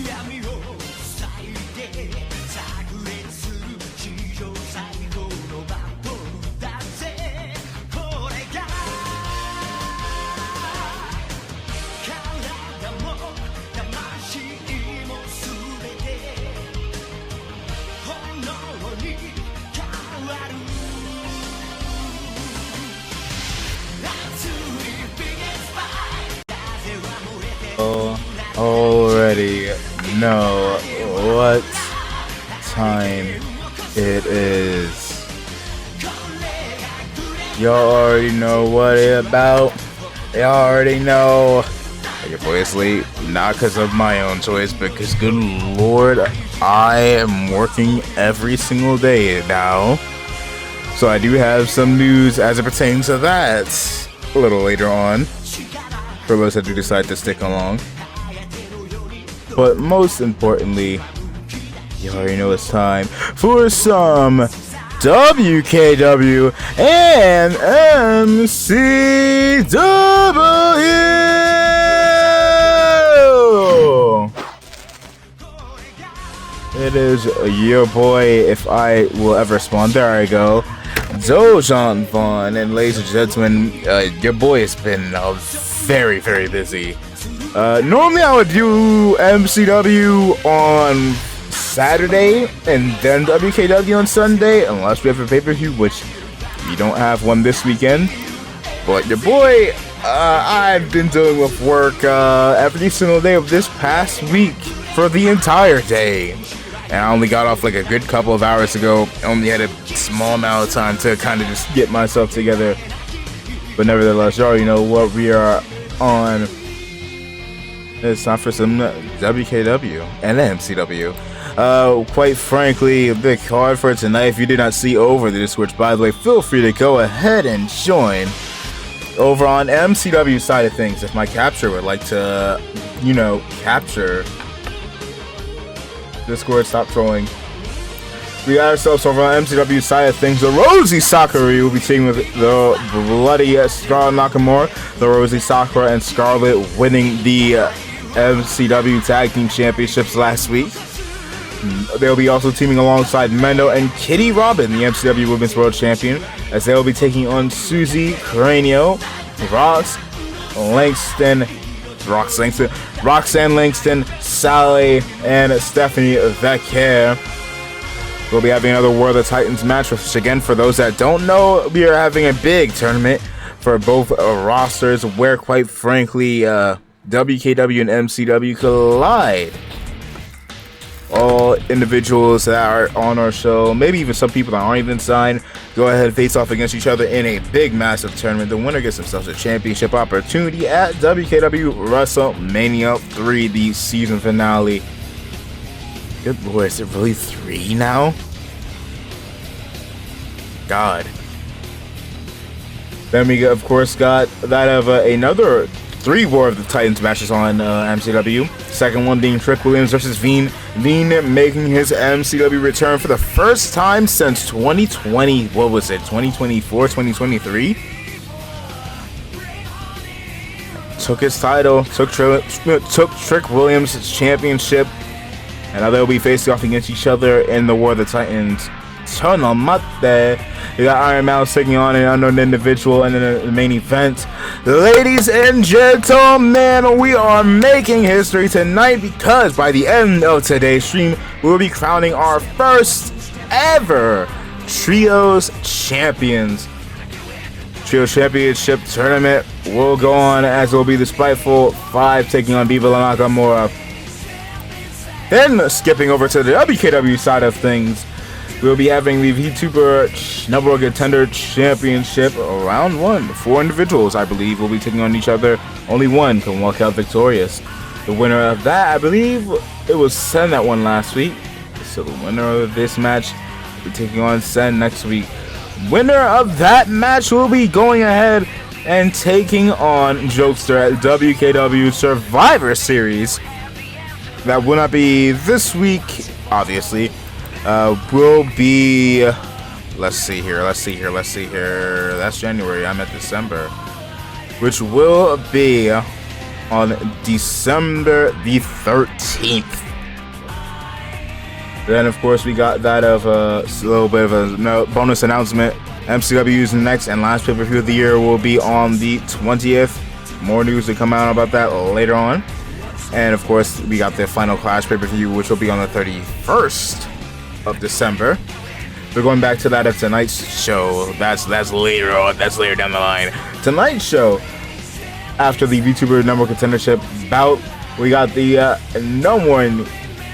闇を裂いて炸裂する史上最高の already know what time it is. Y'all already know what it's about. Y'all already know. Your boy is late, not because of my own choice, but because, good lord, I am working every single day now. So I do have some news as it pertains to that a little later on, for those that do decide to stick along. But most importantly, you already know it's time for some WKW and MCW. It is your boy, if I will ever spawn. There I go. Dojan Vaughn, and ladies and gentlemen, your boy has been very, very busy. Normally I would do MCW on Saturday and then WKW on Sunday, unless we have a pay-per-view, which we don't have one this weekend. But your boy, I've been dealing with work every single day of this past week for the entire day. And I only got off like a good couple of hours ago. I only had a small amount of time to kind of just get myself together. But nevertheless, you already know what we are on. It's time for some WKW and MCW. Quite frankly, a big card for tonight. If you did not see over the Discord, by the way, feel free to go ahead and join over on MCW side of things. If my capture would like to, capture Discord, stop trolling. We got ourselves over on MCW side of things. The Rosie Sakura will be teaming with the bloody Scarlet Nakamura. The Rosie Sakura and Scarlet winning the MCW Tag Team Championships last week. They'll be also teaming alongside Mendo and Kitty Robin, the MCW Women's World Champion, as they'll be taking on Susie Cranio, Roxanne Langston, Sally, and Stephanie Vecchia. We'll be having another War of the Titans match, which again, for those that don't know, we are having a big tournament for both rosters where, quite frankly, WKW and MCW collide. All individuals that are on our show, maybe even some people that aren't even signed, go ahead and face off against each other in a big, massive tournament. The winner gets themselves a championship opportunity at WKW WrestleMania 3, the season finale. Good lord, is it really 3 now? God. Then we, of course, got that of another 3 War of the Titans matches on MCW. Second one being Trick Williams versus Veen. Veen making his MCW return for the first time since 2020. What was it? 2024, 2023? Took his title, took Trick Williams' championship, and now they'll be facing off against each other in the War of the Titans tournament. You got Iron Mouse taking on an unknown individual in the main event. Ladies and gentlemen, we are making history tonight because by the end of today's stream, we'll be crowning our first ever Trios Champions. Trio Championship Tournament will go on as it will be the Spiteful 5 taking on Viva La Nakamura. Then skipping over to the WKW side of things, we'll be having the VTuber Number 1 Contender Championship round 1. 4 individuals, I believe, will be taking on each other. Only one can walk out victorious. The winner of that, I believe, it was Sen that won last week. So the winner of this match will be taking on Sen next week. Winner of that match will be going ahead and taking on Jokester at WKW Survivor Series. That will not be this week, obviously. Will be, let's see here. That's January. I'm at December, which will be on December the 13th. Then, of course, we got that of a little bit of a bonus announcement. MCW's next and last pay-per-view of the year will be on the 20th. More news to come out about that later on. And, of course, we got the Final Clash pay-per-view, which will be on the 31st of December. We're going back to that of tonight's show. That's later on. That's later down the line. Tonight's show, after the VTuber Number Contendership bout, we got the number one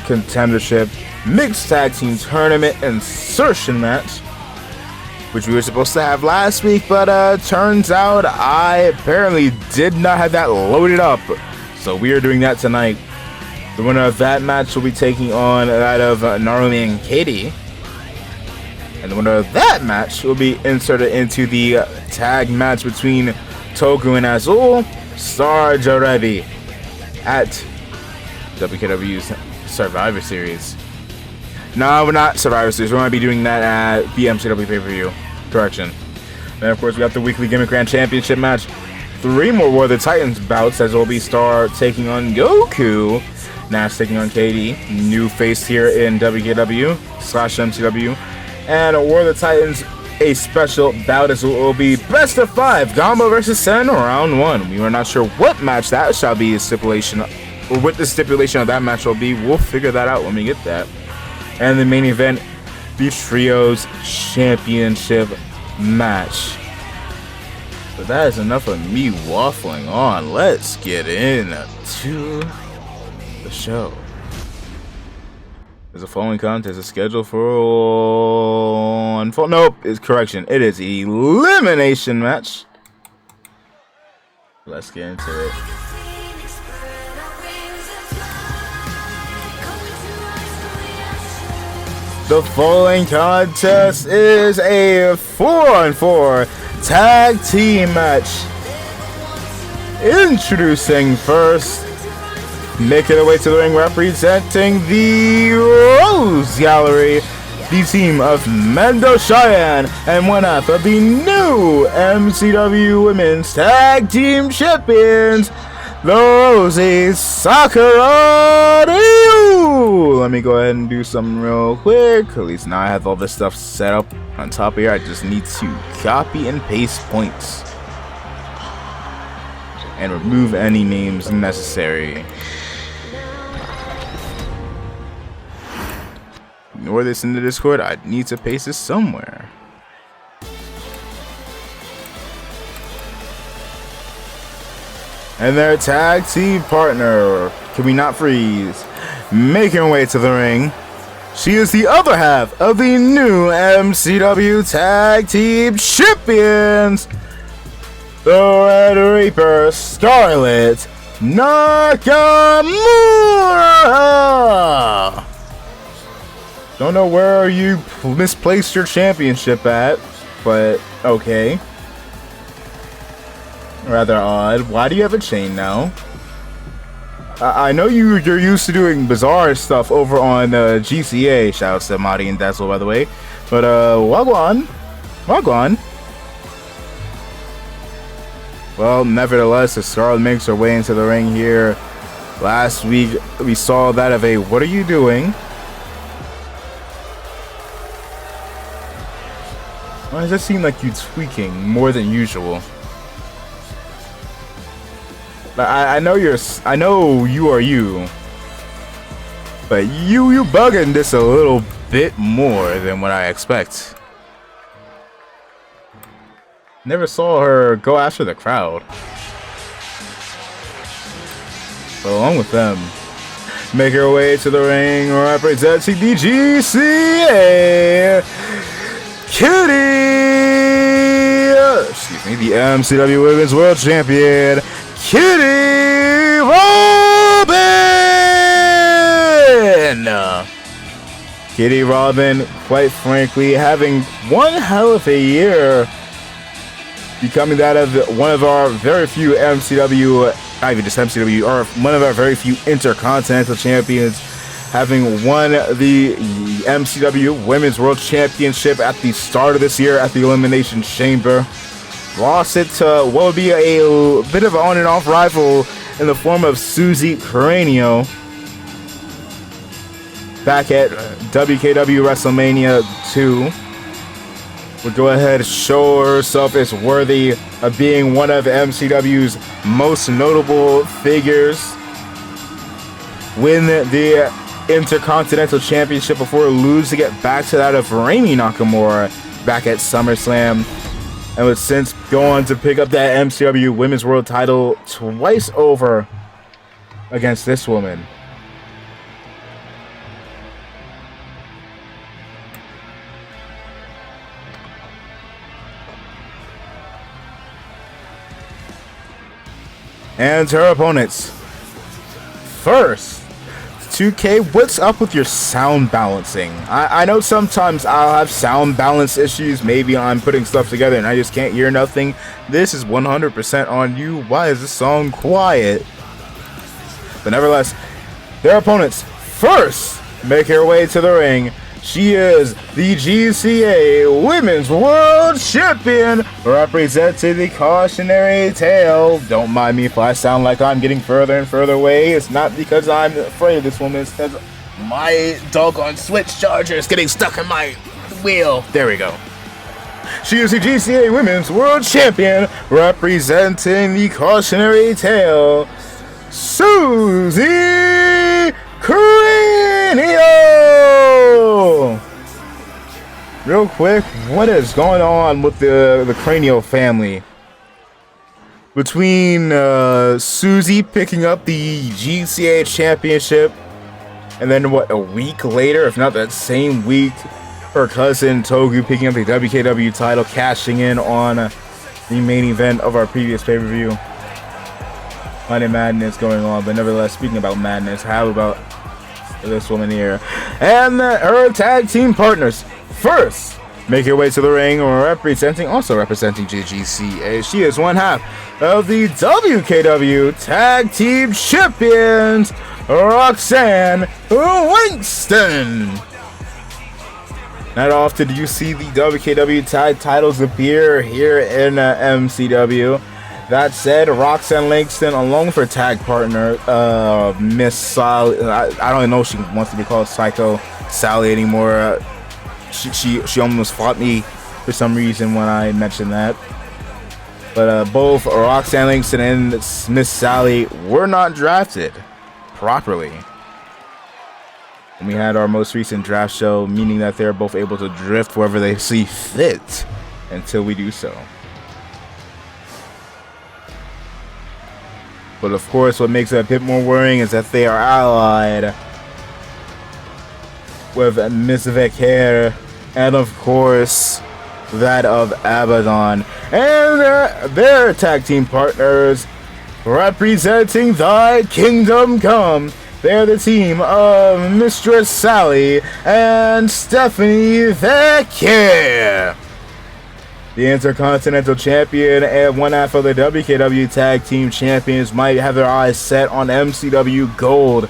contendership mixed tag team tournament insertion match, which we were supposed to have last week, but turns out I apparently did not have that loaded up, so we are doing that tonight. The winner of that match will be taking on that of Narumi and Katie, and the winner of that match will be inserted into the tag match between Toku and Azul Star Jarebi at WKW's Survivor Series. No, we're not Survivor Series. We're going to be doing that at the MCW pay-per-view. Correction. And of course, we got the weekly Gimmick Grand Championship match. 3 more War of the Titans bouts as Obi Star taking on Goku. Nash taking on Katie. New face here in WKW/MCW. And War of the Titans, a special bout as it will be best of 5. Gamba versus Sen round 1. We are not sure what match that shall be a stipulation, or what the stipulation of that match will be. We'll figure that out when we get that. And the main event, the Trios Championship match. But that is enough of me waffling on. Let's get into the show. Is the following contest scheduled for nope, it's correction. It is elimination match. Let's get into it. The following contest is a 4-on-4 tag team match. Introducing first, making their way to the ring representing the Rose Gallery, the team of Mendo Cheyenne and one half of the new MCW Women's Tag Team Champions, the Rosie Sakura. Let me go ahead and do something real quick. At least now I have all this stuff set up on top here. I just need to copy and paste points and remove any names necessary. Ignore this in the Discord. I need to paste this somewhere. And their tag team partner, can we not freeze? Making her way to the ring, she is the other half of the new MCW Tag Team Champions, the Red Reaper, Scarlett Nakamura. Don't know where you misplaced your championship at, but okay. Rather odd. Why do you have a chain now? I know you're used to doing bizarre stuff over on GCA. Shout out to Madi and Dazzle, by the way. But wagwan. Well, nevertheless, as Scarlett makes her way into the ring here, last week we saw that of a "What are you doing?" Why does it seem like you tweaking more than usual? I know you are you, but you bugging this a little bit more than what I expect. Never saw her go after the crowd, but along with them, make her way to the ring representing the GCA, the MCW Women's World Champion, Kitty Robin! Kitty Robin, quite frankly, having one hell of a year, becoming that of one of our very few MCW, not even just MCW, or one of our very few Intercontinental Champions, having won the MCW Women's World Championship at the start of this year at the Elimination Chamber. Lost it to what would be a bit of an on and off rival in the form of Susie Cranio back at WKW WrestleMania 2. Would go ahead and show herself as worthy of being one of MCW's most notable figures. Win the Intercontinental Championship before losing it back to that of Raimi Nakamura back at SummerSlam. And would since go on to pick up that MCW Women's World title twice over against this woman. And her opponents. First, 2K, what's up with your sound balancing? I know sometimes I'll have sound balance issues. Maybe I'm putting stuff together and I just can't hear nothing. This is 100% on you. Why is this song quiet? But nevertheless, their opponents first make her way to the ring. She is the GCA Women's World Champion, representing the cautionary tale. Don't mind me if I sound like I'm getting further and further away. It's not because I'm afraid of this woman. It's because my doggone Switch charger is getting stuck in my wheel. There we go. She is the GCA Women's World Champion, representing the cautionary tale, Susie Cranial. Real quick, what is going on with the Cranial family? Between Susie picking up the GCA championship, and then what, a week later, if not that same week, her cousin Togu picking up the WKW title, cashing in on the main event of our previous pay-per-view. Monday Madness going on, but nevertheless, speaking about madness, how about this woman here and her tag team partners? First, make her way to the ring, also representing GCA. She is one half of the WKW Tag Team Champions, Roxanne Winston. Not often do you see the WKW tag titles appear here in MCW. That said, Roxanne Langston, along with her tag partner, Miss Sally, I don't even know if she wants to be called Psycho Sally anymore. She almost fought me for some reason when I mentioned that. But both Roxanne Langston and Miss Sally were not drafted properly. And we had our most recent draft show, meaning that they're both able to drift wherever they see fit until we do so. But of course, what makes it a bit more worrying is that they are allied with Miss Vecchia and of course that of Abaddon, and their tag team partners representing Thy Kingdom Come. They're the team of Mistress Sally and Stephanie Vecchia. The Intercontinental Champion and one half of the WKW Tag Team Champions might have their eyes set on MCW Gold.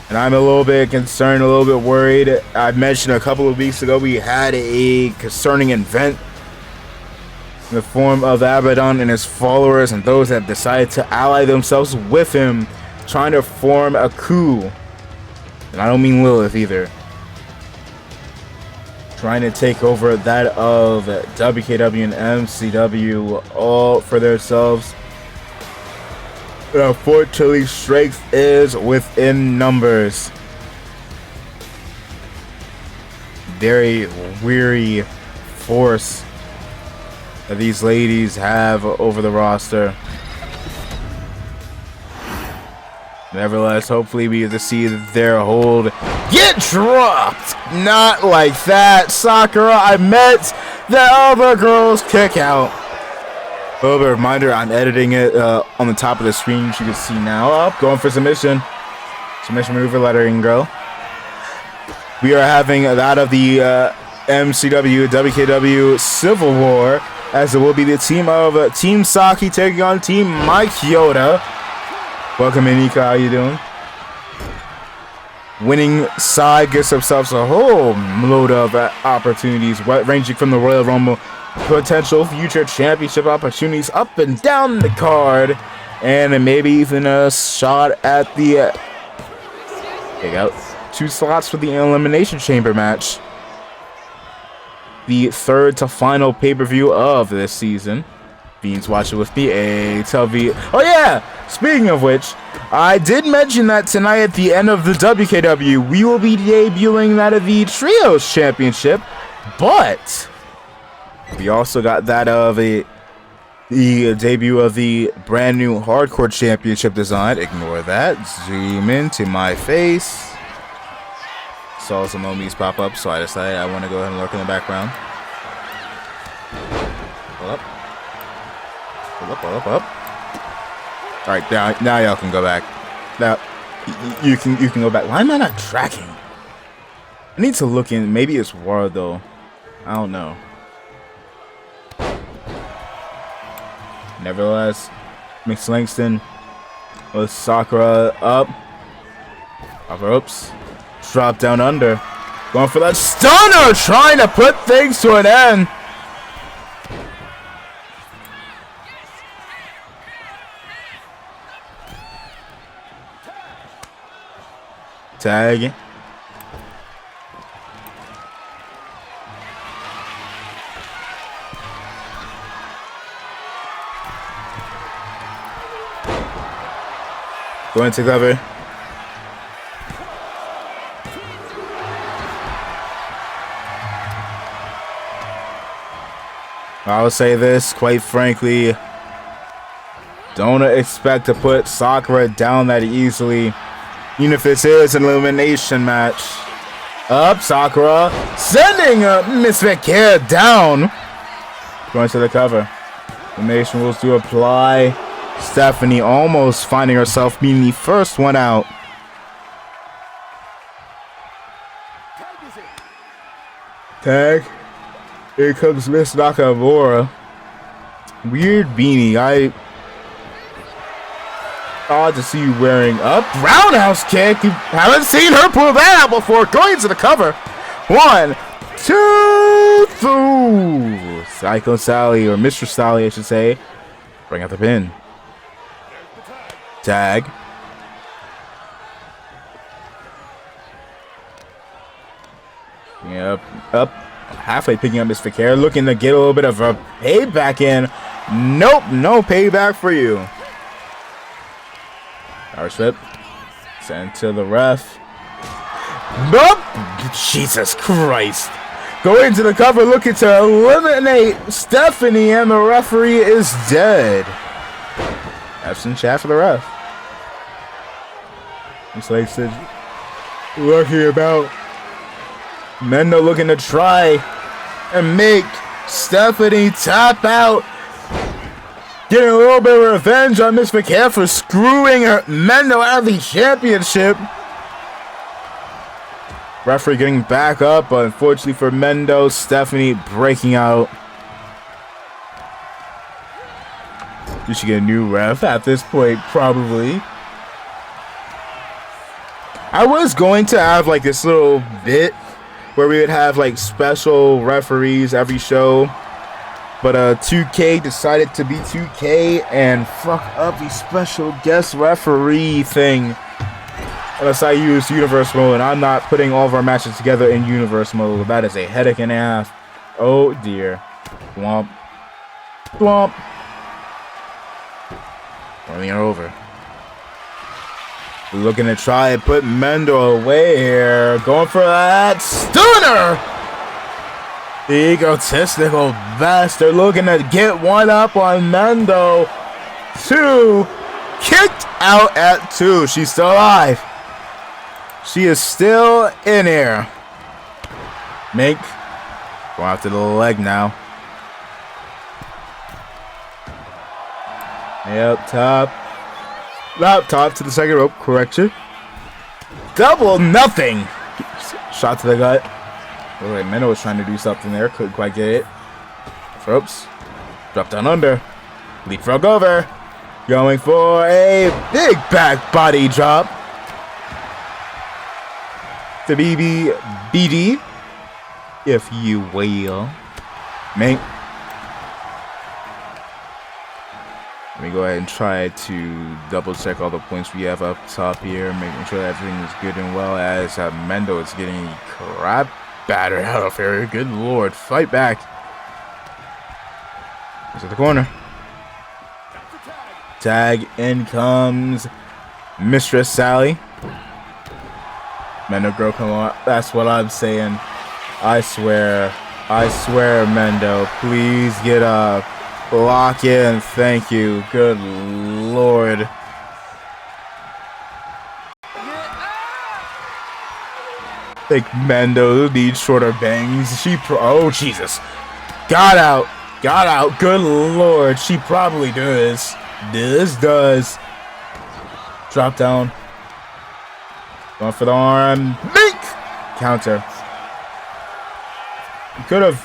And I'm a little bit concerned, a little bit worried. I mentioned a couple of weeks ago we had a concerning event in the form of Abaddon and his followers and those that have decided to ally themselves with him, trying to form a coup. And I don't mean Lilith either. Trying to take over that of WKW and MCW all for themselves. But unfortunately, strength is within numbers. Very weary force that these ladies have over the roster. Nevertheless, hopefully we get to see their hold get dropped. Not like that, Sakura. I meant the other girls kick out. A little bit of reminder, I'm editing it on the top of the screen, which you can see now. Up, going for submission. Submission maneuver, lettering go. We are having that of the MCW, WKW Civil War, as it will be the team of Team Saki taking on Team Mike Yoda. Welcome in, Nika. How you doing? Winning side gets themselves a whole load of opportunities, ranging from the Royal Rumble, potential future championship opportunities up and down the card, and maybe even a shot at the. They got 2 slots for the Elimination Chamber match, the third to final pay-per-view of this season. Beans watching with me, Oh yeah! Speaking of which, I did mention that tonight at the end of the WKW, we will be debuting that of the Trios Championship, but we also got that of the The debut of the brand new Hardcore Championship design. Ignore that. Zoom into my face. Saw some Omis pop up, so I decided I want to go ahead and lurk in the background. Pull up. Pull up, pull up, pull up. Alright, now y'all can go back. Now, you can go back. Why am I not tracking? I need to look in. Maybe it's War, though. I don't know. Nevertheless, Miss Langston with Sakura up. Off ropes. Drop down under. Going for that stunner! Trying to put things to an end. Tag. Going to cover. I will say this, quite frankly, don't expect to put Sakura down that easily, even if this is an elimination match. Up, Sakura, sending Miss Mcw down. Going to the cover. Elimination rules do apply. Stephanie almost finding herself being the first one out. Tag. Here comes Miss Nakamura. Weird beanie. Odd to see you wearing a roundhouse kick. You haven't seen her pull that out before. Going to the cover. 1, 2, 3. Psycho Sally, or Mr. Sally, I should say. Bring out the pin. Tag. Yep. Up. Halfway picking up Miss Mcw. Looking to get a little bit of a payback in. Nope. No payback for you. Power slip. Sent to the ref. Nope. Jesus Christ. Going to the cover. Looking to eliminate Stephanie. And the referee is dead. Have some chat for the ref. It's like said, looking about. Mendo looking to try and make Stephanie tap out. Getting a little bit of revenge on Miss Mcw for screwing her Mendo out of the championship. Referee getting back up, but unfortunately for Mendo, Stephanie breaking out. You should get a new ref at this point, probably. I was going to have like this little bit where we would have like special referees every show, but 2K decided to be 2K and fuck up the special guest referee thing. Unless I use Universe Mode, and I'm not putting all of our matches together in Universe Mode. That is a headache and a half. Oh dear. Thwomp. Thwomp. Running her over. Looking to try and put Mendo away here. Going for that stunner. The egotistical bastard looking to get one up on Mendo. 2. Kicked out at 2. She's still alive. She is still in here. Mink. Going after the leg now. Yep, top. Laptop to the second rope, correction. Double nothing. Shot to the gut. Oh, wait, Mendo was trying to do something there. Couldn't quite get it. Ropes. Drop down under. Leapfrog over. Going for a big back body drop. The BD, if you will. Mate. Let me go ahead and try to double check all the points we have up top here, making sure that everything is good and well, as Mendo is getting crap battered out of here. Good lord, fight back. He's at the corner. Tag, in comes Mistress Sally. Mendo, girl, come on. That's what I'm saying. I swear, Mendo, please get up. Lock in. Thank you. Good Lord. I think Mendo needs shorter bangs. Oh, Jesus. Got out. Got out. Good Lord. She probably does. This does. Drop down. Going for the arm. Mink! Counter. You could have.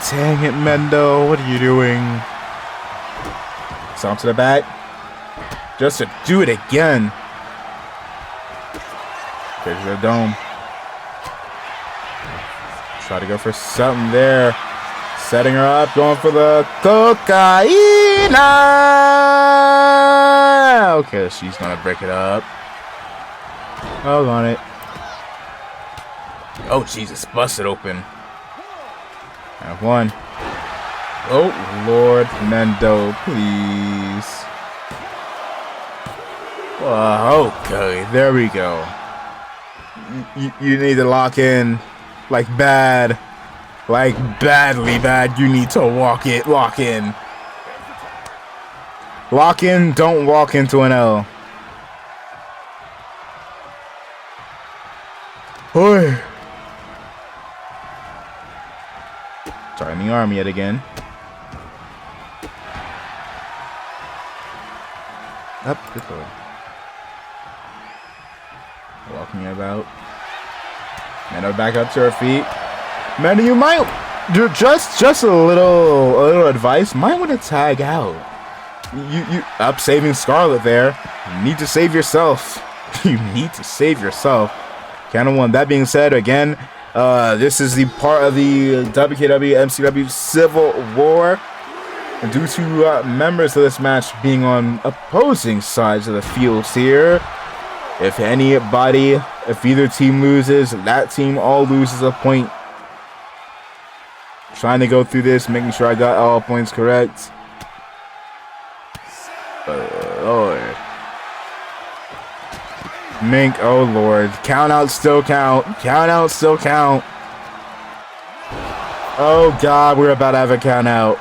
Dang it, Mendo. What are you doing? Stomp to the back. Just to do it again. There's the dome. Try to go for something there. Setting her up. Going for the cocaina. Okay, she's going to break it up. Hold on it. Oh, Jesus. Busted open. Have one. Oh, Lord. Mendo, please. Okay, there we go. You need to lock in. Like bad. Like badly bad. You need to lock in. Lock in, don't walk into an L. Oi. Trying the arm yet again. Up, good Lord. Walking about. Mendo back up to her feet. Mendo, you might do just a little advice. Might want to tag out. You up saving Scarlett there. You need to save yourself. You need to save yourself. Count on one. That being said, again, this is the part of the WKW MCW Civil War. Due to members of this match being on opposing sides of the fields here. If either team loses, that team all loses a point. Trying to go through this, making sure I got all points correct. Lord. Mink, oh Lord. Count out, still count. Count out, still count. Oh God, we're about to have a count out.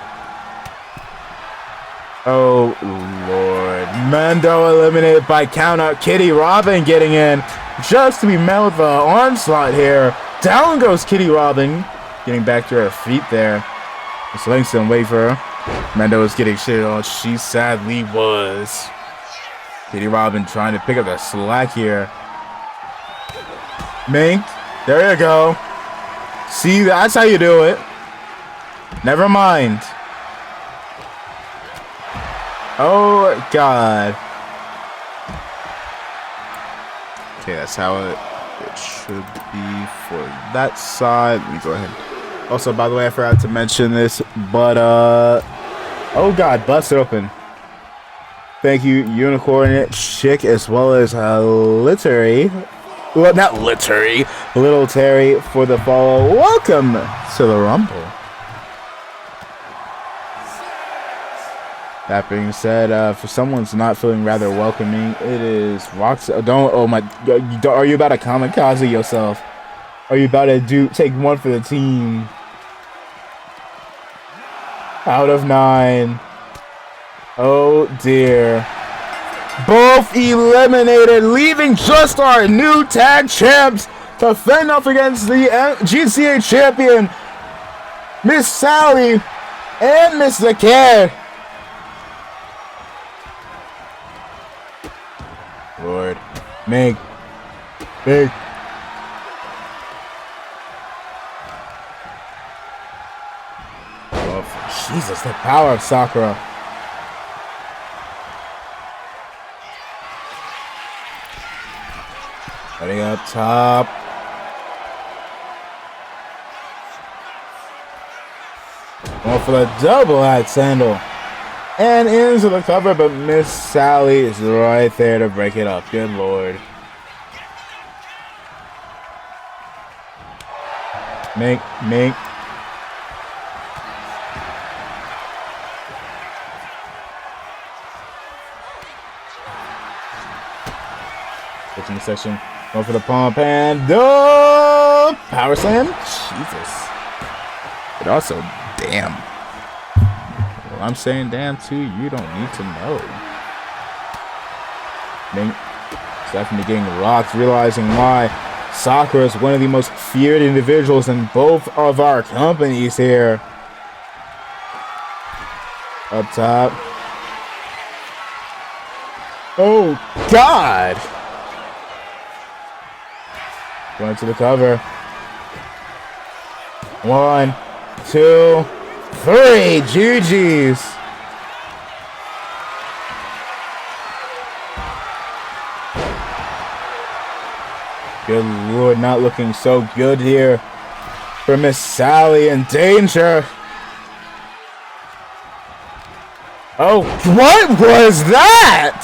Oh Lord. Mendo eliminated by count out. Kitty Robin getting in just to be met with the onslaught here. Down goes Kitty Robin. Getting back to her feet there. Miss Langston wait for her. Mendo is getting shit on. She sadly was. Kitty Robin trying to pick up the slack here. Mink, there you go. See, that's how you do it. Never mind. Oh, God. Okay, that's how it should be for that side. Let me go ahead. Also, by the way, I forgot to mention this, but, oh, God, busted open. Thank you, Unicorn Chick, as well as Littery. Well, not Littery. Little Terry for the follow. Welcome to the Rumble. That being said, for someone's not feeling rather welcoming, it is Roxanne. Oh my, are you about to kamikaze yourself? Are you about to take one for the team? Out of 9. Oh dear. Both eliminated, leaving just our new tag champs to fend off against the GCA champion, Miss Sally and Miss the Kid. Lord. Meg. Big. Oh, Jesus, the power of Sakura. Heading up top. Going for the double axe handle. And into the cover, but Miss Sally is right there to break it up. Good Lord. Mink. 15 section. Going for the pump and power slam. Jesus. But also, damn. I'm saying, Dan, too, you don't need to know. Mink, Stephanie getting rocked, realizing why Sakura is one of the most feared individuals in both of our companies here. Up top. Oh, God! Going to the cover. 1, 2, 3. GG's. Good Lord, not looking so good here for Miss Sally in danger. Oh, what was that?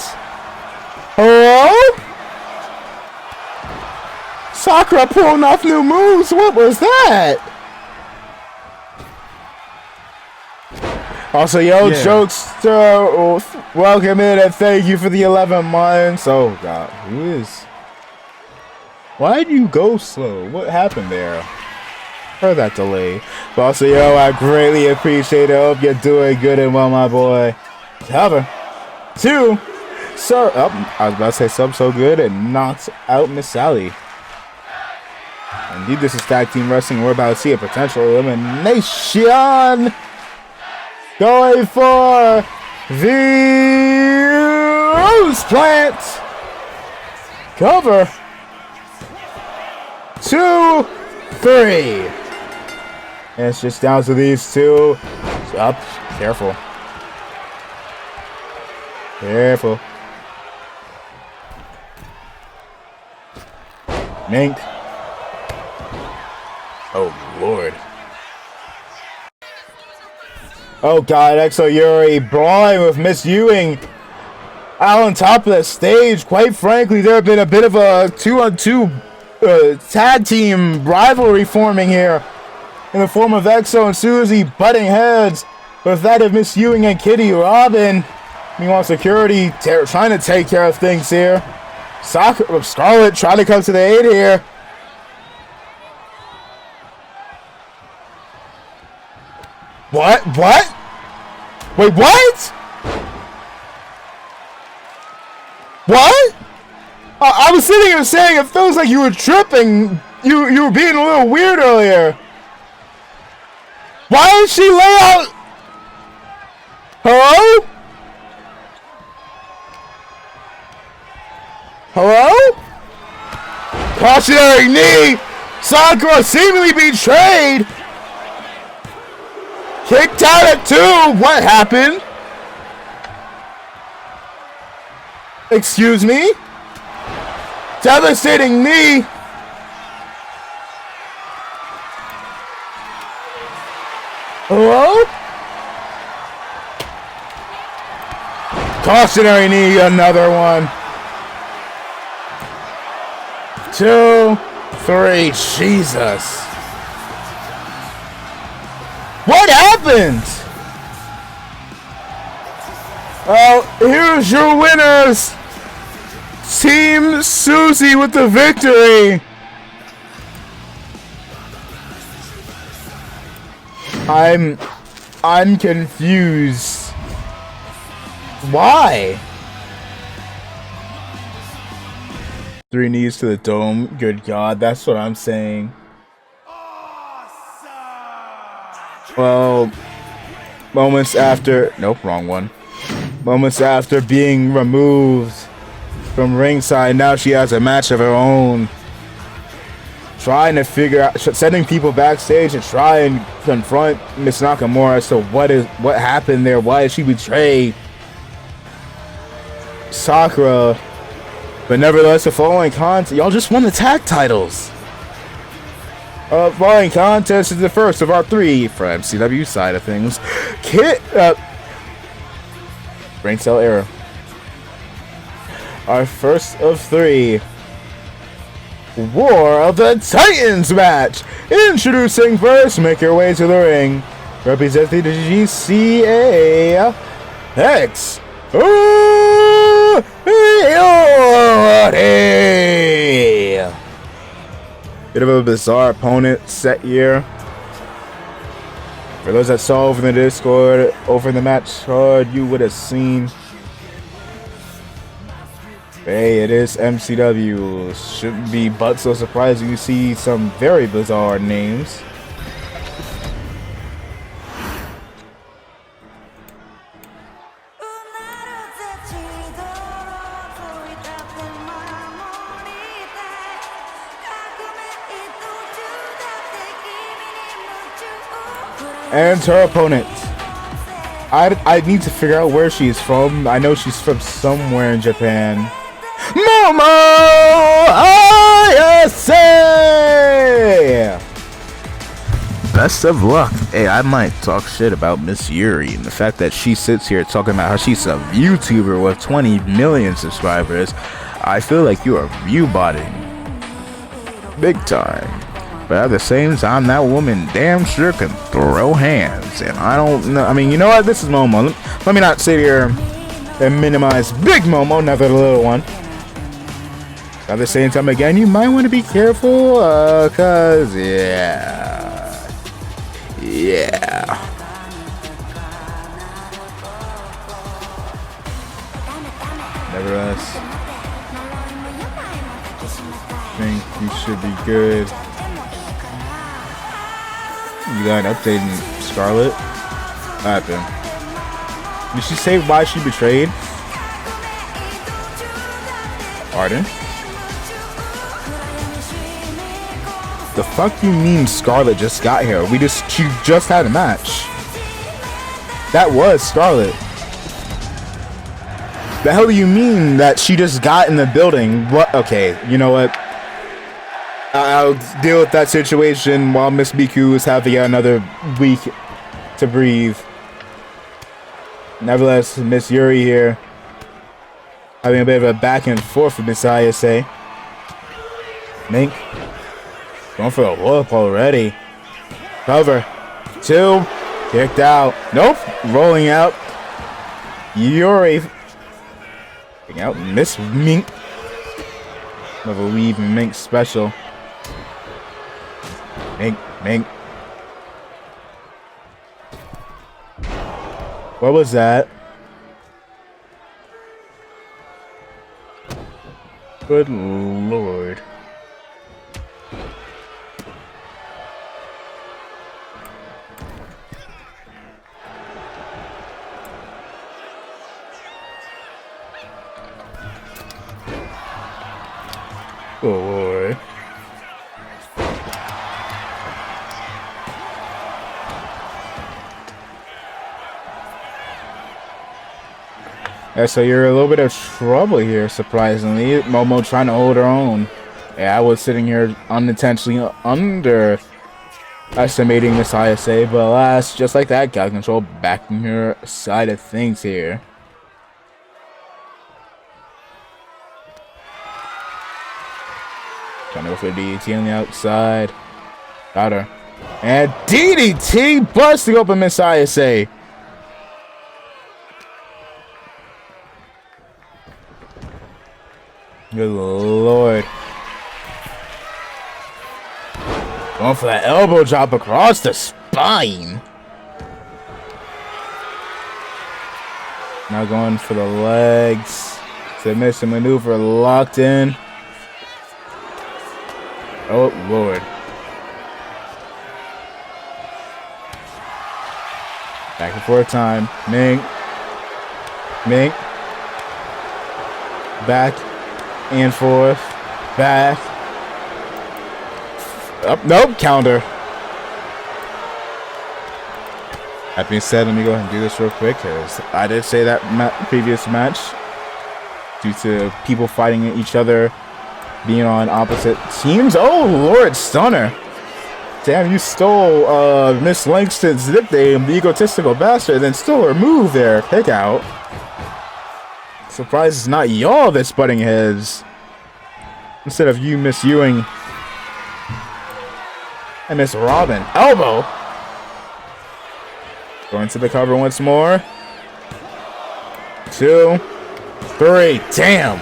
Hello? Sakura pulling off new moves. What was that? Also, yo, Jokester, welcome in and thank you for the 11 months. Oh, God. Who is... Why did you go slow? What happened there? For that delay. But also, yo, I greatly appreciate it. Hope you're doing good and well, my boy. Cover. 2. Sir. Oh, I was about to say sub so good and knocks out Miss Sally. Indeed, this is tag team wrestling. We're about to see a potential elimination. Going for the Rose Plant. Cover. 2, 3. And it's just down to these two. Up. Careful. Careful. Mink. Oh, Lord. Oh, God. Exo Yuri brawling with Miss Ewing out on top of the stage. Quite frankly, there have been a bit of a 2-on-2 tag team rivalry forming here in the form of Exo and Susie butting heads with that of Miss Ewing and Kitty Robin. Meanwhile, security trying to take care of things here. Scarlett trying to come to the aid here. What? What? Wait, what? What? I was sitting here saying it feels like you were tripping. You were being a little weird earlier. Why did she lay out? Hello? Hello? Cautionary knee. Sakura seemingly betrayed. Kicked out at 2. What happened? Excuse me? Devastating knee. Hello? Cautionary knee, another one. 2, 3. Jesus. What happened? Well, here's your winners. Team Susie with the victory. I'm confused. Why? 3 knees to the dome. Good God, that's what I'm saying. Well, moments after... Nope, wrong one. Moments after being removed from ringside, now she has a match of her own. Trying to figure out... Sending people backstage to try and confront Miss Nakamura as to what happened there. Why did she betray Sakura? But nevertheless, the following contest... Y'all just won the tag titles. Following contest is the first of our 3 for MCW side of things. Brain cell error. Our first of 3 War of the Titans match. Introducing first, make your way to the ring. Representing the GCA X. Bit of a bizarre opponent set here. For those that saw over in the Discord, over in the match card, you would have seen. Hey, it is MCW. Shouldn't be but so surprising you see some very bizarre names. And her opponent. I need to figure out where she's from. I know she's from somewhere in Japan. Momo ISA! Best of luck. Hey, I might talk shit about Miss Yuri and the fact that she sits here talking about how she's a YouTuber with 20 million subscribers. I feel like you are view-botting. Big time. But at the same time, that woman damn sure can throw hands. And I don't know. I mean, you know what? This is Momo. Let me not sit here and minimize Big Momo, never the little one. At the same time, again, you might want to be careful. Cause, yeah. Nevertheless, I think you should be good. You got an update in Scarlet? What happened? Did she say why she betrayed? Pardon? The fuck you mean Scarlet just got here? She just had a match. That was Scarlet. The hell do you mean that she just got in the building? What? Okay, you know what? I'll deal with that situation while Miss Miku is having another week to breathe. Nevertheless, Miss Yuri here having a bit of a back and forth with Miss ISA. Mink going for a whoop already. Cover. 2. Kicked out. Nope. Rolling out. Yuri. Kicking out Miss Mink. Level weave and Mink special. Mink. What was that? Good lord. Oh boy. Yeah, so you're a little bit of trouble here, surprisingly. Momo trying to hold her own. Yeah, I was sitting here unintentionally underestimating this ISA, but alas, just like that, got control backing her side of things here. Trying to go for DDT on the outside. Got her. And DDT busting open Miss ISA. Good lord. Going for that elbow drop across the spine. Now going for the legs. Submission maneuver locked in. Oh lord. Back and forth time. Mink. Back and forth. Back. Up. Nope. Counter. That being said, let me go ahead and do this real quick, because I did say that previous match, due to people fighting each other, being on opposite teams. Oh lord, stunner. Damn, you stole Miss Langston's nickname, the egotistical bastard, then stole her move there. Pick out. Surprised it's not y'all that's butting heads, instead of you, Miss Ewing and Miss Robin. Elbow. Going to the cover once more. 2, 3. Damn.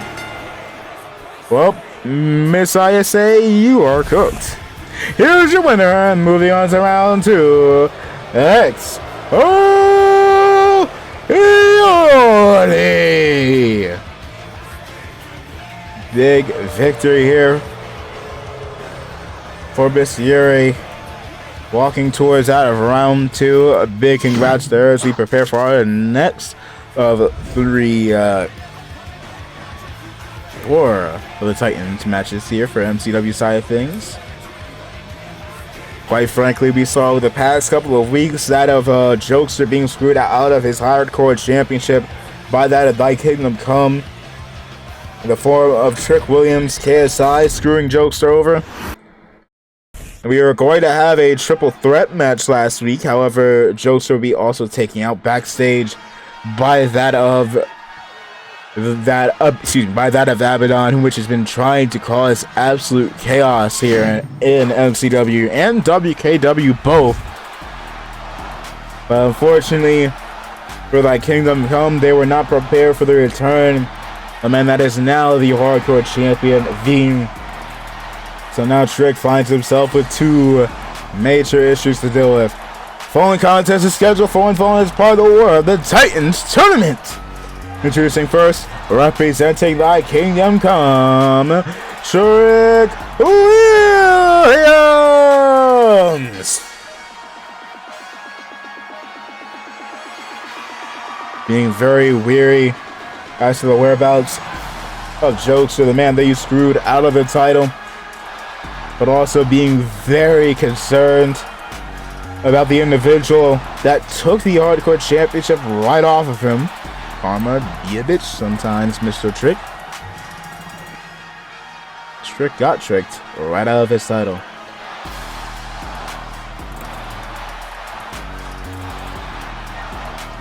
Well, Miss ISA, you are cooked. Here's your winner, and moving on to round 2. X. Oh, Yori. Big victory here for Miss Yuri. Walking towards out of round 2. A big congrats to her as we prepare for our next of 3 4 of the Titans matches here for MCW side of things. Quite frankly, we saw over the past couple of weeks that of Jokester being screwed out of his hardcore championship by that of Thy Kingdom Come in the form of Trick Williams, KSI screwing Jokester over. We were going to have a triple threat match last week. However, Jokester will be also taken out backstage by that of Abaddon, which has been trying to cause absolute chaos here in MCW and WKW both. But unfortunately, for Thy Kingdom Come, they were not prepared for the return. A man that is now the hardcore champion, Veen. So now Trick finds himself with 2 major issues to deal with. Following contest is scheduled for one falling as part of the War of the Titans tournament. Introducing first, representing Thy Kingdom Come, Trick Williams. Being very weary as to the whereabouts of Jokester, the man that you screwed out of the title, but also being very concerned about the individual that took the hardcore championship right off of him. Karma be a bitch sometimes, Mr. Trick. Trick got tricked right out of his title.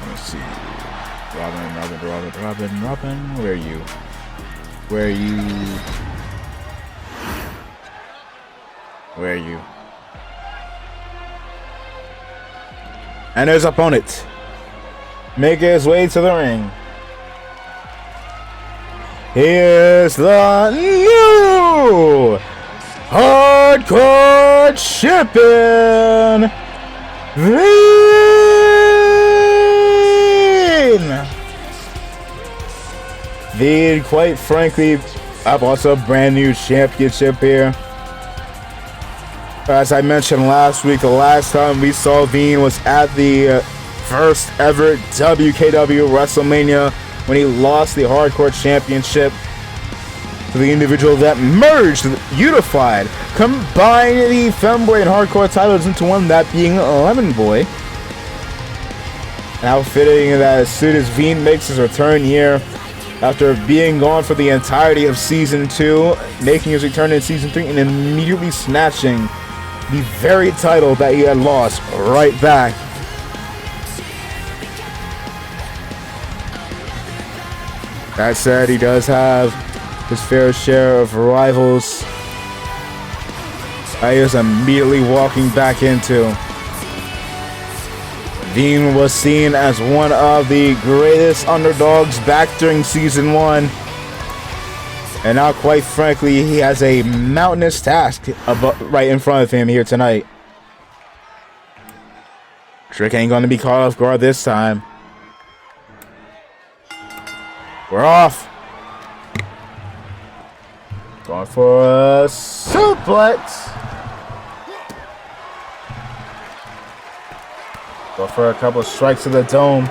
Let's see. Robin, where are you? Where are you? Where are you? And his opponent making his way to the ring. Here's the new hardcore champion, Veen, quite frankly, I've also a brand new championship here. As I mentioned last week, the last time we saw Veen was at the first ever WKW WrestleMania when he lost the hardcore championship to the individual that merged, unified, combined the Femboy and hardcore titles into one, that being Lemon Boy. Now fitting that as soon as Veen makes his return here, after being gone for the entirety of Season 2, making his return in Season 3, and immediately snatching the very title that he had lost right back. That said, he does have his fair share of rivals that he is immediately walking back into. Veen was seen as one of the greatest underdogs back during Season 1. And now, quite frankly, he has a mountainous task right in front of him here tonight. Trick ain't gonna be caught off guard this time. We're off. Going for a suplex. Go for a couple of strikes to the dome.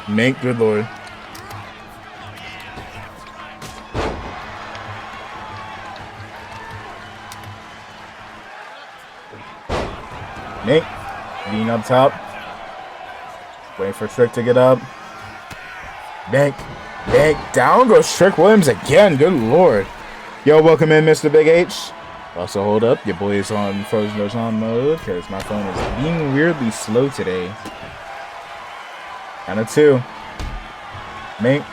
Mink, good lord. Mink, Veen up top. Wait for Trick to get up. Mink, down goes Trick Williams again, good lord. Yo, welcome in, Mr. Big H. Also, hold up, your boy is on frozen on mode because my phone is being weirdly slow today. Count of 2. Mink.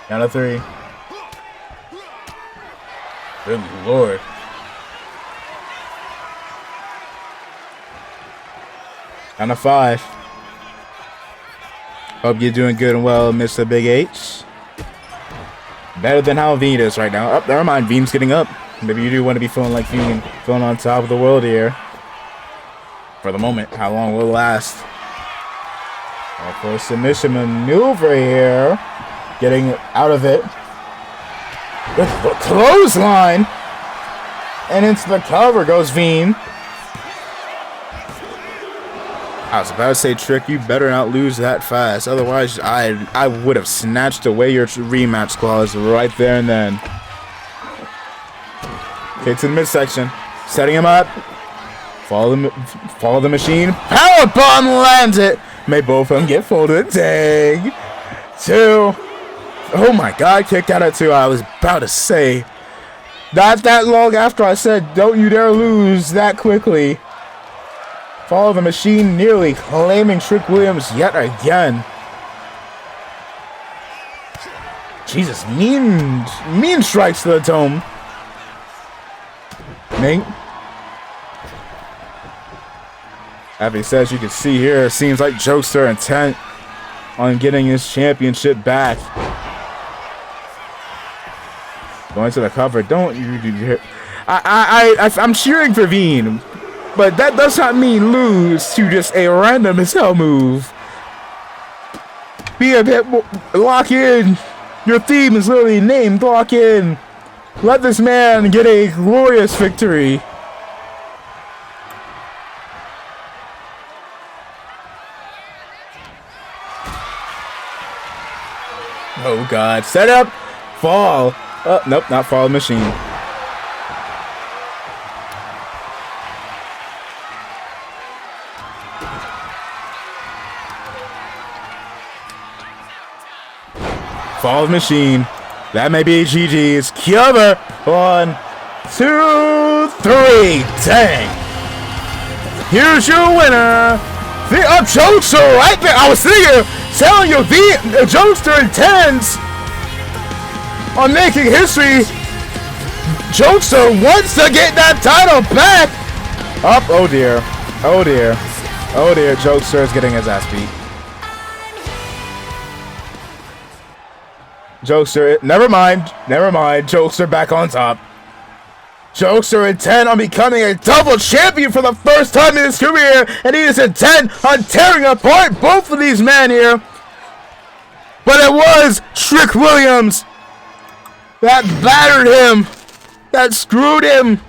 Count of 3. Good lord. Count of 5. Hope you're doing good and well, Mr. Big H. Better than how Veen is right now. Oh, never mind. Veen's getting up. Maybe you do want to be feeling like Veen, feeling on top of the world here. For the moment, how long will it last? For a submission maneuver here. Getting out of it. With the clothesline. And into the cover goes Veen. I was about to say, Trick, you better not lose that fast. Otherwise, I would have snatched away your rematch clause right there and then. Okay, to the midsection. Setting him up. Follow the machine. Powerbomb lands it. May both of them get folded. Dang. 2. Oh my God, kicked out at 2. I was about to say. Not that long after I said, don't you dare lose that quickly. Follow the machine, nearly claiming Trick Williams yet again. Jesus, mean strikes to the dome. Nate. Abby says you can see here, it seems like Jokester intent on getting his championship back. Going to the cover, don't you? I'm cheering for Veen, but that does not mean lose to just a random as hell move. Be a bit more, lock in. Your theme is literally named Lock In. Let this man get a glorious victory. Oh God, set up, fall. Oh, nope, not fall machine. Fall machine. That may be GG's. Cover. 1, 2, 3. Dang. Here's your winner. The Jokester right there. I was thinking, telling you, the Jokester intends on making history. Jokester wants to get that title back. Up. Oh dear. Oh dear. Oh dear. Jokester is getting his ass beat. Jokester, never mind. Jokester back on top. Jokester intent on becoming a double champion for the first time in his career, and he is intent on tearing apart both of these men here. But it was Trick Williams that battered him, that screwed him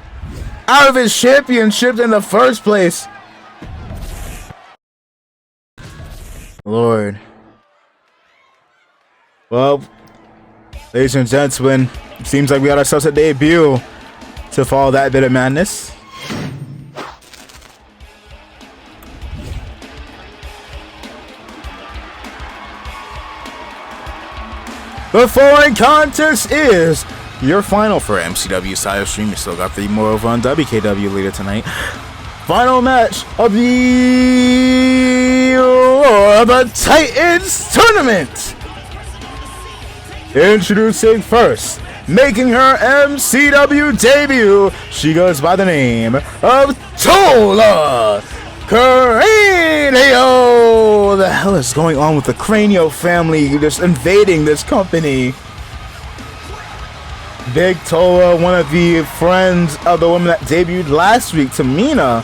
out of his championship in the first place. Lord. Well, ladies and gentlemen, seems like we got ourselves a debut to follow that bit of madness. The following contest is your final for MCW side of stream. You still got 3 more over on WKW later tonight. Final match of the Titans tournament. Introducing first, making her MCW debut, she goes by the name of Tola Cranio. The hell is going on with the Cranio family just invading this company? Big Tola, one of the friends of the woman that debuted last week, Tamina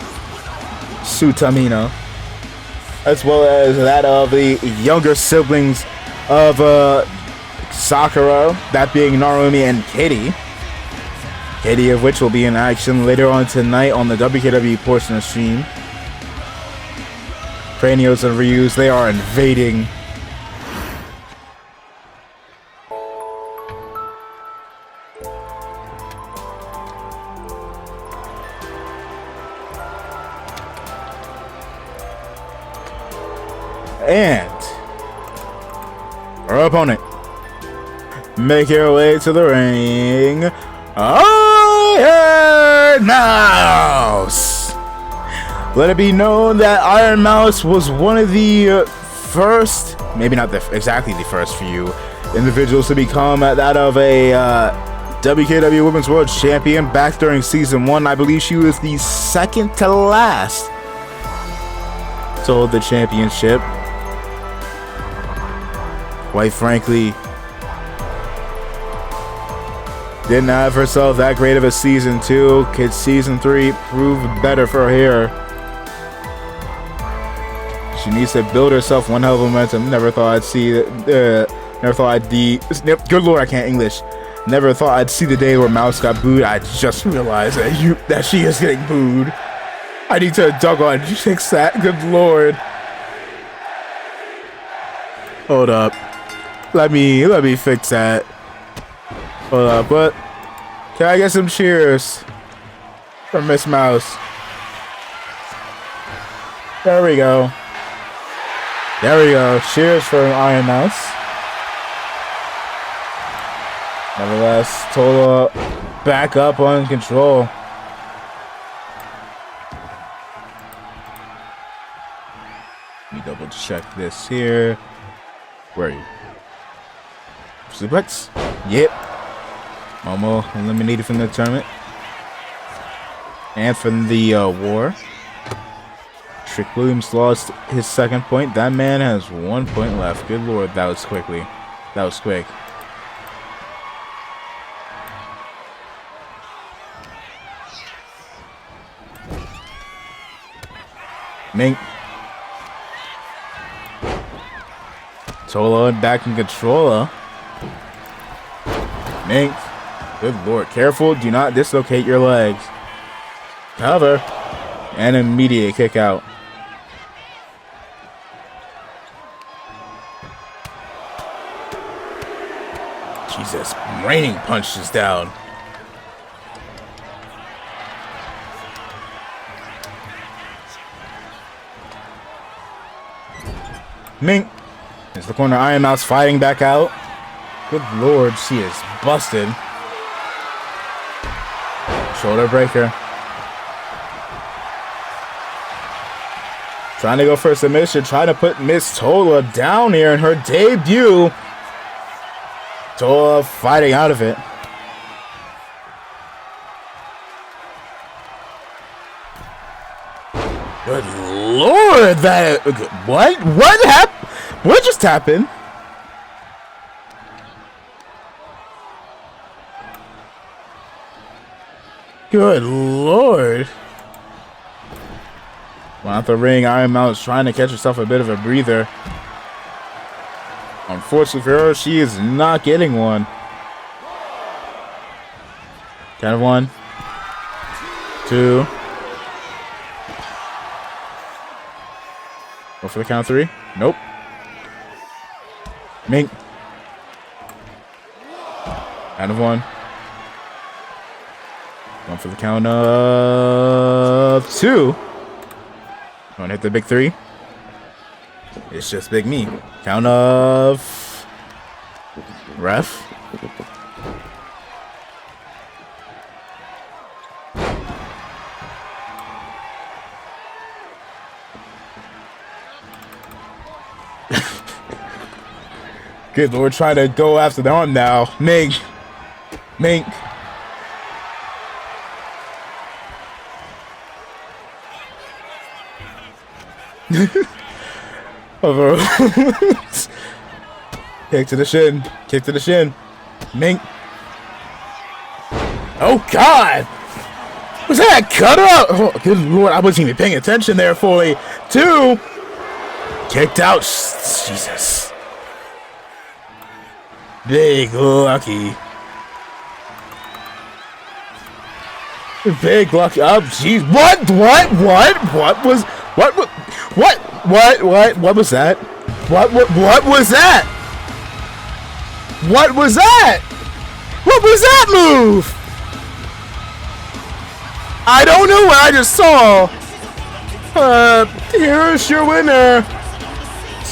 Sutamina, as well as that of the younger siblings of Sakura, that being Narumi and Katie. Katie of which will be in action later on tonight on the WKW portion of stream. Cranios and Ryus, they are invading. And our opponent, make your way to the ring, Iron Mouse. Let it be known that Iron Mouse was one of the first, maybe not exactly the first for you, individuals to become that of a WKW Women's World Champion back during Season 1. I believe she was the second to last to hold the championship. quite frankly, didn't have herself that great of a season 2. Could season 3 prove better for her? She needs to build herself one hell of a momentum. Never thought I'd see good lord, I can't English. Never thought I'd see the day where Mouse got booed. I just realized that she is getting booed. I need to doggone fix that. Good lord. Hold up. Let me fix that. Hold up, but can I get some cheers for Miss Mouse? There we go. There we go. Cheers for Iron Mouse. Nevertheless, Tola back up on control. Let me double check this here. Where are you? Suplex? Yep. Momo eliminated from the tournament. And from the war. Trick Williams lost his second point. That man has 1 point left. Good lord, that was quickly. That was quick. Mink. Tola back in control. Mink. Good lord. Careful. Do not dislocate your legs. Cover. And immediate kick out. Jesus. Raining punches down. Mink. There's the corner. Iron Mouse fighting back out. Good lord, she is busted. Shoulder breaker. Trying to go for a submission. Trying to put Miss Tola down here in her debut. Tola fighting out of it. Good lord, that... What happened? What just happened? Good lord. Well, at the ring, Iron Mouse trying to catch herself a bit of a breather. Unfortunately for her, she is not getting one. Count of 1, 2. Go for the count of 3. Nope. Mink. Count of 1. Going for the count of 2. Going to hit the big 3. It's just big me. Count of... Ref. Good lord, trying to go after the arm now. Mink. Mink. Kick to the shin. Kick to the shin. Mink. Oh god! Was that a cut up? Oh, good lord, I wasn't even paying attention there fully. 2. Kicked out. Jesus. Big lucky. Big lucky. Oh, jeez. What was that? What was that? What was that? What was that move? I don't know what I just saw. Here's your winner,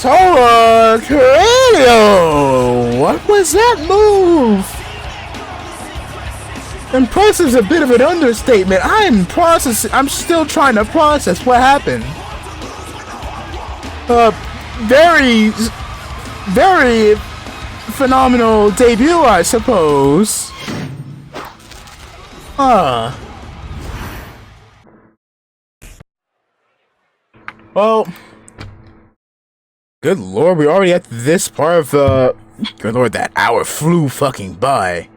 Tola Cráneo. What was that move? Impressive is a bit of an understatement. I'm still trying to process what happened. Very phenomenal debut, I suppose. Well, Good lord, we're already at this part of the... Good lord, that hour flew fucking by.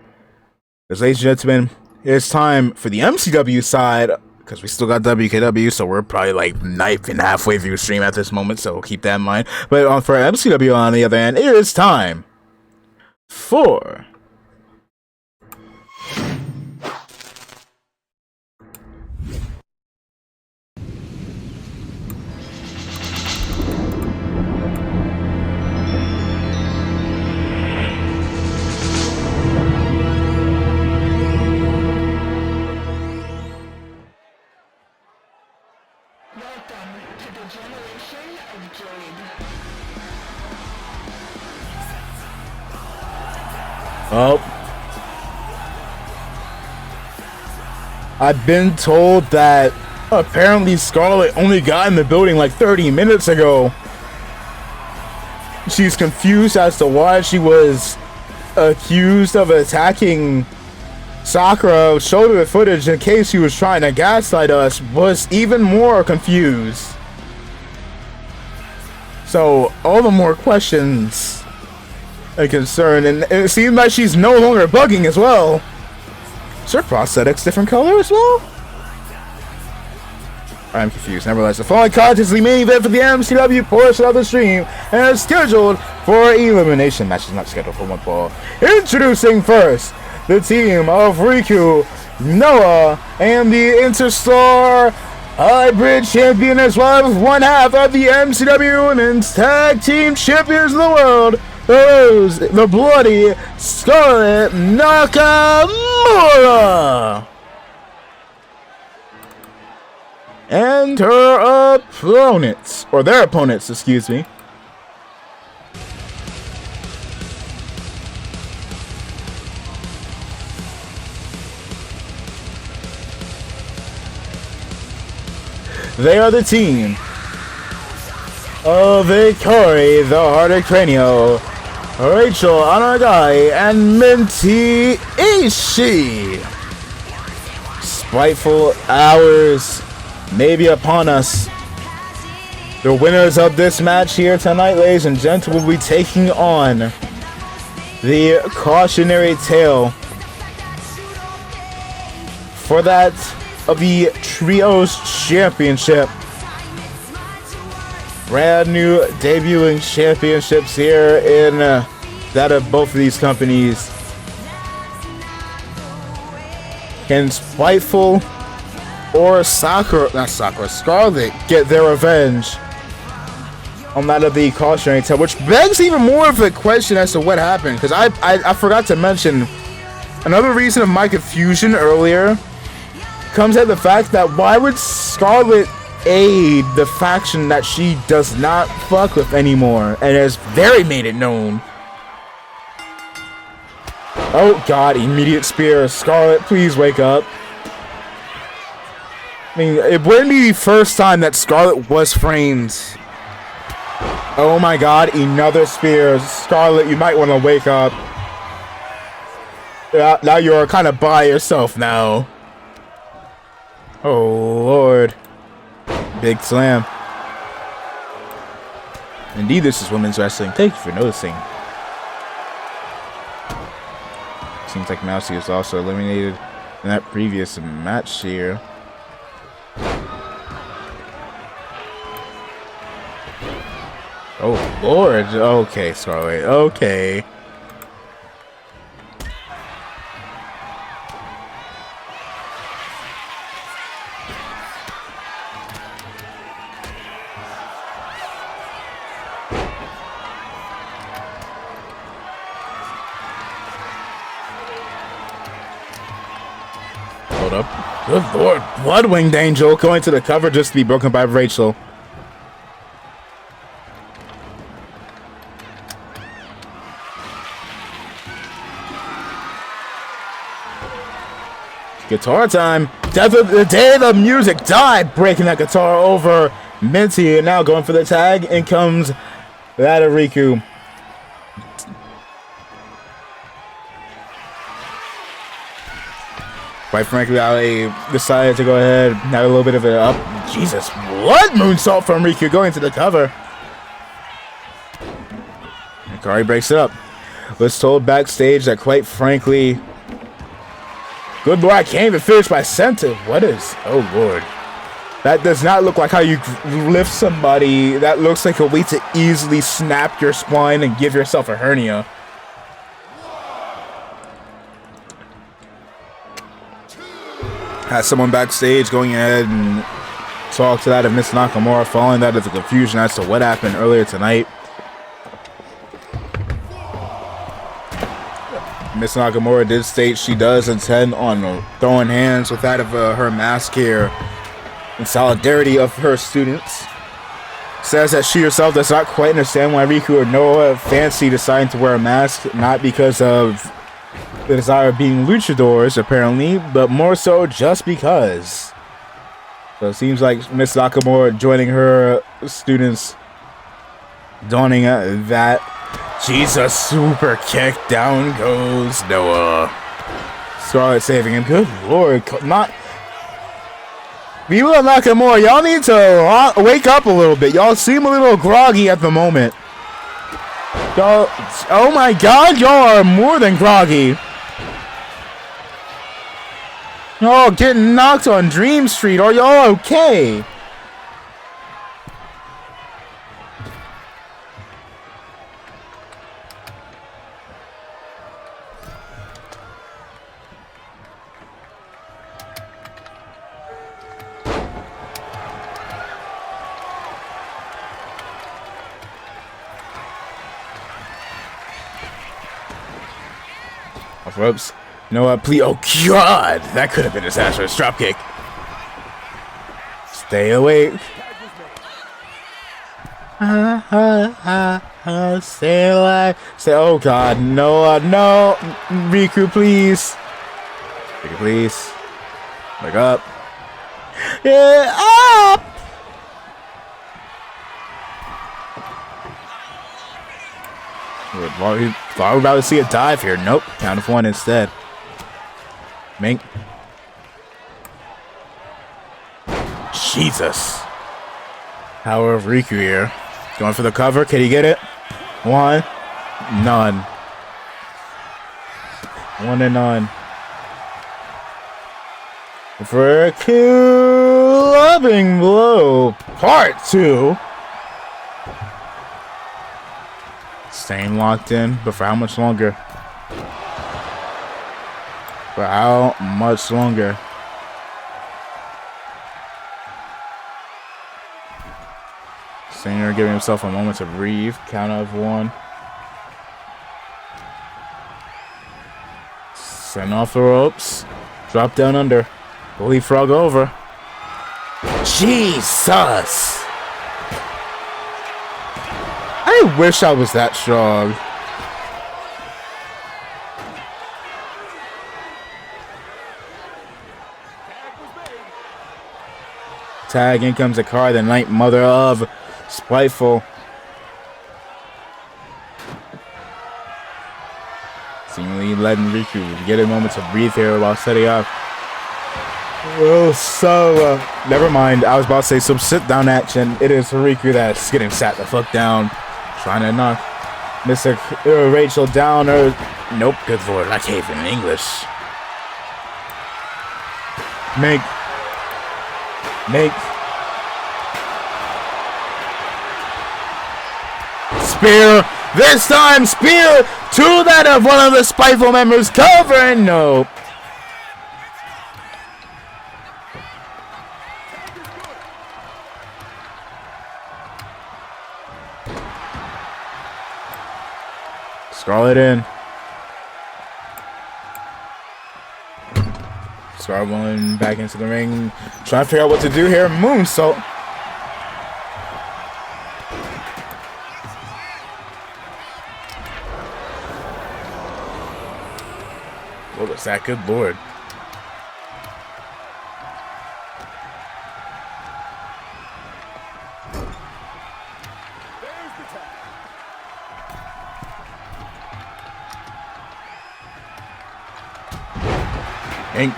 Because, ladies and gentlemen, it's time for the MCW side, because we still got WKW, so we're probably like not even halfway through the stream at this moment, so keep that in mind. But for MCW on the other hand, it is time for... Oh. I've been told that apparently Scarlett only got in the building like 30 minutes ago. She's confused as to why she was accused of attacking Sakura. Showed her the footage in case she was trying to gaslight us. Was even more confused. So all the more questions a concern, and it seems like she's no longer bugging as well. Is her prosthetics different color as well? I'm confused. Nevertheless, the following contest is the main event for the MCW portion of the stream and is scheduled for elimination matches, not scheduled for one fall. Introducing first the team of Riku, Noah, and the Interstar Hybrid Champion, as well as one half of the MCW Women's Tag Team Champions of the World, the bloody Scarlett Nakamura, and her opponents, or their opponents, excuse me. They are the team of Ikari, the Hearted Cranial, Rachel Anagai, and Minty Ishii. Spiteful hours may be upon us. The winners of this match here tonight, ladies and gentlemen, will be taking on the cautionary tale for that of the Trios Championship. Brand new debuting championships here in that of both of these companies. Can Spiteful or Scarlett get their revenge on that of the cautionary tale? Which begs even more of a question as to what happened, because I forgot to mention another reason of my confusion earlier comes at the fact that why would Scarlett aid the faction that she does not fuck with anymore and has very made it known? Oh god, immediate spear. Scarlett, please wake up. I mean, it wouldn't be the first time that Scarlett was framed. Oh my god, another spear. Scarlett, you might want to wake up. Now you're kind of by yourself now. Oh lord. Big slam. Indeed, this is women's wrestling. Thank you for noticing. Seems like Mousy was also eliminated in that previous match here. Oh lord. Okay, Scarlett. Okay. Hold up. Good lord. Blood-winged Angel going to the cover just to be broken by Rachel. Guitar time. Death of the day the music died, breaking that guitar over Minty, and now going for the tag. In comes that of Riku. Quite frankly, I decided to go ahead and have a little bit of an up. Jesus, blood moonsault from Riku going to the cover. Hikari breaks it up. Was told backstage that, quite frankly, good lord, I can't even finish my sentence. What is? Oh lord. That does not look like how you lift somebody. That looks like a way to easily snap your spine and give yourself a hernia. Has someone backstage going ahead and talk to that of Miss Nakamura, following that as a confusion as to what happened earlier tonight. Miss Nakamura did state she does intend on throwing hands with that of her mask here in solidarity of her students. Says that she herself does not quite understand why Riku or Noah fancy deciding to wear a mask, not because of the desire of being luchadors apparently, but more so just because. So it seems like Miss Nakamura joining her students, donning that. Jesus, super kick, down goes Noah. Scarlett saving him. Good lord, not. Viva Nakamura, y'all need to wake up a little bit. Y'all seem a little groggy at the moment. Y'all, oh my god, y'all are more than groggy. Y'all getting knocked on Dream Street. Are y'all okay? Off ropes. You know what? Please. Oh, God. That could have been a disastrous dropkick. Stay awake. Stay alive. Stay. Oh, God. No. No. Riku, please. Riku, please. Wake up. Yeah. Up. Thought we were about to see a dive here. Nope. Count of one instead. Mink. Jesus. Power of Riku here. Going for the cover. Can he get it? One. None. One and none. For a clubbing blow. Part 2. Staying locked in, but for how much longer? For how much longer? Singer giving himself a moment to breathe. Count of one. Send off the ropes. Drop down under. Bully frog over. Jesus! I wish I was that strong. Tag, in comes Hikari, the night mother of Spiteful. Seemingly letting Riku get a moment to breathe here while setting up. Oh, never mind. I was about to say some sit down action. It is Riku that's getting sat the fuck down. Trying to knock Mr. Rachel down. Or nope, good lord, I can't even English. Make. Spear. This time, spear to that of one of the Spiteful members. Covering. Nope. Scarlett in. Scarlett going back into the ring. Trying to figure out what to do here. Moonsault. What was that? Good lord. Ink.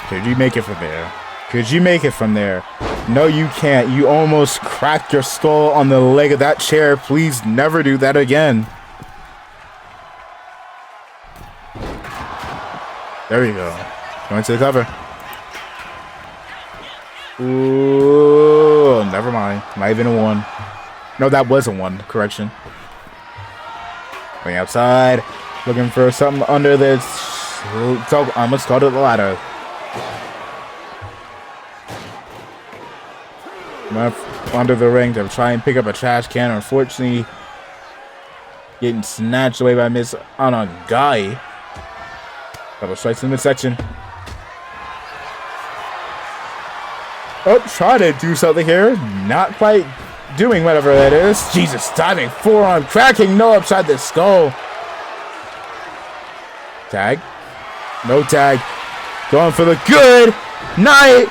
Could you make it from there? Could you make it from there? No, you can't. You almost cracked your skull on the leg of that chair. Please never do that again. There you go. Going to the cover. Ooh, never mind. Not even a 1. No, that was a 1. Correction. Going outside. Looking for something under this. So I almost called it the ladder. Under the ring to try and pick up a trash can. Unfortunately, getting snatched away by Miss Anagai. Couple strikes in the midsection. Oh, try to do something here. Not quite doing whatever that is. Jesus, diving forearm, cracking no upside the skull. Tag. No tag. Going for the good night.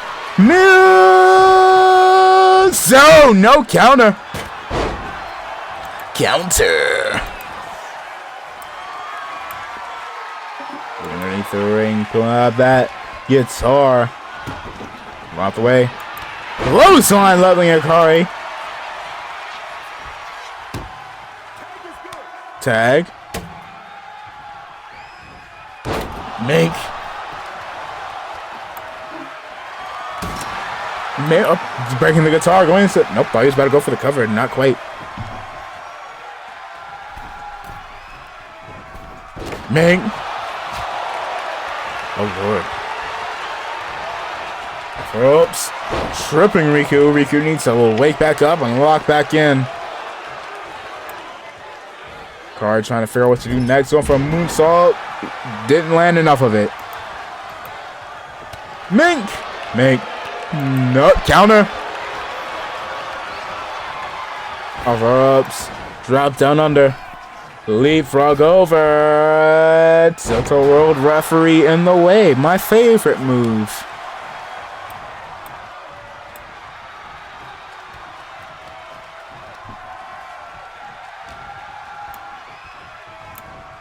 So no counter. Counter. Underneath the ring, pulling out that guitar. Out the way. Clothesline, leveling Akari. Tag. Make. Oh, breaking the guitar, going to. Nope, thought he was about to go for the cover. Not quite. Ming. Oh, Lord. Oops. Tripping Riku. Riku needs to wake back up and lock back in. Card trying to figure out what to do next. Going for a moonsault. Didn't land enough of it. Mink. Mink. No. Counter. Over ups. Drop down under. Leapfrog over. Tilto World referee in the way. My favorite move.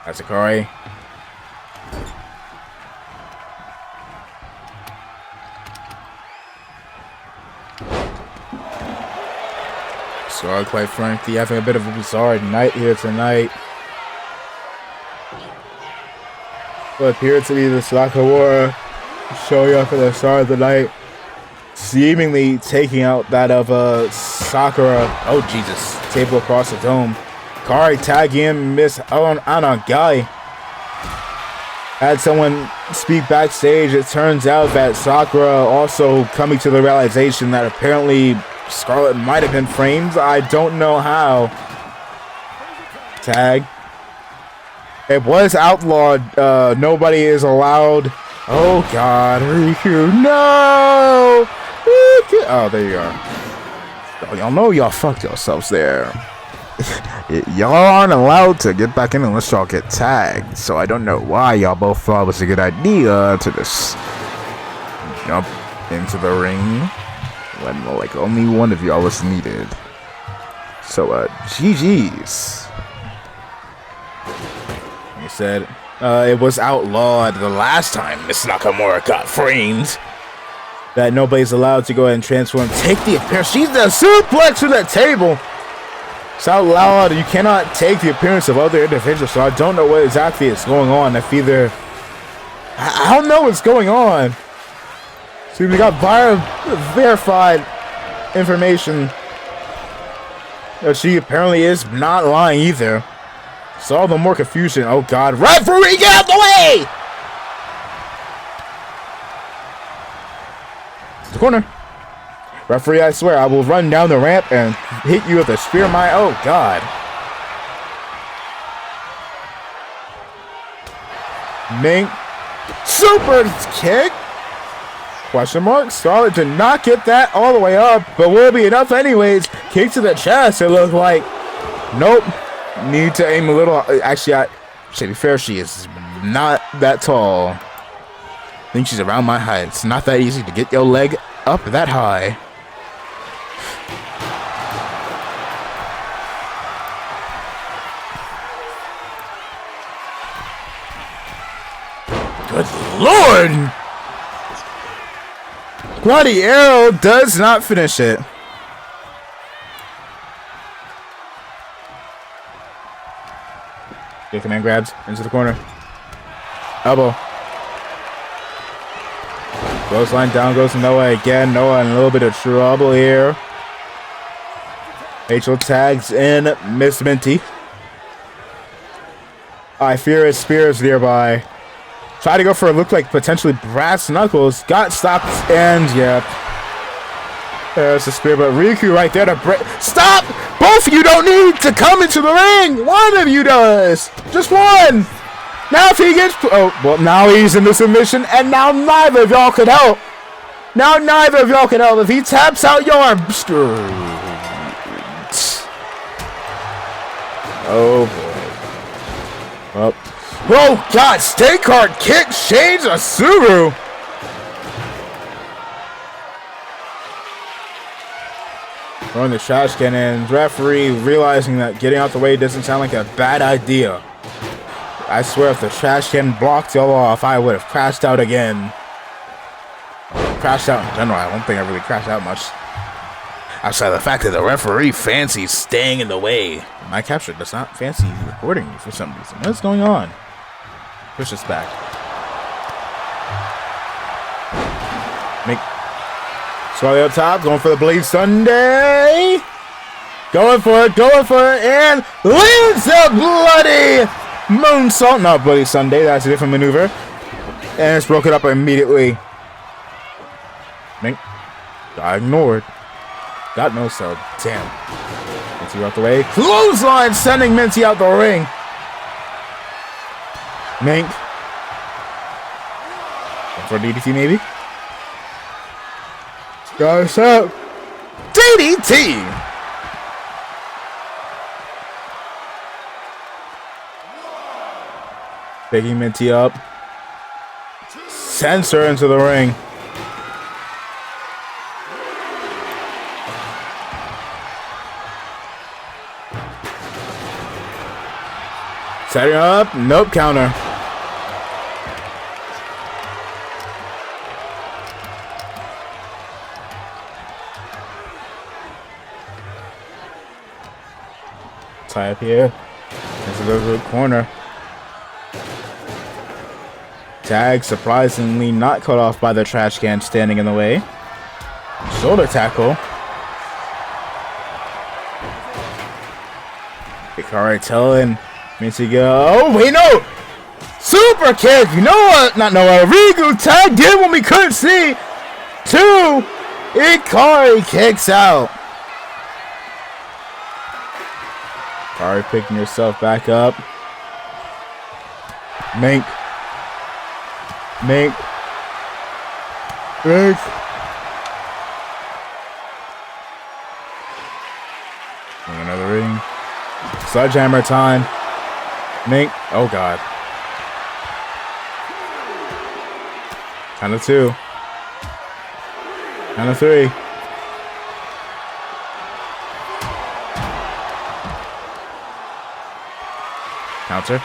That's Akari. So, quite frankly, having a bit of a bizarre night here tonight. What appeared to be the Sakawara showing up at the start of the night, seemingly taking out that of Sakura. Oh, Jesus. Table across the dome. Kari tag in Miss Anagai. Had someone speak backstage. It turns out that Sakura also coming to the realization that apparently Scarlet might have been framed. I don't know how. Tag. It was outlawed. Nobody is allowed. Oh, God. Riku. No! Riku. Oh, there you are. Oh, y'all know y'all fucked yourselves there. Y'all aren't allowed to get back in unless y'all get tagged, so I don't know why y'all both thought it was a good idea to just jump into the ring when like only one of y'all was needed. So GG's. He said it was outlawed the last time Miss Nakamura got framed that nobody's allowed to go ahead and transform, take the appearance. She's the suplex to the table. It's out loud. You cannot take the appearance of other individuals, so I don't know what exactly is going on. If either I don't know what's going on. So we got verified information that she apparently is not lying either. So all the more confusion. Oh God, referee, get out the way! The corner. Referee, I swear, I will run down the ramp and hit you with a spear. Oh, God. Ming. Super kick? Question mark. Scarlet did not get that all the way up, but will be enough anyways. Kick to the chest, it looked like. Nope. Need to aim a little. Actually, to be fair, she is not that tall. I think she's around my height. It's not that easy to get your leg up that high. Good Lord! Bloody arrow does not finish it. Dick man grabs into the corner. Elbow. Clothesline down goes to Noah again. Noah in a little bit of trouble here. Rachel tags in Miss Minty. I fear his spears nearby. Tried to go for a look like potentially brass knuckles. Got stopped and yeah. There's the spear, but Riku right there to break. Stop! Both of you don't need to come into the ring. One of you does. Just one. Now if he gets, oh well, now he's in the submission, and now neither of y'all could help. Now neither of y'all can help if he taps out your oh boy. Well, oh God! Stay card kick Shades Asuru. Throwing the trash can in. Referee realizing that getting out the way doesn't sound like a bad idea. I swear if the trash can blocked y'all off, I would have crashed out again. Crashed out in general. I don't think I really crashed out much. Outside the fact that the referee fancies staying in the way. My capture does not fancy recording me for some reason. What's going on? Push this back. Make Scully up top, going for the Blade Sunday. Going for it, and leads a bloody moonsault. Not Bloody Sunday, that's a different maneuver. And it's broken up immediately. Mink got ignored. Got no sell. Damn. Minty out the way. Clothesline sending Minty out the ring. Mink. For DDT maybe? Goes up. DDT! Picking Minty up. Sends her into the ring. Setting up. Nope, counter. Tie up here. Into the corner. Tag surprisingly not cut off by the trash can standing in the way. Shoulder tackle. Hikari telling Minty go. Oh wait, no! Super kick! Noah, not Noah. Riku tagged in when we couldn't see. 2. Hikari kicks out. Hikari picking herself back up. Mink. Another ring. Sledgehammer time. Mink. Oh God. Count of 2. Count of 3. Counter.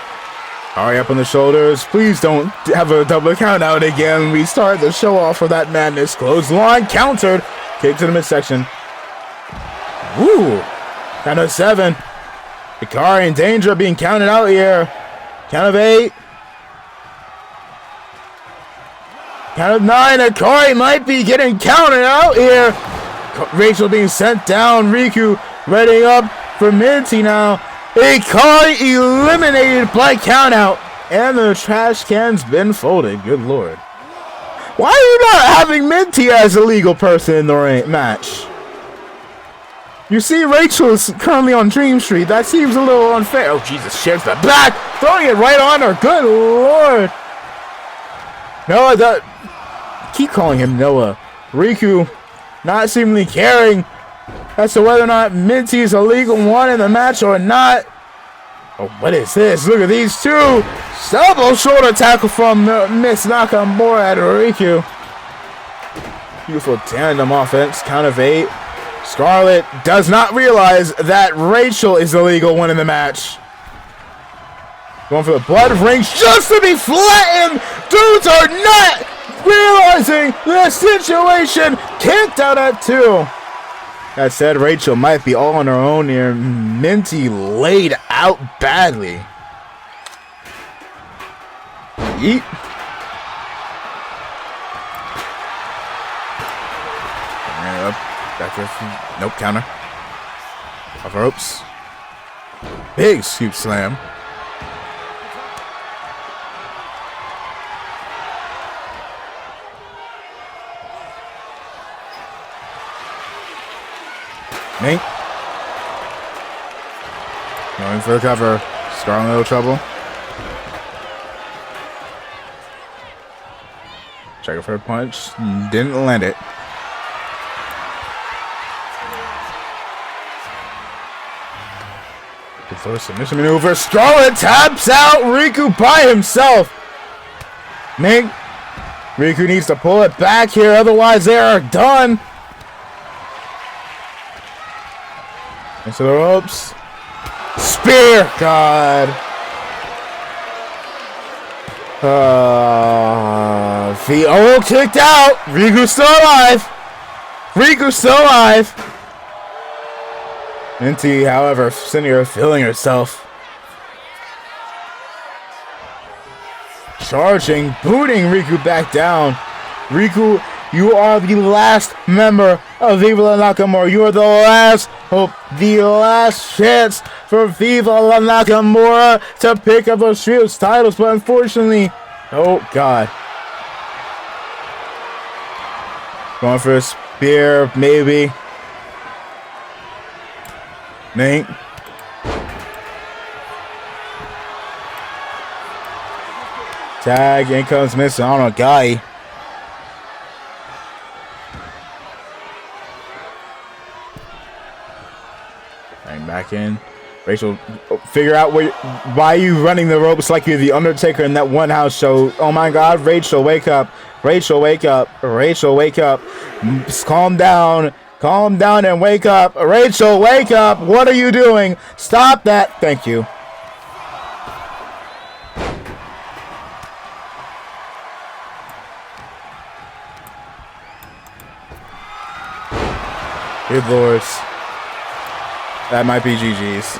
Hurry up on the shoulders. Please don't have a double count out again. We start the show off for that madness. Clothesline countered. Kick to the midsection. Woo. Count of 7. Hikari in danger of being counted out here. Count of 8. Count of 9. Hikari might be getting counted out here. Rachel being sent down. Riku ready up for Minty now. Hikari eliminated by countout, and the trash can's been folded. Good lord. Why are you not having Minty as a legal person in the match? You see, Rachel is currently on Dream Street. That seems a little unfair. Oh, Jesus, shares the back, throwing it right on her. Good lord. Noah, keep calling him Noah. Riku not seemingly caring as to whether or not Minty is a legal one in the match or not. Oh, what is this? Look at these two. Double shoulder tackle from Miss Nakamura at Riku. Beautiful tandem offense. Count of 8. Scarlett does not realize that Rachel is the legal one in the match. Going for the blood rings just to be flattened. Dudes are not realizing the situation, kicked out at 2. That said, Rachel might be all on her own here. Minty laid out badly. Yeet. Up. Back to nope, counter. Off ropes. Big scoop slam. Mink. Going for the cover. Strong little trouble. Check for a punch. Didn't land it. Good for a submission maneuver. Scarlet taps out Riku by himself. Mink. Riku needs to pull it back here. Otherwise, they are done. Into the ropes. Spear! God. Oh, kicked out. Riku's still alive. Riku's still alive. Minty, however, sitting here feeling herself. Charging, booting Riku back down. Riku, you are the last member of Viva La Nakamura. You are the last hope, the last chance for Viva La Nakamura to pick up those trios titles. But unfortunately, oh God. Going for a spear, maybe. Mink. Tag, in comes missing on a guy. Bang back in. Rachel, figure out why are you running the ropes like you're the Undertaker in that one house show. Oh my God, Rachel, wake up. Rachel, wake up. Rachel, wake up. Calm down. Calm down and wake up. Rachel, wake up. What are you doing? Stop that. Thank you. Good lords. That might be GG's.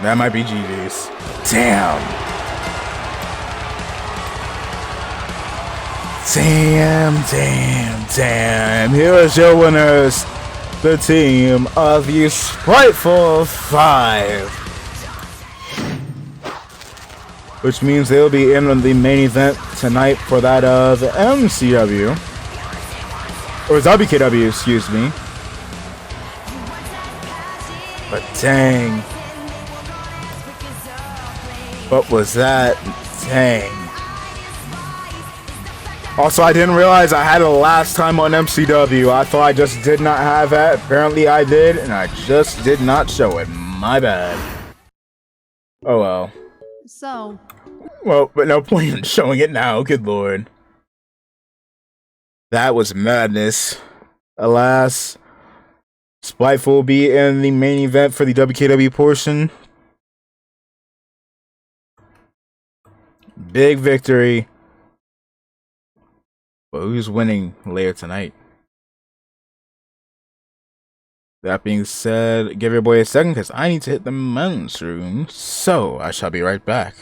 That might be GG's. Damn. Damn. Here's your winners. The team of the Spriteful 5. Which means they'll be in the main event tonight for that of MCW. Or WKW, excuse me. But dang. What was that? Dang. Also, I didn't realize I had it last time on MCW. I thought I just did not have that. Apparently I did, and I just did not show it. My bad. Oh well. So. Well, but no point in showing it now. Good lord. That was madness. Alas, Spiteful will be in the main event for the WKW portion. Big victory. But who's winning later tonight? That being said, give your boy a second because I need to hit the men's room. So I shall be right back.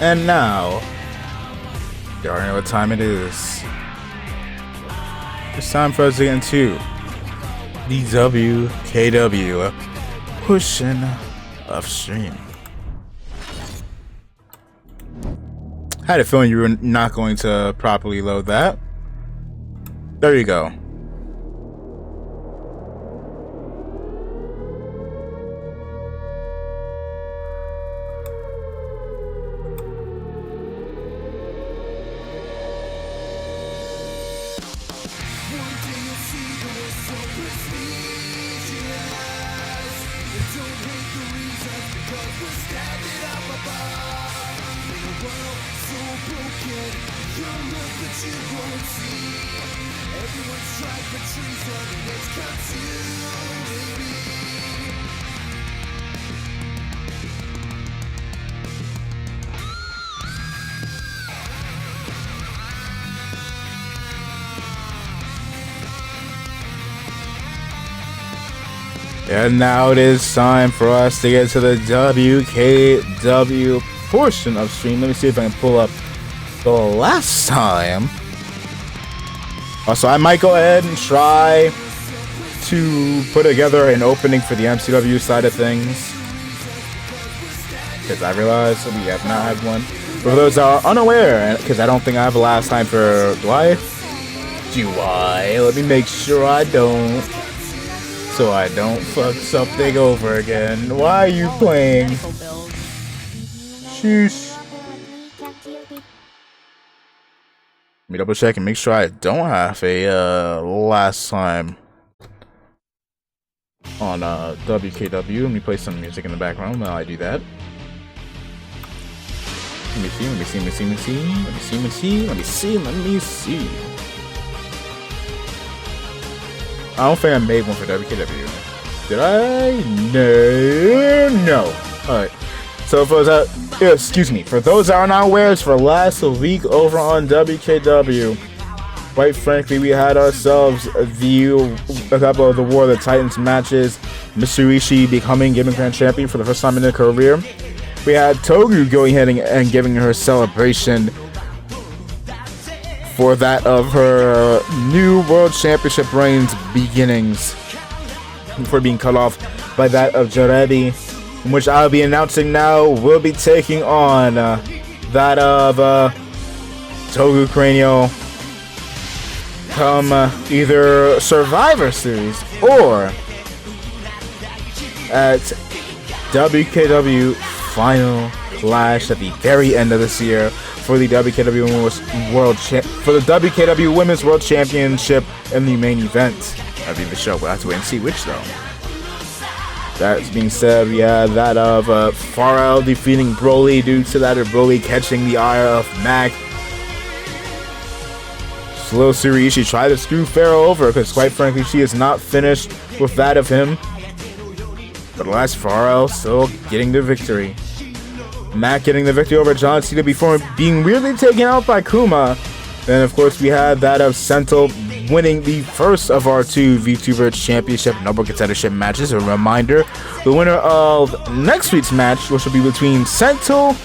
And now, you already know what time it is. It's time for us to get into the WKW portion of stream. I had a feeling you were not going to properly load that. There you go. And now it is time for us to get to the WKW portion of stream. Let me see if I can pull up the last time. Also, I might go ahead and try to put together an opening for the MCW side of things, because I realize we have not had one. For those that are unaware, because I don't think I have a last time for... Do I? Let me make sure I don't. So I don't fuck something over again. Why are you playing? Sheesh. Let me double check and make sure I don't have a last time on WKW. Let me play some music in the background while I do that. Let me see. I don't think I made one for WKW. Did I? No. Alright. So for those for those that are not aware, it's for last week over on WKW. Quite frankly, we had ourselves a couple of the War of the Titans matches. Mr. Ishii becoming Given Grand Champion for the first time in her career. We had Togu going ahead and giving her celebration for that of her new World Championship reign's beginnings, before being cut off by that of Jaredi, which I'll be announcing now will be taking on that of Togu Cranial come either Survivor Series or at WKW Final Clash at the very end of this year for the WKW Women's World Championship in the main event. That'll be the show. We'll have to wait and see which though. That being said, we had that of Pharrell defeating Broly due to that of Broly catching the eye of Mac. Slow Suriishi tried to screw Pharaoh over because quite frankly she is not finished with that of him. But alas, Pharrell still getting the victory. Mac getting the victory over John Cena before being weirdly taken out by Kuma. Then of course we had that of Sentinel winning the first of our two VTuber Championship Number Contendership matches. A reminder, the winner of next week's match, which will be between Sentinel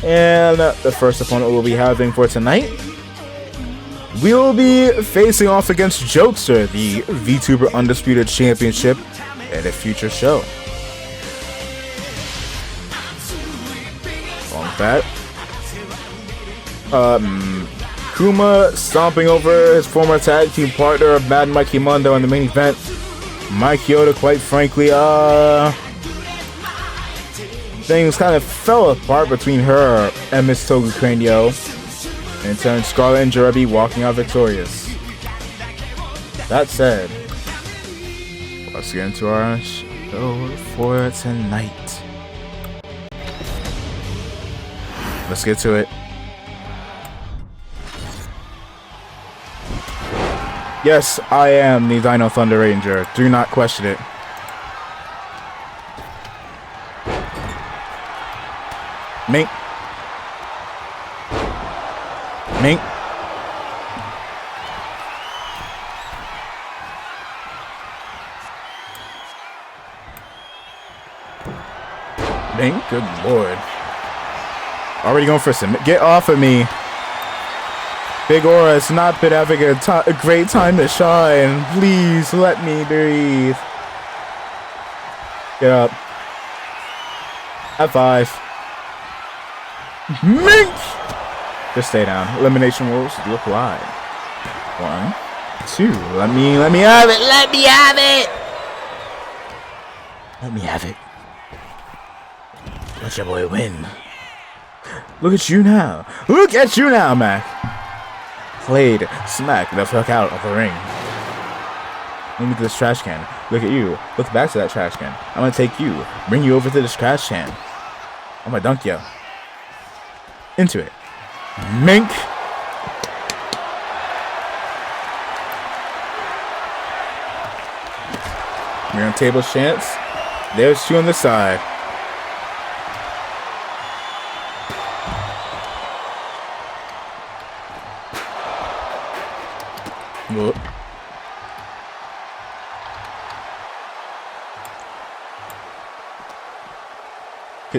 and the first opponent we'll be having for tonight, we'll be facing off against Jokester, the VTuber Undisputed Championship, in a future show. Along with that, Kuma stomping over his former tag team partner, Mad Mikey Mundo, in the main event. Mike Yoda, quite frankly, things kind of fell apart between her and Miss Togu Cranio. In turn, Scarlett and Jerebi walking out victorious. That said, let's get into our show for tonight. Let's get to it. Yes, I am the Dino Thunder Ranger. Do not question it. Mink. Mink. Mink, good lord. Already going for some. Get off of me. Big Aura has not been having a great time to shine. Please let me breathe. Get up. High five. Mink! Just stay down. Elimination rules do apply. 1, 2. Let me have it. Let me have it. Let me have it. Let your boy win. Look at you now. Look at you now, Mac. Played smack the fuck out of the ring. Look at this trash can. Look at you. Look back to that trash can. I'm gonna take you. Bring you over to this trash can. I'm gonna dunk you. Into it. Mink. We're on table chance. There's two on the side. Whoop.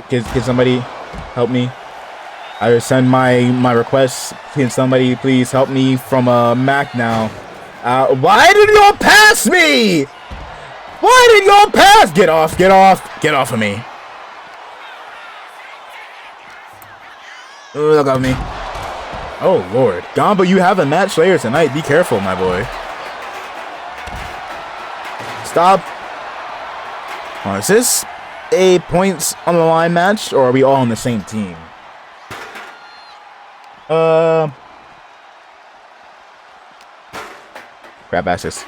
Can somebody help me? I send my request. Can somebody please help me from Mac now? Why did y'all pass me? Why did y'all pass? Get off! Get off! Get off of me! Look at me! Oh lord, Gamba, you have a match later tonight. Be careful, my boy. Stop. Oh, is this a points on the line match, or are we all on the same team? Grab asses.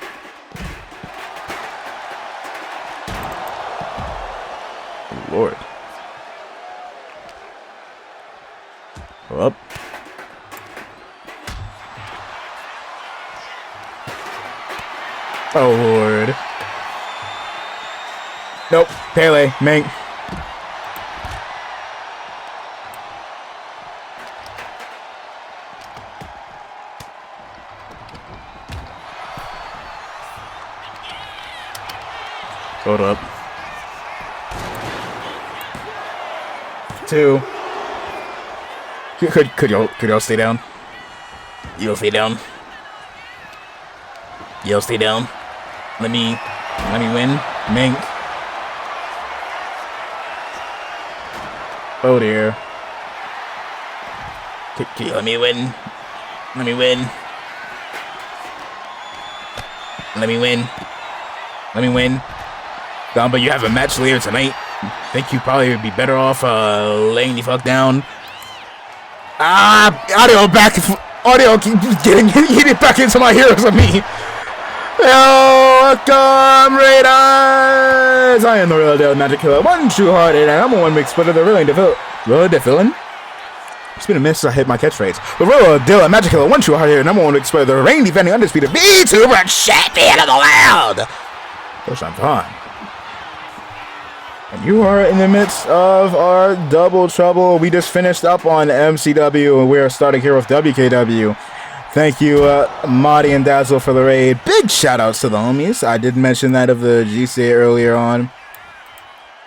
Lord. Up. Oh lord. Nope. Pele. Mink. Hold up. 2. Could y'all stay down? You'll stay down. You'll stay down. Let me win. Mink. Oh dear. Can you let me win? Let me win. Let me win. Let me win. Gamba, you have a match later tonight. Think you probably would be better off laying the fuck down. Audio back. Audio keep getting it back into my heroes of me. Welcome, Raiders! I am the real deal Magic Killer, one true-hearted, and I'm one mixed splitter, the real villain. It's been a minute since I hit my catchphrase. The real deal Magic Killer, one true-hearted, number one mixed splitter, the reigning defending undisputed VTuber champion of the world. Coach, I'm fine. And you are in the midst of our double trouble. We just finished up on MCW, and we are starting here with WKW. Thank you, Marty and Dazzle, for the raid. Big shout-outs to the homies. I did mention that of the GCA earlier on.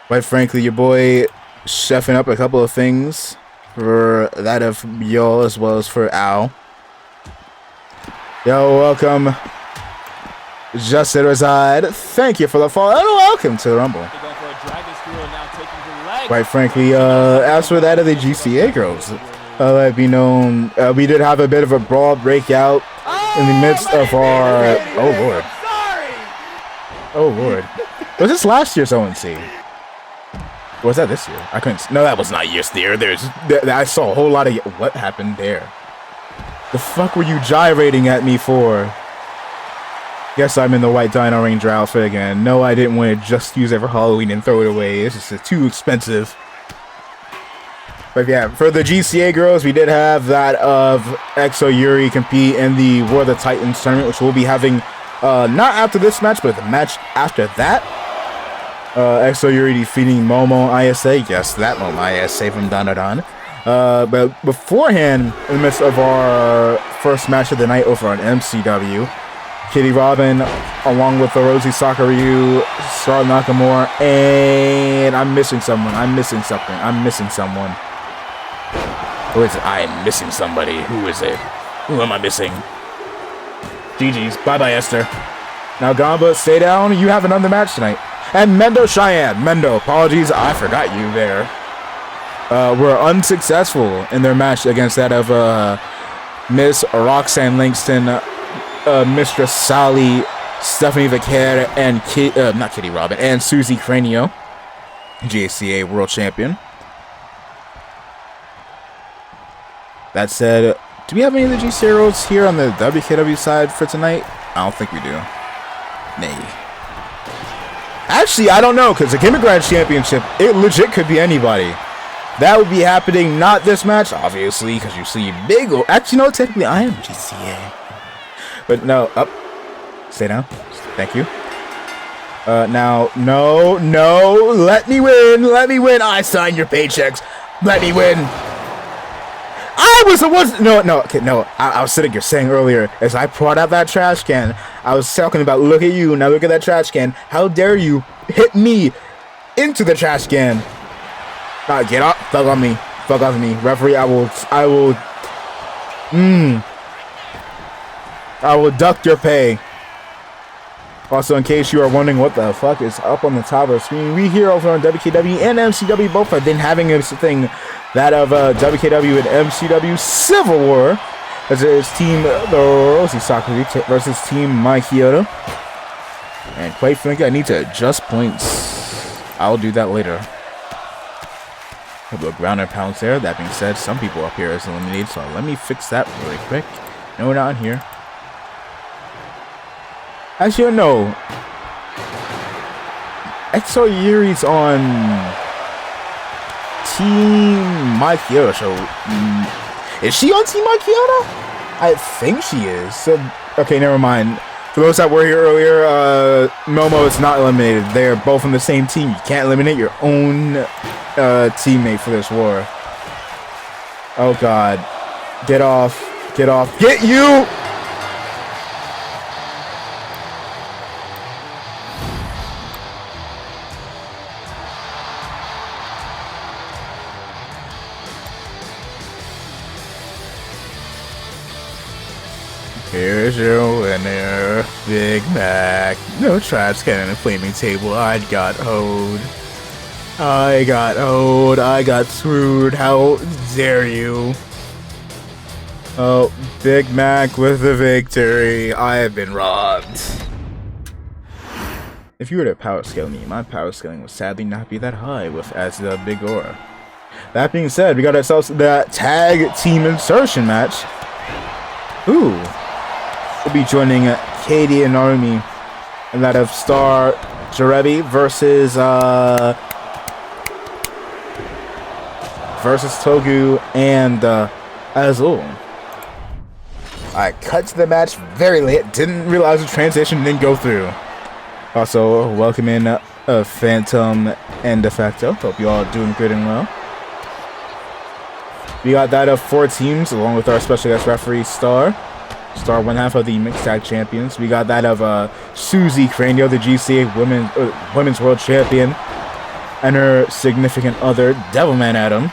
Quite frankly, your boy chefing up a couple of things for that of y'all as well as for Al. Yo, welcome. Justin Reside. Thank you for the follow. And welcome to the Rumble. Quite frankly, as for that of the GCA girls, let it be known, we did have a bit of a brawl breakout in the midst of our... Oh, Lord. Oh, Lord. Was this last year's ONC? Or was that this year? I couldn't... No, that was not this year. I saw a whole lot of... What happened there? The fuck were you gyrating at me for? Guess I'm in the white Dino Ranger outfit again. No, I didn't want to just use it for Halloween and throw it away. It's just too expensive. But yeah, for the GCA girls, we did have that of Exo Yuri compete in the War of the Titans tournament, which we'll be having not after this match, but the match after that. Exo Yuri defeating Momo ISA. Yes, that Momo ISA from Dandadan. But beforehand, in the midst of our first match of the night over on MCW, Kitty Robin, along with the Rosie Sakuryu, Scarlett Nakamura, and I'm missing someone. I'm missing something. I'm missing someone. Who is it? I am missing somebody. Who is it? Who am I missing? GG's. Bye-bye, Esther. Now, Gamba, stay down. You have another match tonight. And Mendo Cheyenne. Mendo, apologies. I forgot you there. Were unsuccessful in their match against that of Miss Roxanne Langston, Mistress Sally, Stephanie Vicaire, and not Kitty Robin, and Susie Cranio, GCA World Champion. That said, do we have any of the GCA roles here on the WKW side for tonight? I don't think we do. Nay. Actually, I don't know, because the Kimmigrant Championship, it legit could be anybody. That would be happening, not this match, obviously, because you see big... Actually, no, technically, I am GCA. But no, up. Stay down. Thank you. Now, no, let me win. I sign your paychecks. Let me win. I was the one. No. I was sitting here saying earlier, as I brought out that trash can, I was talking about, look at you, now look at that trash can. How dare you hit me into the trash can? Get up. Fuck on me. Referee, I will deduct your pay. Also, in case you are wondering what the fuck is up on the top of the screen, we here over on WKW and MCW both have been having this thing, that of WKW and MCW Civil War, as it's team the Rosie Sakura versus team My Kyoto. And quite frankly, I need to adjust points. I'll do that later. A couple of ground and pounds there. That being said, some people up here is eliminated, so let me fix that really quick. No, we're not here. Actually, no. Exo Yuri's on Team My Kyoto, so is she on Team My Kyoto? I think she is. So, okay, never mind. For those that were here earlier, Momo is not eliminated. They are both on the same team. You can't eliminate your own teammate for this war. Oh God! Get off! Get you! Here's your winner, Big Mac. No trash can and flaming table. I got hoed. I got screwed. How dare you? Oh, Big Mac with the victory. I have been robbed. If you were to power scale me, my power scaling would sadly not be that high with as the Big Aura. That being said, we got ourselves that tag team insertion match. Ooh. We'll be joining Katie and Army, and that of Star Jarebi versus Togu and Azul. I cut to the match very late. Didn't realize the transition didn't go through. Also, welcome in Phantom and De Facto. Hope you all are doing good and well. We got that of 4 teams, along with our special guest referee Star, one half of the mixed tag champions. We got that of Susie Cranio, the GCA Women's World Champion, and her significant other, Devilman Adam,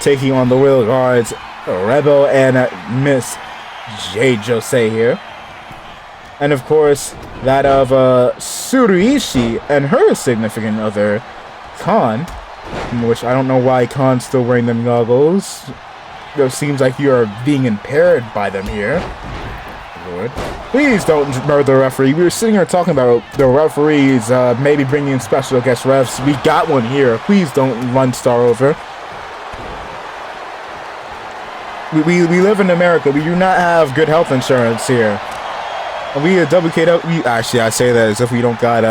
taking on the Wheel Guards, Rebel and Miss J. Jose here. And of course, that of Tsuruishi and her significant other, Khan, which I don't know why Khan's still wearing them goggles. It seems like you are being impaired by them here. Lord. Please don't murder the referee. We were sitting here talking about the referees maybe bringing in special guest refs. We got one here. Please don't run Star over. We live in America. We do not have good health insurance here. We at WKW, actually I say that as if we don't got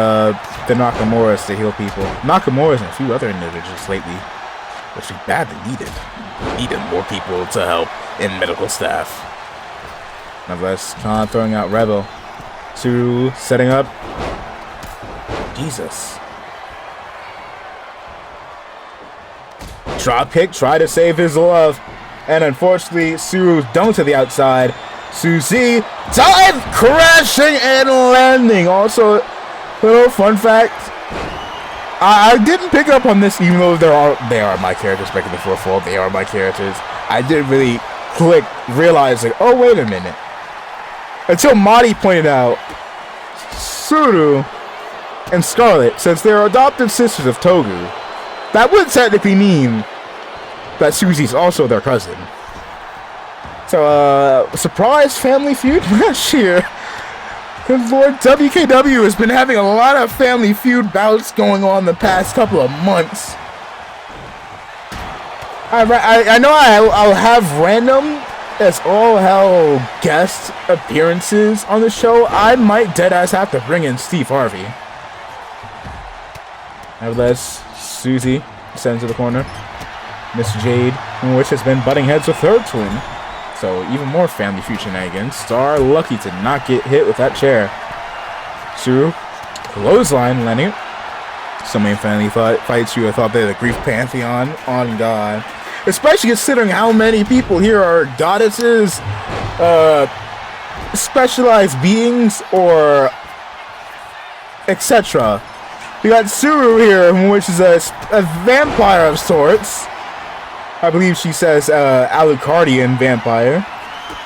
the Nakamura's to heal people. Nakamura's and a few other individuals lately, which we badly needed. Needed more people to help in medical staff. Nevertheless, Khan throwing out Rebel. Suru setting up. Jesus. Drop kick, try to save his love. And unfortunately, Suru's done to the outside. Suzy dive, crashing and landing. Also, little fun fact. I didn't pick up on this, even though they are my characters back in the 4-4. They are my characters. I didn't really realize like, oh wait a minute. Until Madi pointed out, Suru and Scarlet, since they're adopted sisters of Togu, that would technically mean that Suzy's also their cousin. So, surprise family feud match here. Good Lord, WKW has been having a lot of family feud bouts going on the past couple of months. I know I'll have random as all hell guest appearances on the show. I might deadass have to bring in Steve Harvey. Nevertheless, Suzy sends to the corner. Miss Jade, which has been butting heads with her twin. So even more family feud shenanigans. Star lucky to not get hit with that chair. Suru, clothesline, landing it. So many family fights you thought they're the Greek pantheon. On God. Especially considering how many people here are goddesses, specialized beings, or etc. We got Suru here, which is a vampire of sorts. I believe she says Alucardian vampire.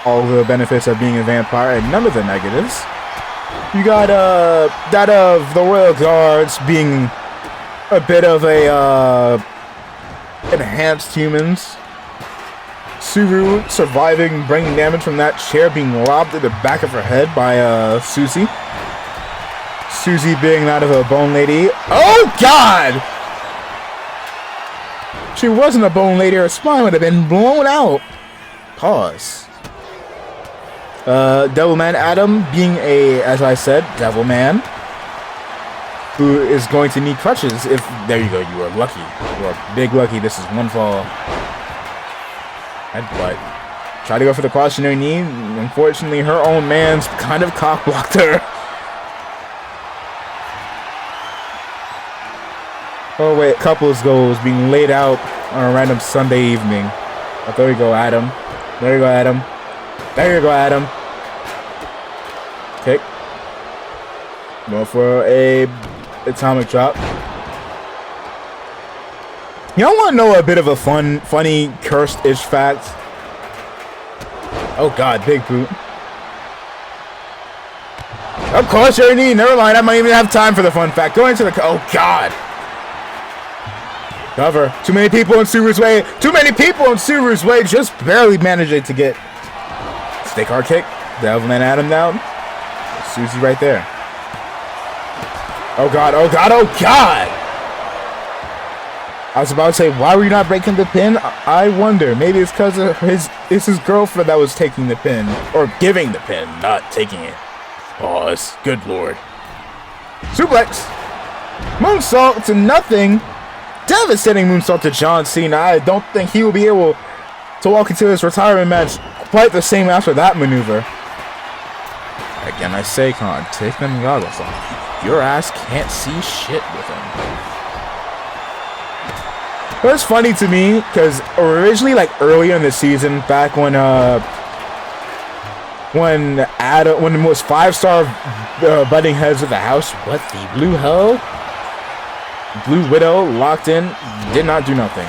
All the benefits of being a vampire and none of the negatives. You got that of the Royal Guards being a bit of a enhanced humans. Suru surviving, bringing damage from that chair, being lobbed at the back of her head by Suzy. Suzy being that of a bone lady. Oh God! She wasn't a bone lady, her spine would have been blown out. Pause. Devilman Adam being a, as I said, Devilman, who is going to need crutches if, there you go, you are lucky. You are big lucky, this is one fall. Headbutt. Try to go for the cautionary knee. Unfortunately, her own man's kind of cock-blocked her. Oh wait, couples goals being laid out on a random Sunday evening. Oh, there you go, Adam. There you go, Adam. There you go, Adam. Kick. Go for a atomic drop. Y'all want to know a bit of a funny, cursed-ish fact? Oh God, big boot. Of course, your knee. Never mind. I might even have time for the fun fact. Go into the. Oh God. Cover. Too many people in Suru's way. Too many people in Suru's way. Just barely managing to get stick hard kick. Devilman Adam down. Suzy right there. Oh God. Oh God. Oh God. I was about to say, why were you not breaking the pin? I wonder. Maybe it's because of his girlfriend that was taking the pin, or giving the pin, not taking it. Oh, it's good Lord. Suplex. Moonsault to nothing. Devastating moonsault to John Cena. I don't think he will be able to walk into his retirement match quite the same after that maneuver. Again, I say, Khan, take them goggles off. Your ass can't see shit with them. It was funny to me because originally, like earlier in the season, back when it was 5-star butting heads with the house, what the blue hell? Blue Widow locked in, did not do nothing.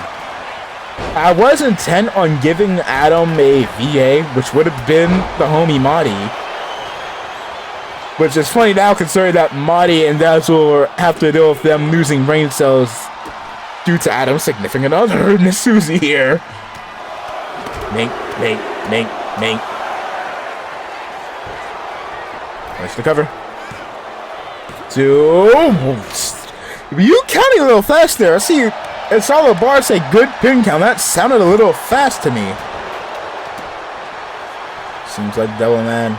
I was intent on giving Adam a VA, which would have been the homie Madi. Which is funny now considering that Madi and Dazzle have to deal with them losing brain cells due to Adam's significant other, Miss Suzy here. Mink. Nice to cover. You counting a little fast there. I see you. I saw the bar say good pin count. That sounded a little fast to me. Seems like Devil Man,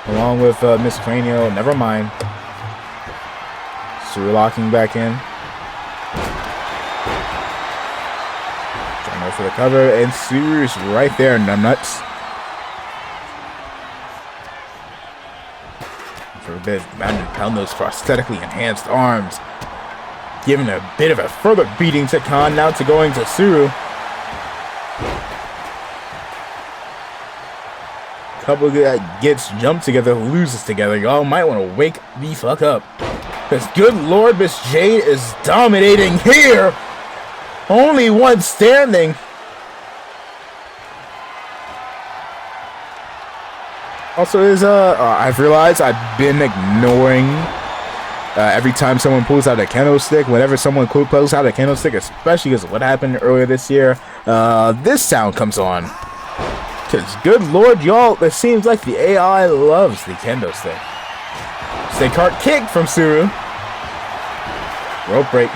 along with Miss Cranial. Never mind. So we're locking back in. Trying to go for the cover, and Suru's right there, numbnuts. For a bit, man, pound those prosthetically enhanced arms, giving a bit of a further beating to Khan. Now to going to Suru. Couple that gets jumped together, loses together. Y'all might want to wake the fuck up. Because good lord, Miss Jade is dominating here. Only one standing. Also is I've realized I've been ignoring every time someone pulls out a candlestick. Whenever someone pulls out a candlestick, especially because of what happened earlier this year, this sound comes on. Because good lord, y'all, it seems like the AI loves the kendo stick. Stick cart kick from Suru. Rope break.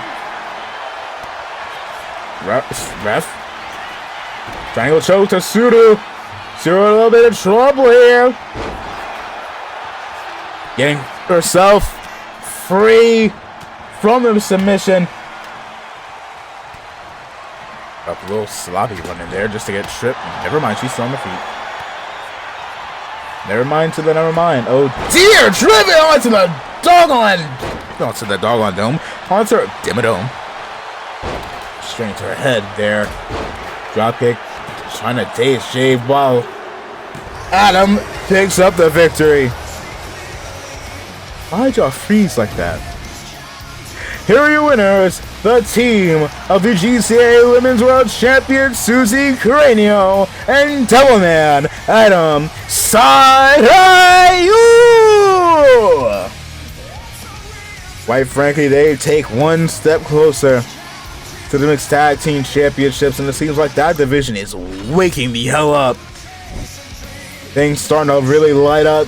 Ref. Triangle choke to Suru. Suru a little bit of trouble here. Getting herself free from the submission. Up a little sloppy one in there just to get tripped. Never mind, she's still on the feet. Never mind to the never mind. Oh dear, driven onto the doggone, onto the doggone dome, onto her dimmadome. Straight into her head there. Drop kick, trying to daze Jade while Adam picks up the victory. Why'd y'all freeze like that? Here are your winners, the team of the GCA Women's World Champion Suzy Cranio and Devilman Adam Sairayu! Quite frankly, they take one step closer to the Mixed Tag Team Championships, and it seems like that division is waking the hell up. Things starting to really light up.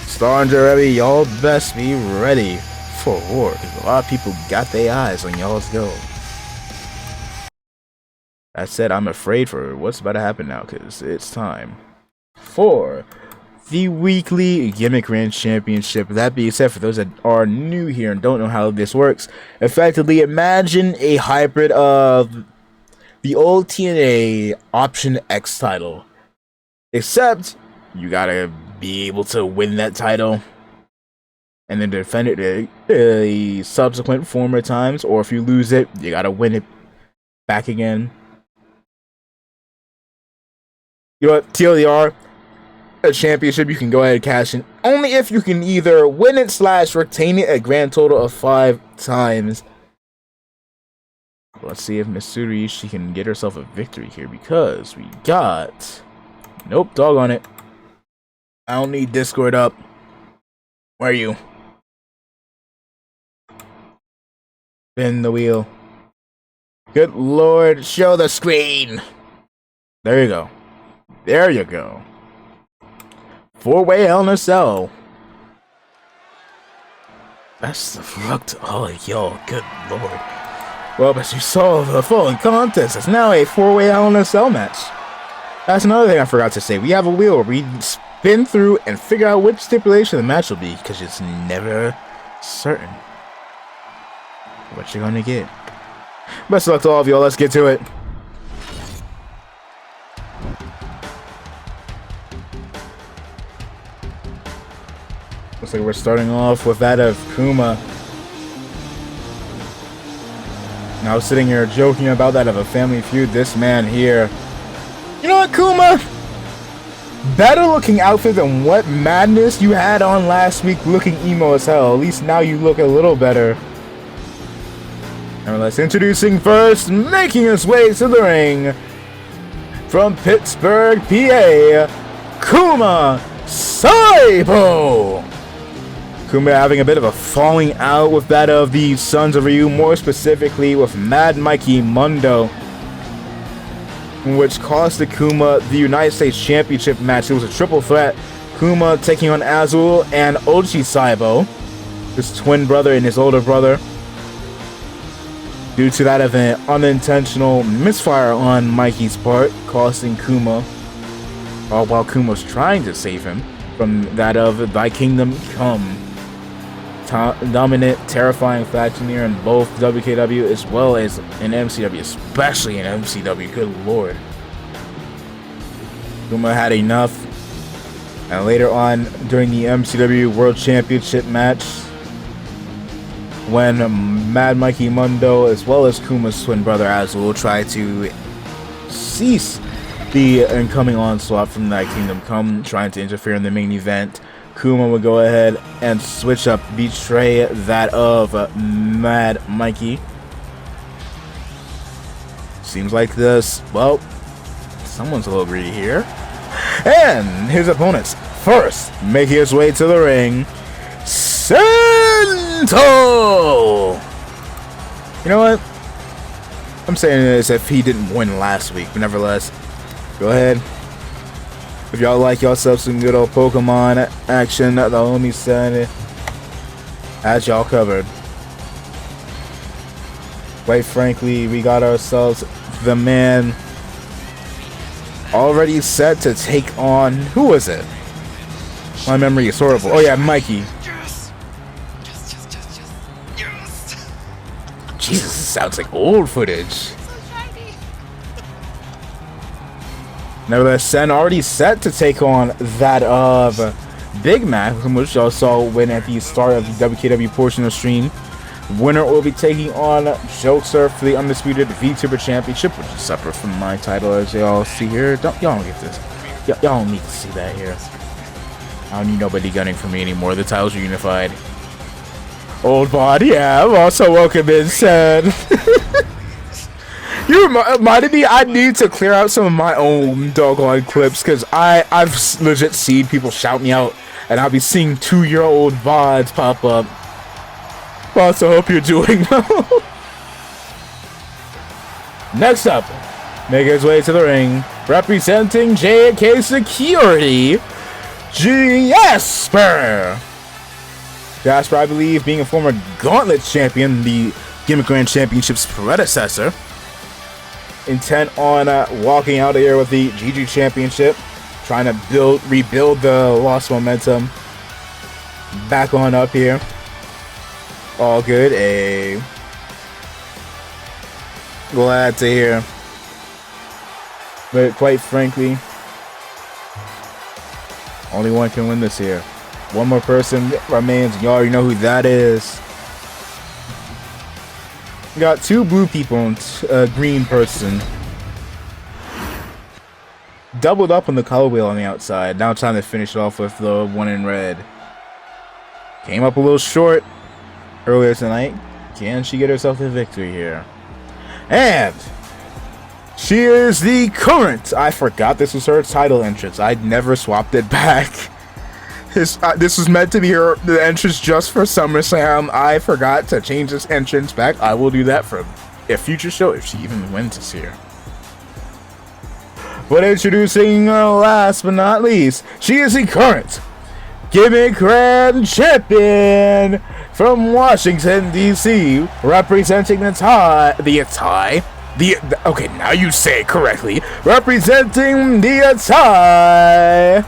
Star and Jarebi, y'all best be ready for war, because a lot of people got their eyes on y'all's go. That said, I'm afraid for what's about to happen now, because it's time for the weekly Gimmick Grand Championship. That being said, for those that are new here and don't know how this works, effectively imagine a hybrid of the old TNA Option X title, except you gotta be able to win that title and then defend it a subsequent former times, or if you lose it, you gotta win it back again. You know what, TLDR, a championship you can go ahead and cash in only if you can either win it / retain it a grand total of 5 times. Let's see if Mitsuri, she can get herself a victory here, because we got, nope, dog on it. I don't need Discord up. Where are you? Spin the wheel. Good lord, show the screen. There you go. There you go. 4-way Hell in a Cell. Best of luck to all of y'all. Good lord. Well, as you saw, the following contest is now a 4-way Hell in a Cell match. That's another thing I forgot to say. We have a wheel where we spin through and figure out which stipulation the match will be, because it's never certain what you're gonna get. Best of luck to all of y'all. Let's get to it. Looks like we're starting off with that of Kuma. Now sitting here joking about that of a Family Feud. This man here. You know what, Kuma? Better looking outfit than what madness you had on last week, looking emo as hell. At least now you look a little better. And let's introducing first, making his way to the ring, from Pittsburgh, PA, Kuma Saibo. Kuma having a bit of a falling out with that of the Sons of Ryu, more specifically with Mad Mikey Mundo. which cost Kuma the United States Championship match. It was a triple threat. Kuma taking on Azul and Ochi Saibo, his twin brother and his older brother. Due to that event, unintentional misfire on Mikey's part, costing Kuma, all while Kuma's trying to save him from that of Thy Kingdom Come. Dominant, terrifying faction here in both WKW as well as in MCW, especially in MCW. Good lord. Kuma had enough, and later on during the MCW World Championship match, when Mad Mikey Mundo as well as Kuma's twin brother Azul tried to cease the incoming onslaught from Thy Kingdom Come, trying to interfere in the main event, Kuma would go ahead and switch up, betray that of Mad Mikey. Seems like this, well, someone's a little greedy here. And his opponents first making his way to the ring, Sento! You know what? I'm saying this if he didn't win last week, but nevertheless, go ahead. If y'all like yourself some good old Pokemon action, the homie said has y'all covered. Quite frankly, we got ourselves the man already set to take on, who was it? My memory is horrible. Oh yeah, Mikey. Jesus, this sounds like old footage. Nevertheless, Sen already set to take on that of Big Mac, which y'all saw win at the start of the WKW portion of the stream. Winner will be taking on Jokester for the undisputed VTuber Championship, which is separate from my title, as y'all see here. Y'all don't get this. Y'all don't need to see that here. I don't need nobody gunning for me anymore. The titles are unified. Old body, yeah, I'm also welcome in, Sen. You reminded me I need to clear out some of my own doggone clips, because I've legit seen people shout me out, and I'll be seeing 2-year-old VODs pop up. Also, hope you're doing well. Next up, making his way to the ring, representing J&K Security, Jasper. Jasper, I believe, being a former Gauntlet champion, the Gimmick Grand Championship's predecessor, intent on walking out of here with the GG Championship, trying to rebuild the lost momentum back on up here. All good. Glad to hear. But quite frankly, only one can win this here. One more person remains. You already know who that is. We got 2 blue people and a green person. Doubled up on the color wheel on the outside. Now time to finish it off with the one in red. Came up a little short earlier tonight. Can she get herself a victory here? And she is the current. I forgot this was her title entrance. I'd never swapped it back. This was meant to be the entrance just for SummerSlam. I forgot to change this entrance back. I will do that for a future show if she even wins this year. But introducing last but not least, she is the current Gimmick Grand Champion from Washington, D.C., representing okay, now you say it correctly. Representing the Atai,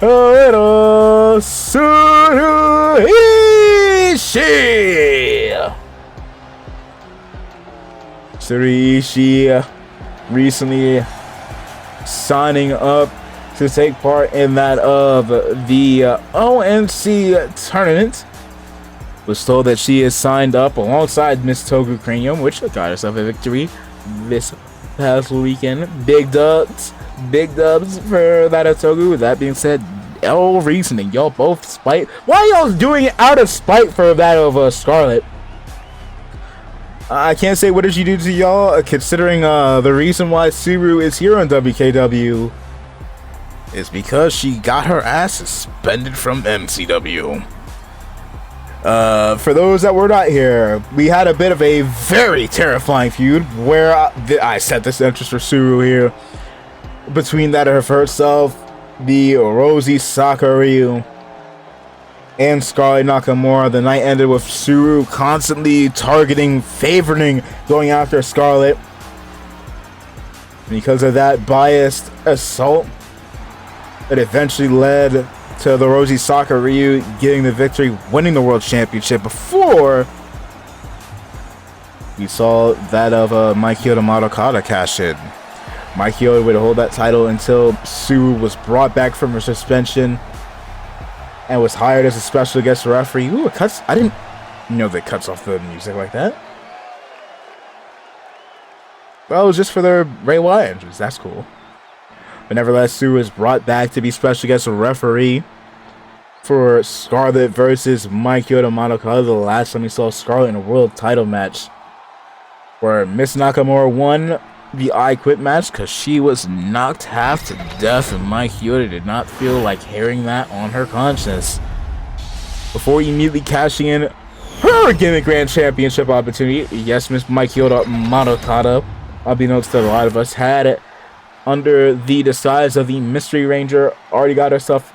Little Tsuruishi. Tsuruishi recently signing up to take part in that of the ONC tournament. Was told that she is signed up alongside Miss Togu Cranium, which got herself a victory this past weekend. Big dubs for that of Togu. With that being said, L reasoning, y'all both spite. Why y'all doing it out of spite for that of Scarlet? I can't say what did she do to y'all, considering the reason why Suru is here on WKW is because she got her ass suspended from MCW. For those that were not here, we had a bit of a very terrifying feud where I set this interest for Suru here. Between that of herself, the Rosie Sakuryu, and Scarlett Nakamura. The night ended with Suru constantly targeting, favoring, going after Scarlett. Because of that biased assault, it eventually led to the Rosie Sakuryu getting the victory, winning the World Championship before we saw that of Michelda Madokata cash in. Michelda would hold that title until Suru was brought back from her suspension and was hired as a special guest referee. Ooh, it cuts. I didn't know that cuts off the music like that. Well, it was just for their Bray Wyatt entrance. That's cool. But nevertheless, Suru was brought back to be special guest referee for Scarlett versus Michelda Madokata. The last time we saw Scarlett in a world title match, where Miss Nakamura won the I Quit match because she was knocked half to death, and Michelda did not feel like hearing that on her conscience. Before immediately cashing in her Gimmick Grand Championship opportunity, yes, Miss Michelda Madokata, unbeknownst to a lot of us, had, under the disguise of the Mystery Ranger, already got herself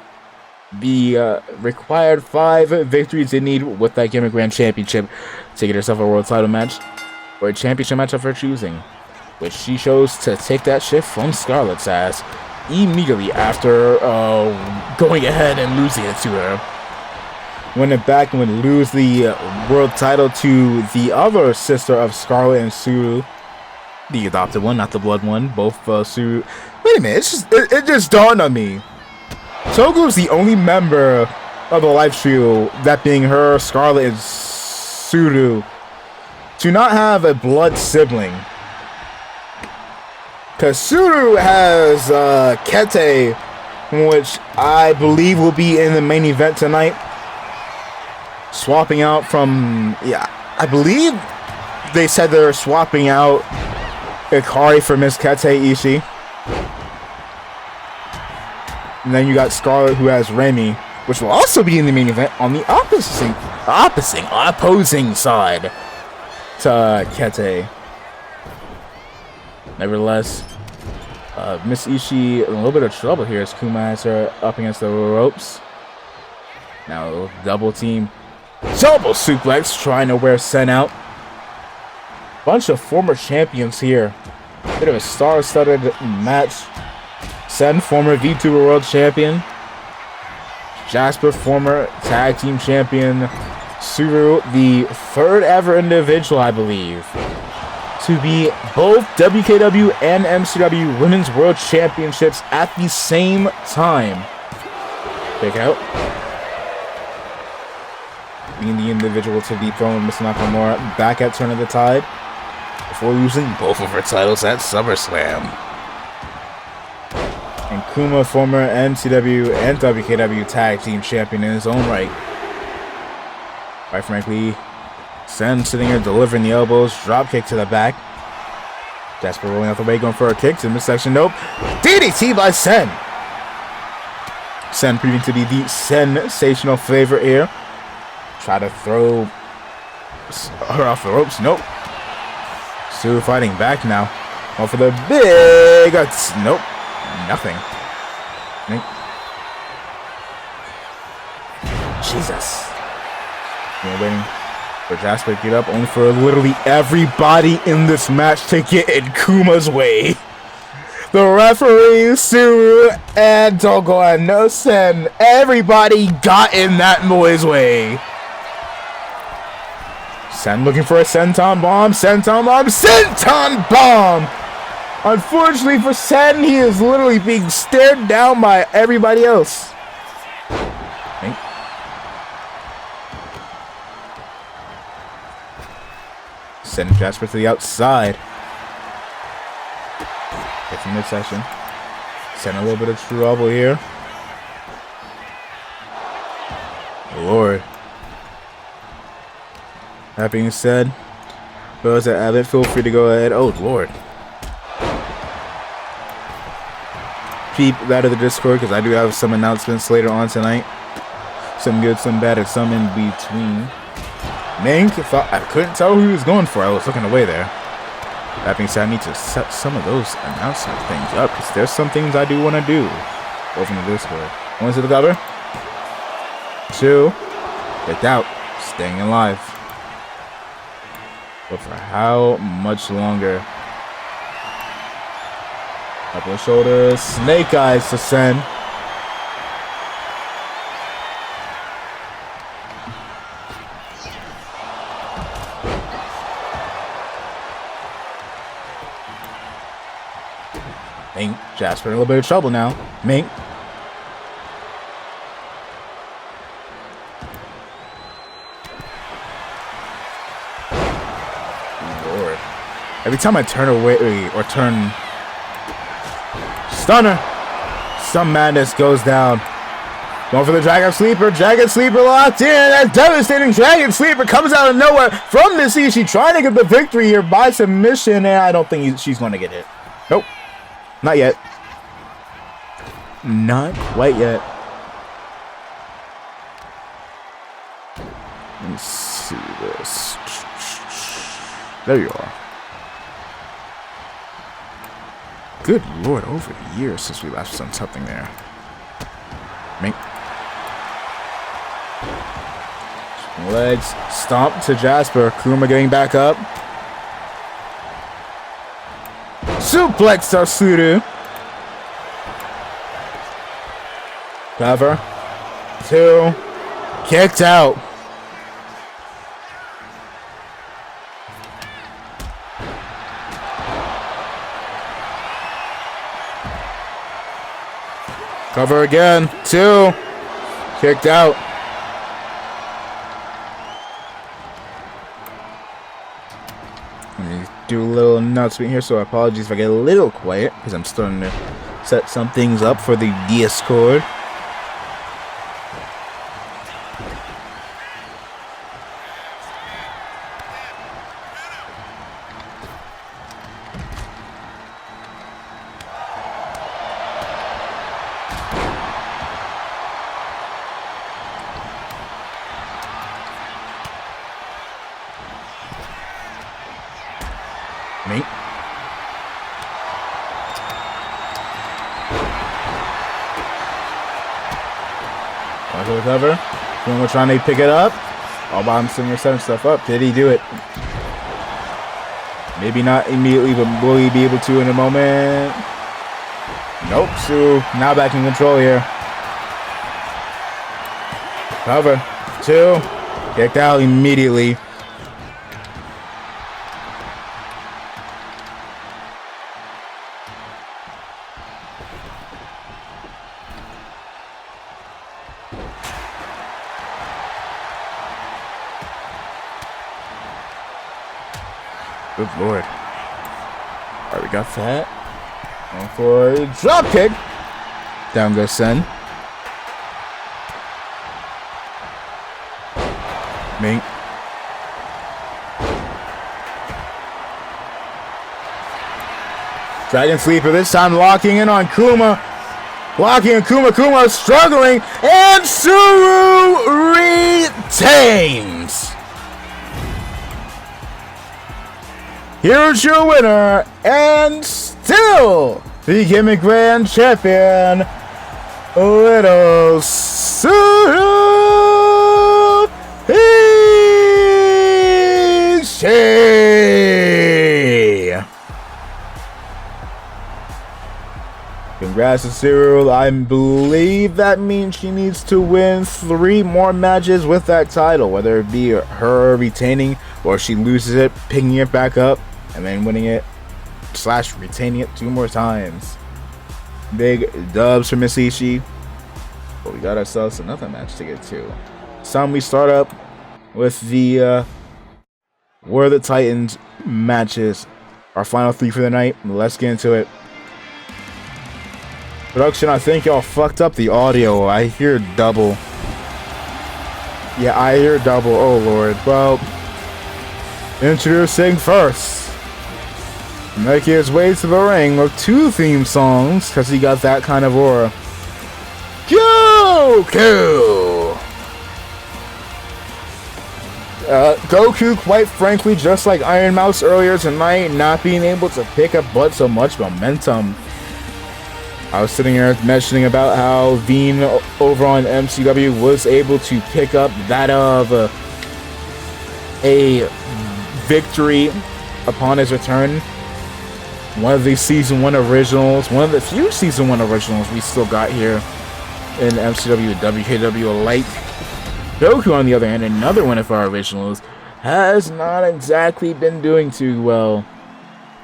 the required 5 victories in need with that Gimmick Grand Championship to get herself a world title match, or a championship match of her choosing, which she chose to take that shit from Scarlett's ass immediately after going ahead and losing it to her. Win it back and would lose the world title to the other sister of Scarlett and Suru, the adopted one, not the blood one. Both Suru. Wait a minute, it just dawned on me. Togu's the only member of the Life Trio, that being her, Scarlett, and Suru, to not have a blood sibling. Because Suru has Kete, which I believe will be in the main event tonight. Swapping out from, yeah, I believe they said they're swapping out Ikari for Miss Kete Ishii. And then you got Scarlett, who has Remy, which will also be in the main event on the opposing side to Kete. Nevertheless, Miss Ishii in a little bit of trouble here as Kuma has her up against the ropes. Now double team, double suplex, trying to wear Sen out. Bunch of former champions here. Bit of a star-studded match. Sen, former VTuber World Champion. Jasper, former Tag Team Champion. Suru, the 3rd ever individual, I believe, to be both WKW and MCW Women's World Championships at the same time. Pick out. Being the individual to be thrown Miss Nakamura back at Turn of the Tide before losing both of her titles at SummerSlam. And Kuma, former MCW and WKW Tag Team Champion in his own right. Quite frankly, Sen sitting here delivering the elbows, drop kick to the back. Jasper rolling out the way, going for a kick to the midsection. Nope. DDT by Sen. Sen proving to be the sensational favorite here. Try to throw her off the ropes. Nope. Sue fighting back now. Going for the big. Nope. Nothing. Jesus. Waiting for Jasper to get up, only for literally everybody in this match to get in Kuma's way. The referee, Suru, and Dogon no Sen, everybody got in that boy's way. Sen looking for a senton bomb, senton bomb, senton bomb! Unfortunately for Sen, he is literally being stared down by everybody else. Send Jasper to the outside. It's in midsection. Send a little bit of trouble here. Lord. That being said, those that haven't, feel free to go ahead. Oh, Lord. Keep that of the Discord, because I do have some announcements later on tonight. Some good, some bad, and some in between. Mink thought I couldn't tell who he was going for. I was looking away there. That being said, I need to set some of those announcement things up because there's some things I do want to do. Go from the Discord. One to the cover. 2. Get out. Staying alive. But for how much longer? Couple of shoulders. Snake eyes to send. Mink. Jasper in a little bit of trouble now. Mink. Lord. Every time I turn away or turn... Stunner. Some madness goes down. Going for the Dragon Sleeper. Dragon Sleeper locked in. That devastating Dragon Sleeper comes out of nowhere from Missy. Trying to get the victory here by submission. And I don't think she's going to get it. Nope. Not yet. Not quite yet. Let me see this. There you are. Good lord, over the years since we last done something there. Mink. Legs stomp to Jasper. Kuma getting back up. Suplex Tatsuru. Cover. 2. Kicked out. Cover again. 2. Kicked out. Let me do a little announcement here, so apologies if I get a little quiet, because I'm starting to set some things up for the Discord. Mate. Onto the cover. When we're trying to pick it up. All by him setting stuff up. Did he do it? Maybe not immediately, but will he be able to in a moment? Nope. So now back in control here. Cover. 2. Kicked out immediately. Good lord. Alright, we got that. Going for a drop kick. Down goes Sen. Mink. Dragon Sleeper this time locking in on Kuma. Locking in Kuma. Kuma struggling. And Suru retains. Here's your winner, and still the Gimmick Grand Champion, Little Suru Ishii. Congrats to Suru. I believe that means she needs to win 3 more matches with that title, whether it be her retaining or she loses it, picking it back up, and then winning it / retaining it 2 more times. Big dubs for Miss Ishii. But we got ourselves another match to get to. This time we start up with the War of the Titans matches. Our final 3 for the night. Let's get into it. Production, I think y'all fucked up the audio. I hear double. Yeah, I hear double. Oh lord. Well, introducing first, making his way to the ring with 2 theme songs because he got that kind of aura. Wkw Goku, quite frankly, just like Iron Mouse earlier tonight, not being able to pick up but so much momentum. I was sitting here mentioning about how Veen over on MCW was able to pick up that of a victory upon his return. One of the Season 1 originals, one of the few Season 1 originals we still got here in MCW WKW alike. Goku, on the other hand, another one of our originals, has not exactly been doing too well.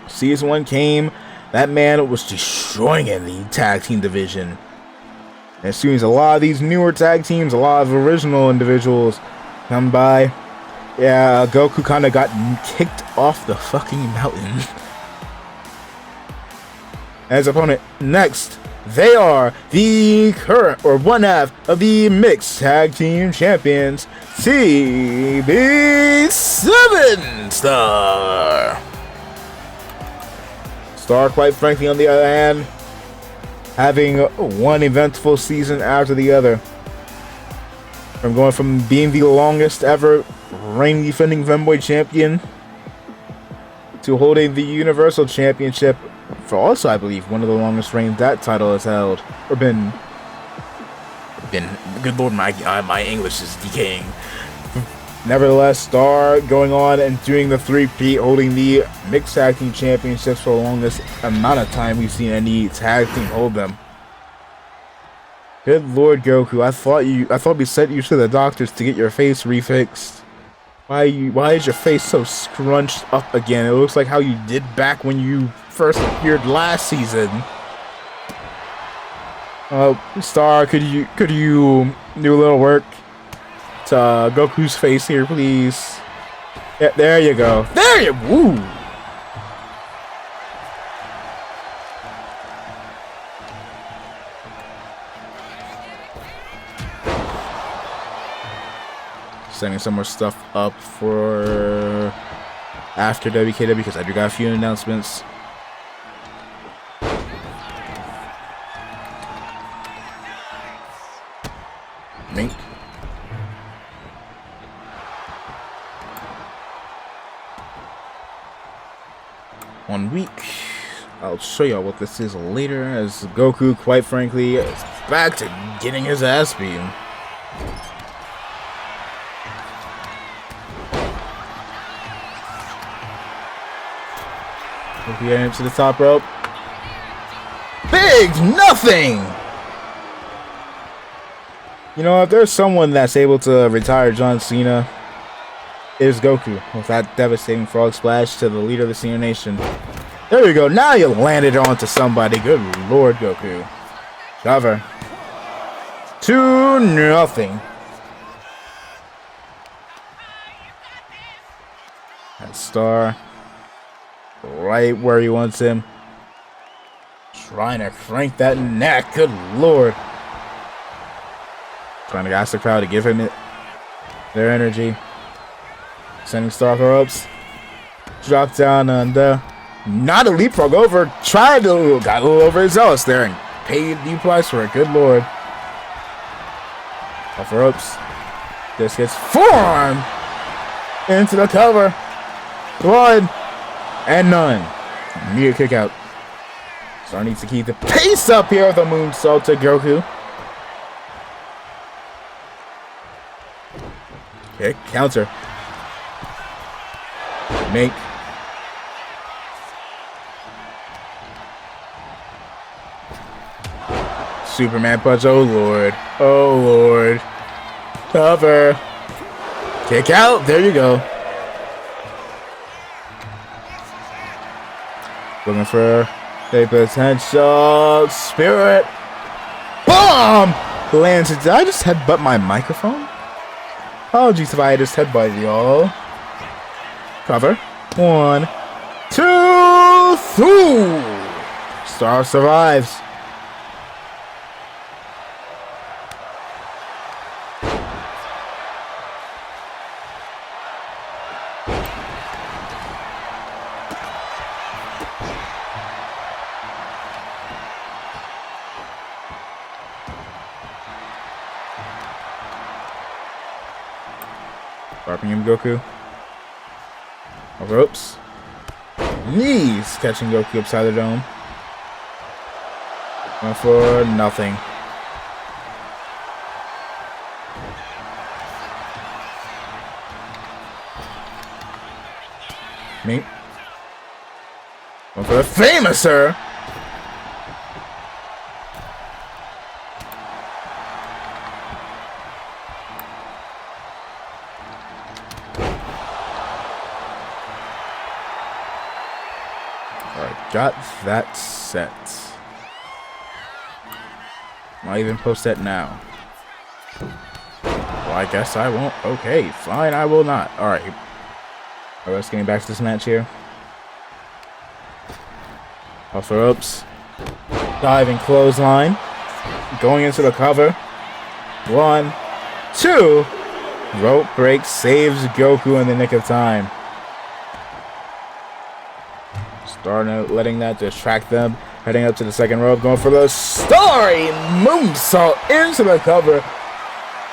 Season 1 came, that man was destroying in the tag team division. As soon as a lot of these newer tag teams, a lot of original individuals come by, yeah, Goku kind of got kicked off the fucking mountain. As opponent next, they are the current, or one half of the Mixed Tag Team Champions, CB7 Star. Star, quite frankly, on the other hand, having one eventful season after the other. From going from being the longest ever reigning defending Femboy champion to holding the Universal Championship for also, I believe, one of the longest reigns that title has held, or been. Good lord, my English is decaying. Nevertheless, Star going on and doing the three-peat, holding the Mixed Tag Team Championships for the longest amount of time we've seen any tag team hold them. Good lord, Goku, I thought we sent you to the doctors to get your face refixed. Why is your face so scrunched up again? It looks like how you did back when you first appeared last season. Star, could you do a little work to Goku's face here, please? Yeah, there you go. There you woo. Setting some more stuff up for after WKW because I do got a few announcements. Mink. One week. I'll show y'all what this is later, as Goku, quite frankly, is back to getting his ass beat. Goku getting to the top rope. Big nothing! You know, if there's someone that's able to retire John Cena, it is Goku with that devastating frog splash to the leader of the Senior Nation. There you go. Now you landed onto somebody. Good lord, Goku. Cover. 2-0. That Star right where he wants him. Trying to crank that neck. Good lord. Trying to ask the crowd to give him their energy. Sending Star off the ropes. Drop down under. Not a leapfrog over. Got a little overzealous there and paid the price for it. Good lord. Off the ropes. This gets forearm into the cover. 1 and none. Immediate kick out. Star needs to keep the pace up here with a moonsault to Goku. Kick, counter. Make. Superman punch. Oh lord. Oh lord. Cover. Kick out. There you go. Looking for a potential spirit bomb. Lands it. Did I just headbutt my microphone? Apologies if I just headbutted y'all. Cover. 1, 2, 3. Star survives. Wkw Goku. Over ropes. Knees catching Goku upside the dome. Going for nothing. Me. Going for the famouser. Alright, got that set. Might even post that now. Well, I guess I won't. Okay, fine, I will not. Alright. Let's getting back to this match here. Off the ropes. Diving clothesline. Going into the cover. 1, 2. Rope break saves Goku in the nick of time. Starting letting that distract them. Heading up to the second rope. Going for the story moonsault into the cover.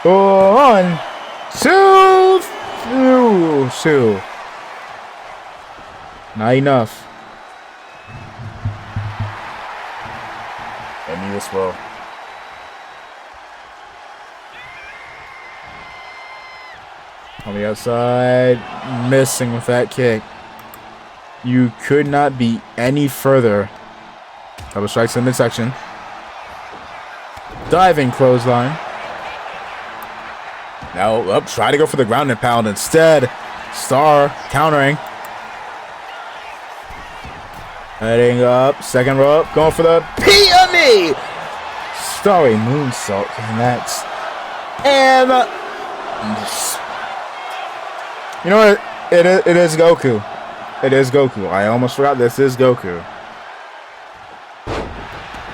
1, 2, 2. Not enough. I need this well. On the outside, missing with that kick. You could not be any further. Double strikes in the midsection. Diving clothesline. Now up, try to go for the ground and pound instead. Star countering. Heading up, second rope, going for the PME. Starry moonsault next. And you know what? It is Goku. It is Goku. I almost forgot this is Goku.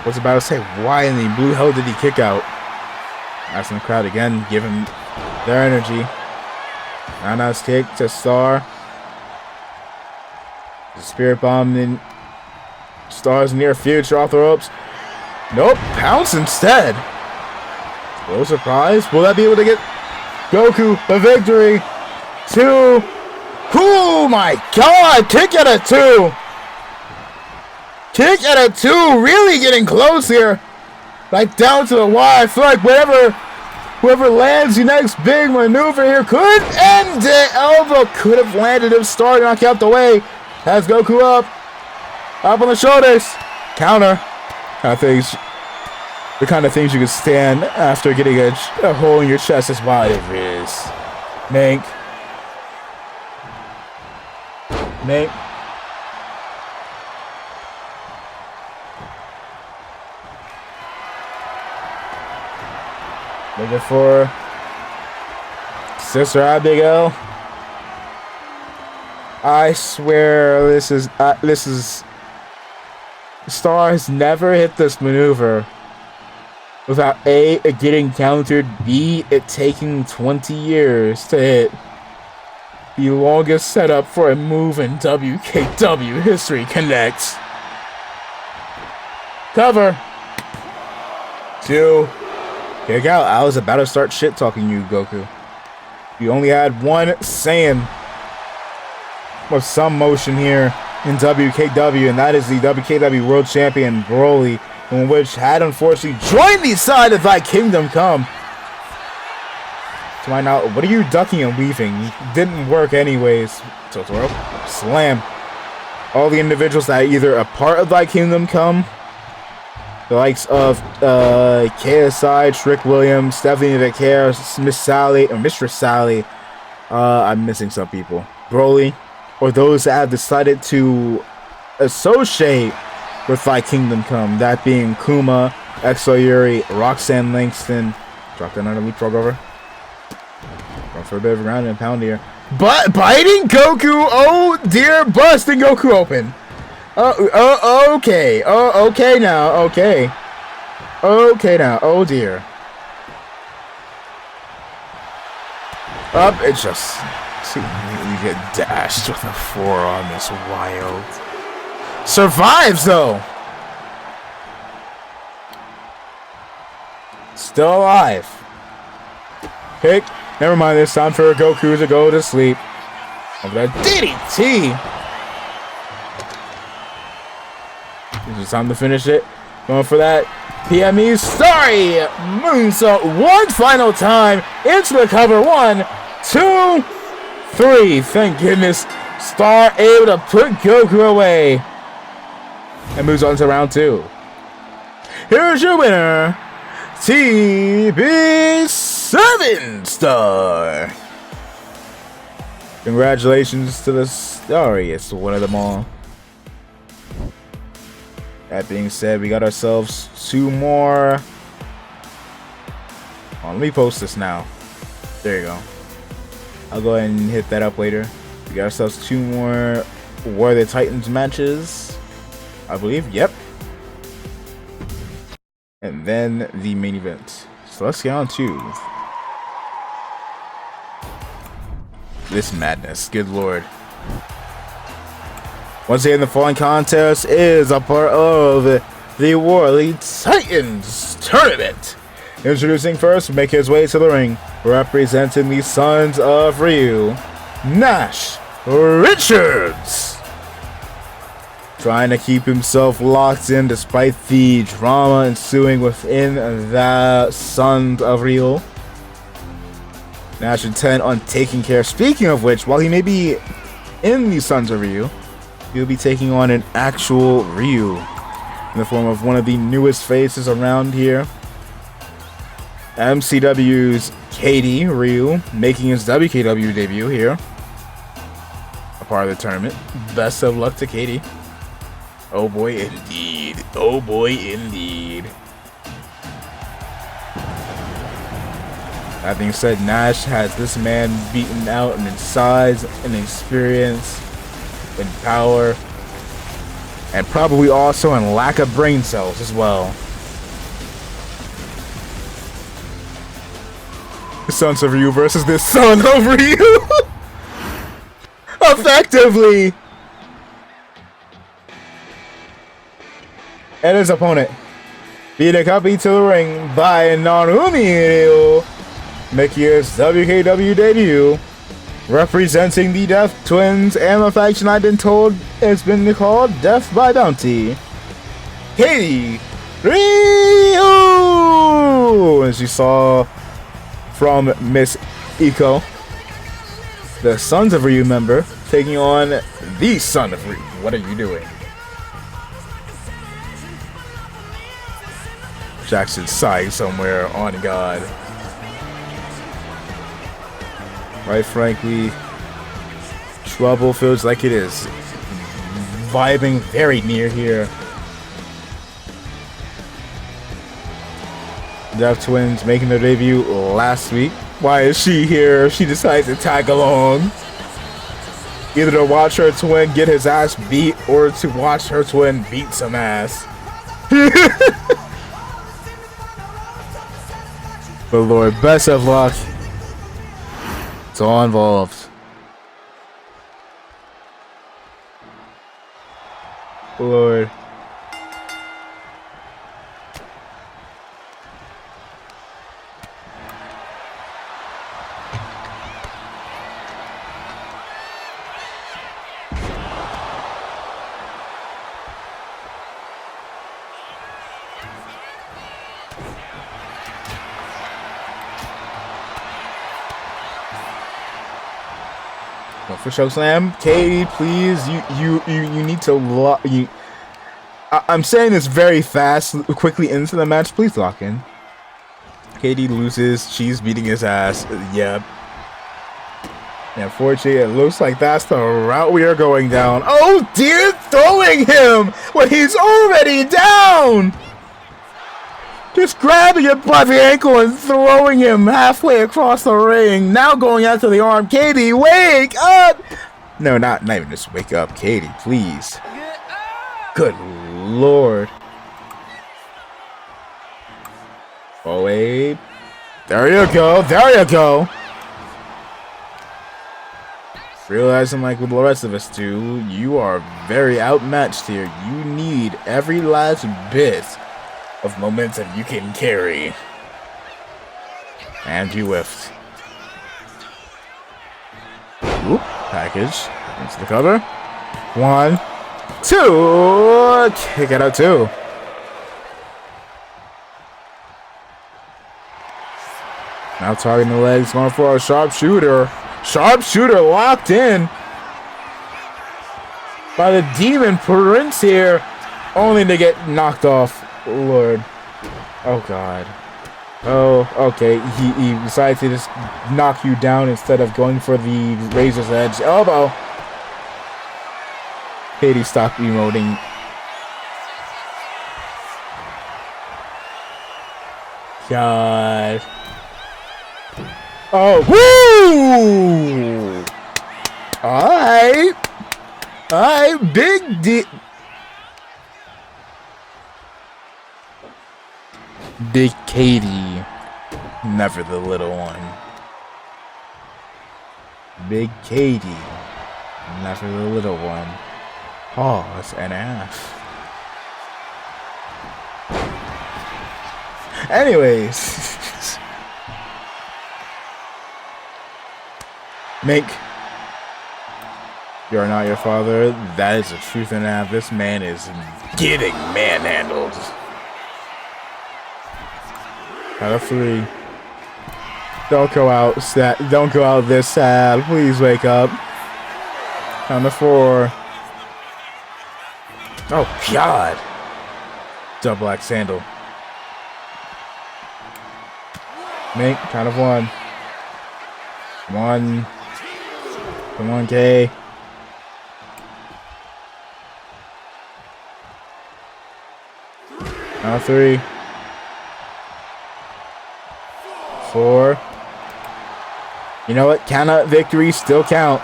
Was about to say, why in the blue hell did he kick out? Asking the crowd again, give him their energy. Roundhouse kick to Star. The Spirit Bomb in Star's near future off the ropes. Nope, pounce instead. A little surprise. Will that be able to get Goku the victory? 2. Oh my god! Kick out of 2. Kick out of 2. Really getting close here. Like down to the wire. I feel like whoever lands the next big maneuver here could end it. Elbow could have landed if Star did not get out the way. Has Goku up. Up on the shoulders. Counter. The kind of things you could stand after getting a hole in your chest as wide as it is. Mank. Looking for Sister Abigail. I swear this is Star has never hit this maneuver without A, it getting countered, B, it taking 20 years to hit the longest setup for a move in WKW history. Connects. Cover. 2. Kick out. I was about to start shit talking you, Goku. You only had one Saiyan with some motion here in WKW, and that is the WKW World Champion Broly, in which had unfortunately joined the side of Thy Kingdom Come. To my knowledge, what are you ducking and weaving? Didn't work anyways. Totoro. Slam. All the individuals that are either a part of Thy Kingdom Come, the likes of KSI, Trick Williams, Stephanie Vicaire, Miss Sally, or Mistress Sally. I'm missing some people. Broly, or those that have decided to associate with Thy Kingdom Come, that being Kuma, Exo Yuri, Roxanne Langston. Drop that under leapfrog over. Going for a bit of a ground and pound here. But biting Goku, oh dear, busting Goku open. Okay. Okay now, okay. Okay now, oh dear. Up, it just you get dashed with a forearm. It's wild. Survives though. Still alive. Pick Never mind, it's time for Goku to go to sleep. Over there, DDT! It's time to finish it. Going for that PME. Sorry! Moonsault one final time into the cover. 1, 2, 3. Thank goodness. Star able to put Goku away. And moves on to round 2. Here's your winner, TB7 Star. Congratulations to the Stariest one of them all. That being said, we got ourselves 2 more. Oh, let me post this now. There you go. I'll go ahead and hit that up later. We got ourselves 2 more War of the Titans matches, I believe. Yep. And then the main event. So let's get on to this madness. Good lord. Once again, the following contest is a part of the War of the Titans tournament. Introducing first, make his way to the ring, representing the Sons of Ryu, Nash Richards. Trying to keep himself locked in despite the drama ensuing within the Sons of Ryu. Nash intent on taking care. Speaking of which, while he may be in the Sons of Ryu, he'll be taking on an actual Ryu in the form of one of the newest faces around here. MCW's KD Ryu, making his WKW debut here. A part of the tournament. Best of luck to KD. Oh boy, indeed. Oh boy, indeed. That being said, Nash has this man beaten out in size and experience, in power, and probably also in lack of brain cells as well. The Sons of Ryu versus the Son of Ryu. Effectively. And his opponent, being accompanied to the ring by Narumi Ryu, making his WKW debut, representing the Death Twins and the faction I've been told has been called Death by Bounty, KD Ryu! As you saw from Miss Iko, the Sons of Ryu member, taking on the Son of Ryu. What are you doing? Jackson's sighing somewhere, on God. Right, frankly, trouble feels like it is vibing very near here. Death Twins making their debut last week. Why is she here? She decides to tag along. Either to watch her twin get his ass beat or to watch her twin beat some ass. But Lord, best of luck. It's all involved. Lord. For chokeslam, Katie, please, you need to I'm saying this very fast, quickly into the match. Please lock in. Katie loses. She's beating his ass. Yep. And unfortunately, it looks like that's the route we are going down. Oh dear, throwing him when he's already down. Just grabbing him by the ankle and throwing him halfway across the ring. Now going after the arm. Katie, wake up! No, not even just wake up. Katie, please. Good lord. Oh, wait. There you go. There you go. Realizing, like with the rest of us do, you are very outmatched here. You need every last bit of momentum you can carry. And you whiffed. Oop, package into the cover. 1, 2, kick it out 2. Now targeting the legs, going for a sharpshooter. Sharpshooter locked in by the Demon Prince here, only to get knocked off. Lord. Oh, God. Oh, okay. He decided to just knock you down instead of going for the razor's edge elbow. Katie, stop emoting. God. Oh, woo! Alright. Alright, Big D. Big Katie. Never the little one. Big Katie. Never the little one. Pause and ask. Anyways. Mink, you are not your father. That is the truth and a half. This man is getting manhandled. Out of 3. Don't go out sad. Don't go out this sad. Please wake up. Count to 4. Oh God! Double axe handle. Mink, count of 1. 1. Come on, K. Now 3. 4. You know what? Count out victories still count.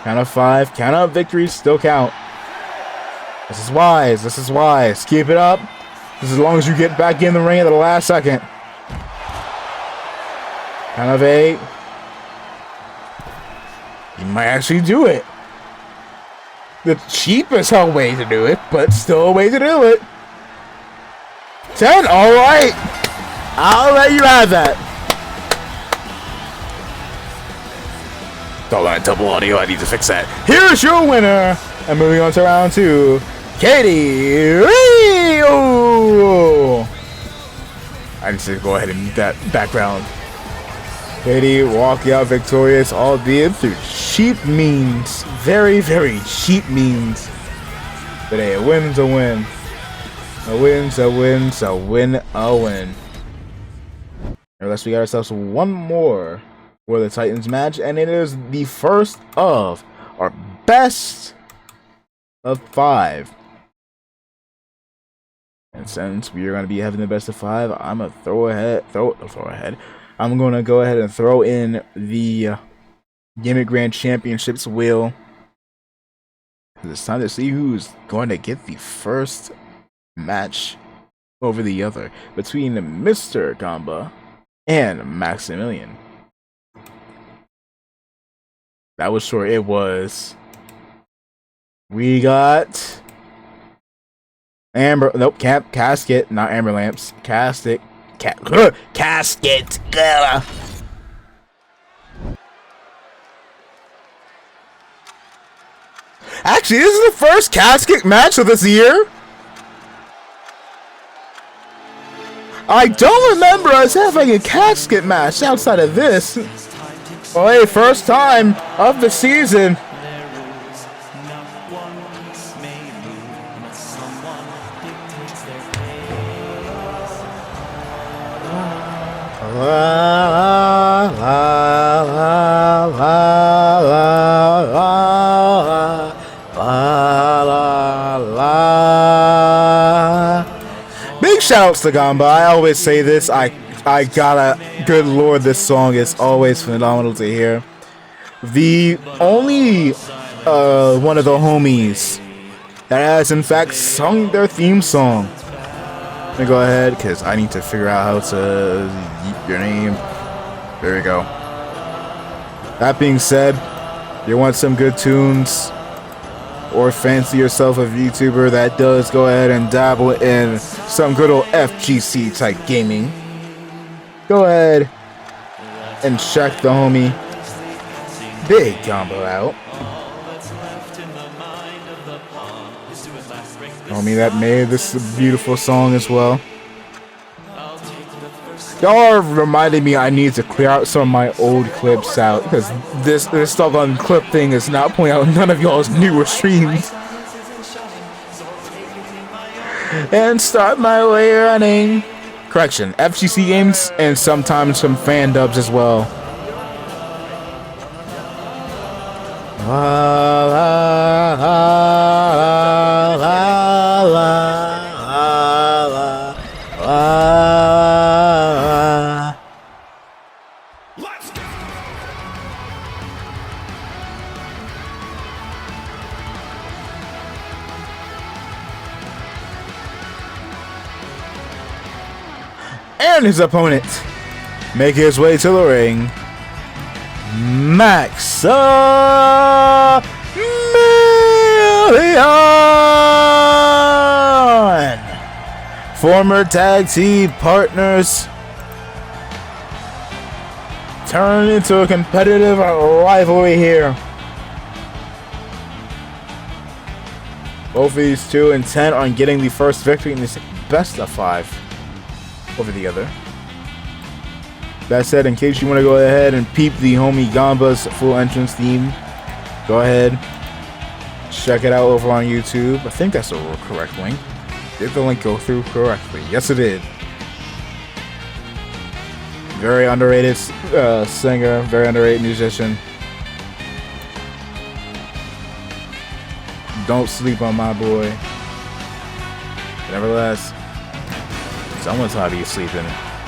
Count of 5. Count out victories still count. This is wise. This is wise. Keep it up. Just as long as you get back in the ring at the last second. Count of 8. You might actually do it. The cheapest way to do it, but still a way to do it. 10. All right. I'll let you have that. Hold on, double audio. I need to fix that. Here's your winner. And moving on to round 2, Katie Rio. I need to go ahead and mute that background. Katie walking out victorious, albeit through cheap means. Very, very cheap means. But hey, a win's a win. A win's a win, so win a win. Unless we got ourselves one more for the Titans match, and it is the first of our best of 5. And since we are going to be having the best of 5, I'm going to throw ahead. I'm going to go ahead and throw in the Gimmick Grand Championships wheel. It's time to see who's going to get the first match over the other between Mr. Gamba and Maximilian. That was short. It was. We got Amber. Nope, casket. Not Amber Lamps. Casket. Casket. Actually, this is the first casket match of this year. I don't remember us having a casket match outside of this. Oh, hey, first time of the season. Big shoutouts to Gamba. I always say this. I gotta. Good lord, this song is always phenomenal to hear. The only one of the homies that has in fact sung their theme song. Let me go ahead because I need to figure out how to yeet your name. There we go. That being said, you want some good tunes or fancy yourself a VTuber that does go ahead and dabble in some good old FGC type gaming, go ahead and check the homie Big combo out. Homie that made this a beautiful song as well. Y'all are reminding me I need to clear out some of my old clips out, because this stuff on clip thing is not pointing out none of y'all's newer streams. And start my way running. Correction, FGC games and sometimes some fan dubs as well. La, la, la, la, la, la, la. Let's go. And his opponent make his way to the ring. Mcw former tag team partners turn into a competitive rivalry here. Both of these two intent on getting the first victory in this best of 5 over the other. That said, in case you want to go ahead and peep the homie Gamba's full entrance theme, go ahead, check it out over on YouTube. I think that's the correct link. Did the link go through correctly? Yes, it did. Very underrated singer, very underrated musician. Don't sleep on my boy. Nevertheless, someone's ought to be sleeping.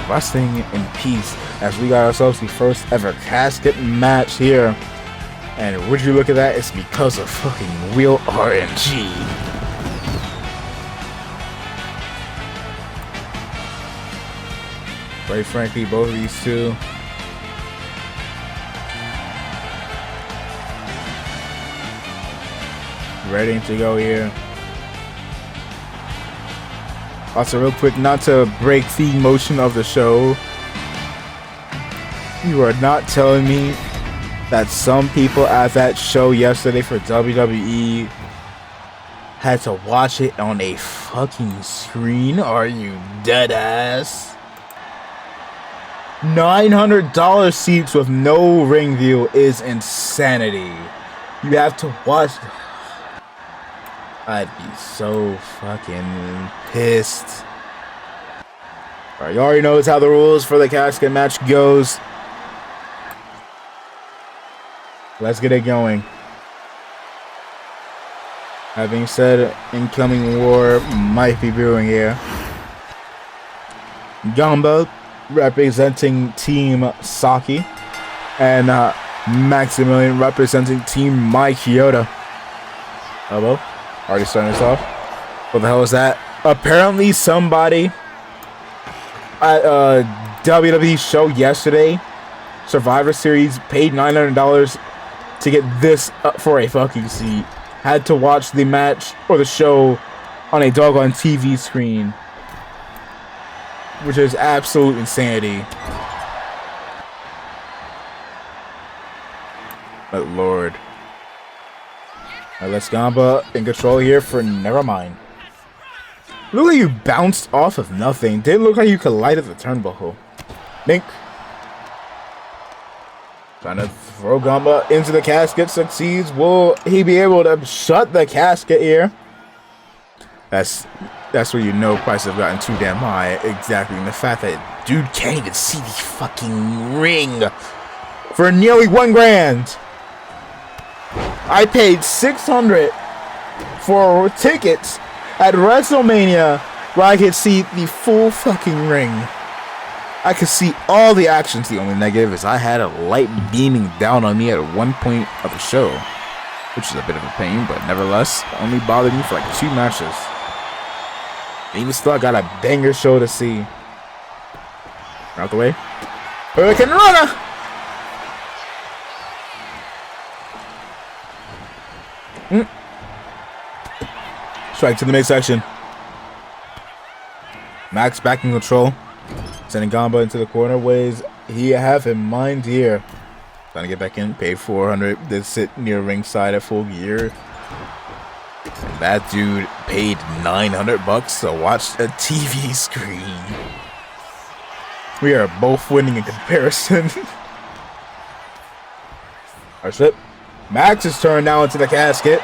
Resting in peace as we got ourselves the first ever casket match here. And would you look at that? It's because of fucking real RNG. Quite frankly, both of these two ready to go here. Also, real quick, not to break the motion of the show, you are not telling me that some people at that show yesterday for WWE had to watch it on a fucking screen? Are you dead ass? $900 seats with no ring view is insanity. You have to watch. I'd be so fucking pissed. Alright, you already knows how the rules for the casket match goes. Let's get it going. Having said, incoming war might be brewing here. Gamba representing Team Saki, and Maximilian representing Team Mike Chioda. Hello? Already starting this off. What the hell is that? Apparently somebody at WWE show yesterday, Survivor Series, paid $900 to get this for a fucking seat. Had to watch the match or the show on a doggone TV screen, which is absolute insanity. But Lord. Alright, let's Gamba in control here for Nevermind. Look like you bounced off of nothing. Didn't look like you collided the turnbuckle. Mink. Trying to throw Gamba into the casket. Succeeds. Will he be able to shut the casket here? That's where you know prices have gotten too damn high. Exactly. And the fact that dude can't even see the fucking ring for nearly $1,000. I paid $600 for tickets at WrestleMania where I could see the full fucking ring. I could see all the actions. The only negative is I had a light beaming down on me at one point of the show, which is a bit of a pain, but nevertheless, only bothered me for like 2 matches. Even still, I got a banger show to see. Out the way. Hurricane Runner! Strike to the midsection. Max back in control. Sending Gamba into the corner. Ways he have in mind here. Trying to get back in, pay 400 to sit near ringside at Full Gear. And that dude paid 900 bucks to watch a TV screen. We are both winning in comparison. Our slip. Max is turned now into the casket.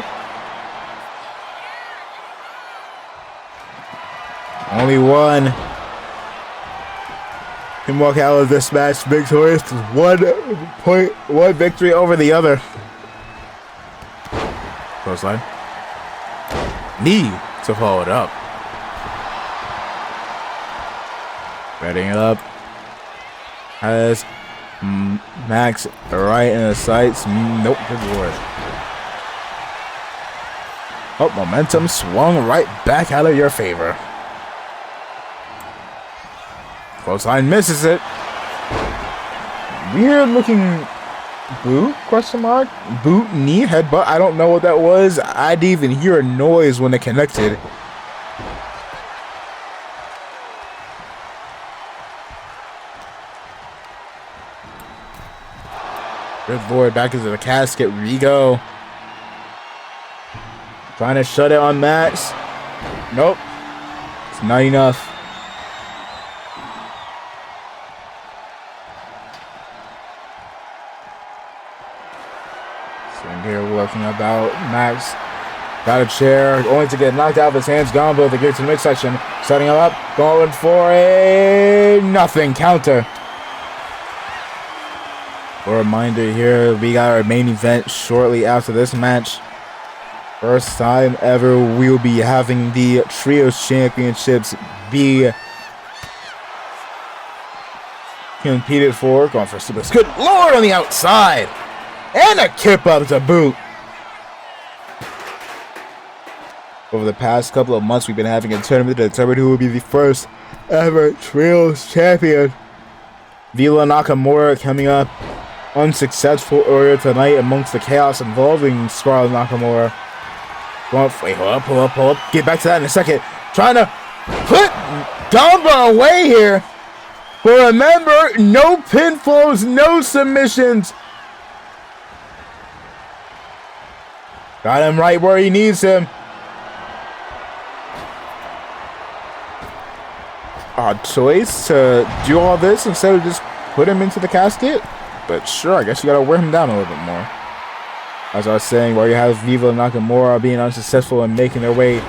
Only one can walk out of this match victorious. 1 victory over the other. Clothesline. Knee to follow it up. Readying it up. Has Max right in the sights. Nope, good lord. Oh, momentum swung right back out of your favor. Clothesline misses it. Weird looking boot, question mark? Boot, knee, headbutt. I don't know what that was. I didn't even hear a noise when it connected. Good lord, back into the casket we go. Trying to shut it on Max. Nope. It's not enough. Sitting here working about. Max got a chair, only to get knocked out of his hands. Gombo, the gear to the midsection. Setting him up, going for a nothing counter. A reminder here, we got our main event shortly after this match. First time ever we will be having the Trios Championships be competed for. Going for super. Good lord on the outside! And a kip up to boot. Over the past couple of months, we've been having a tournament to determine who will be the first ever Trios Champion. Vila Nakamura coming up. Unsuccessful earlier tonight amongst the chaos involving Scarlett Nakamura. Wait, pull up. Get back to that in a second. Trying to put Gomba away here. But remember, no pinfalls, no submissions. Got him right where he needs him. Odd choice to do all this instead of just put him into the casket. But sure, I guess you gotta wear him down a little bit more. As I was saying, while you have Viva Nakamura being unsuccessful in making their way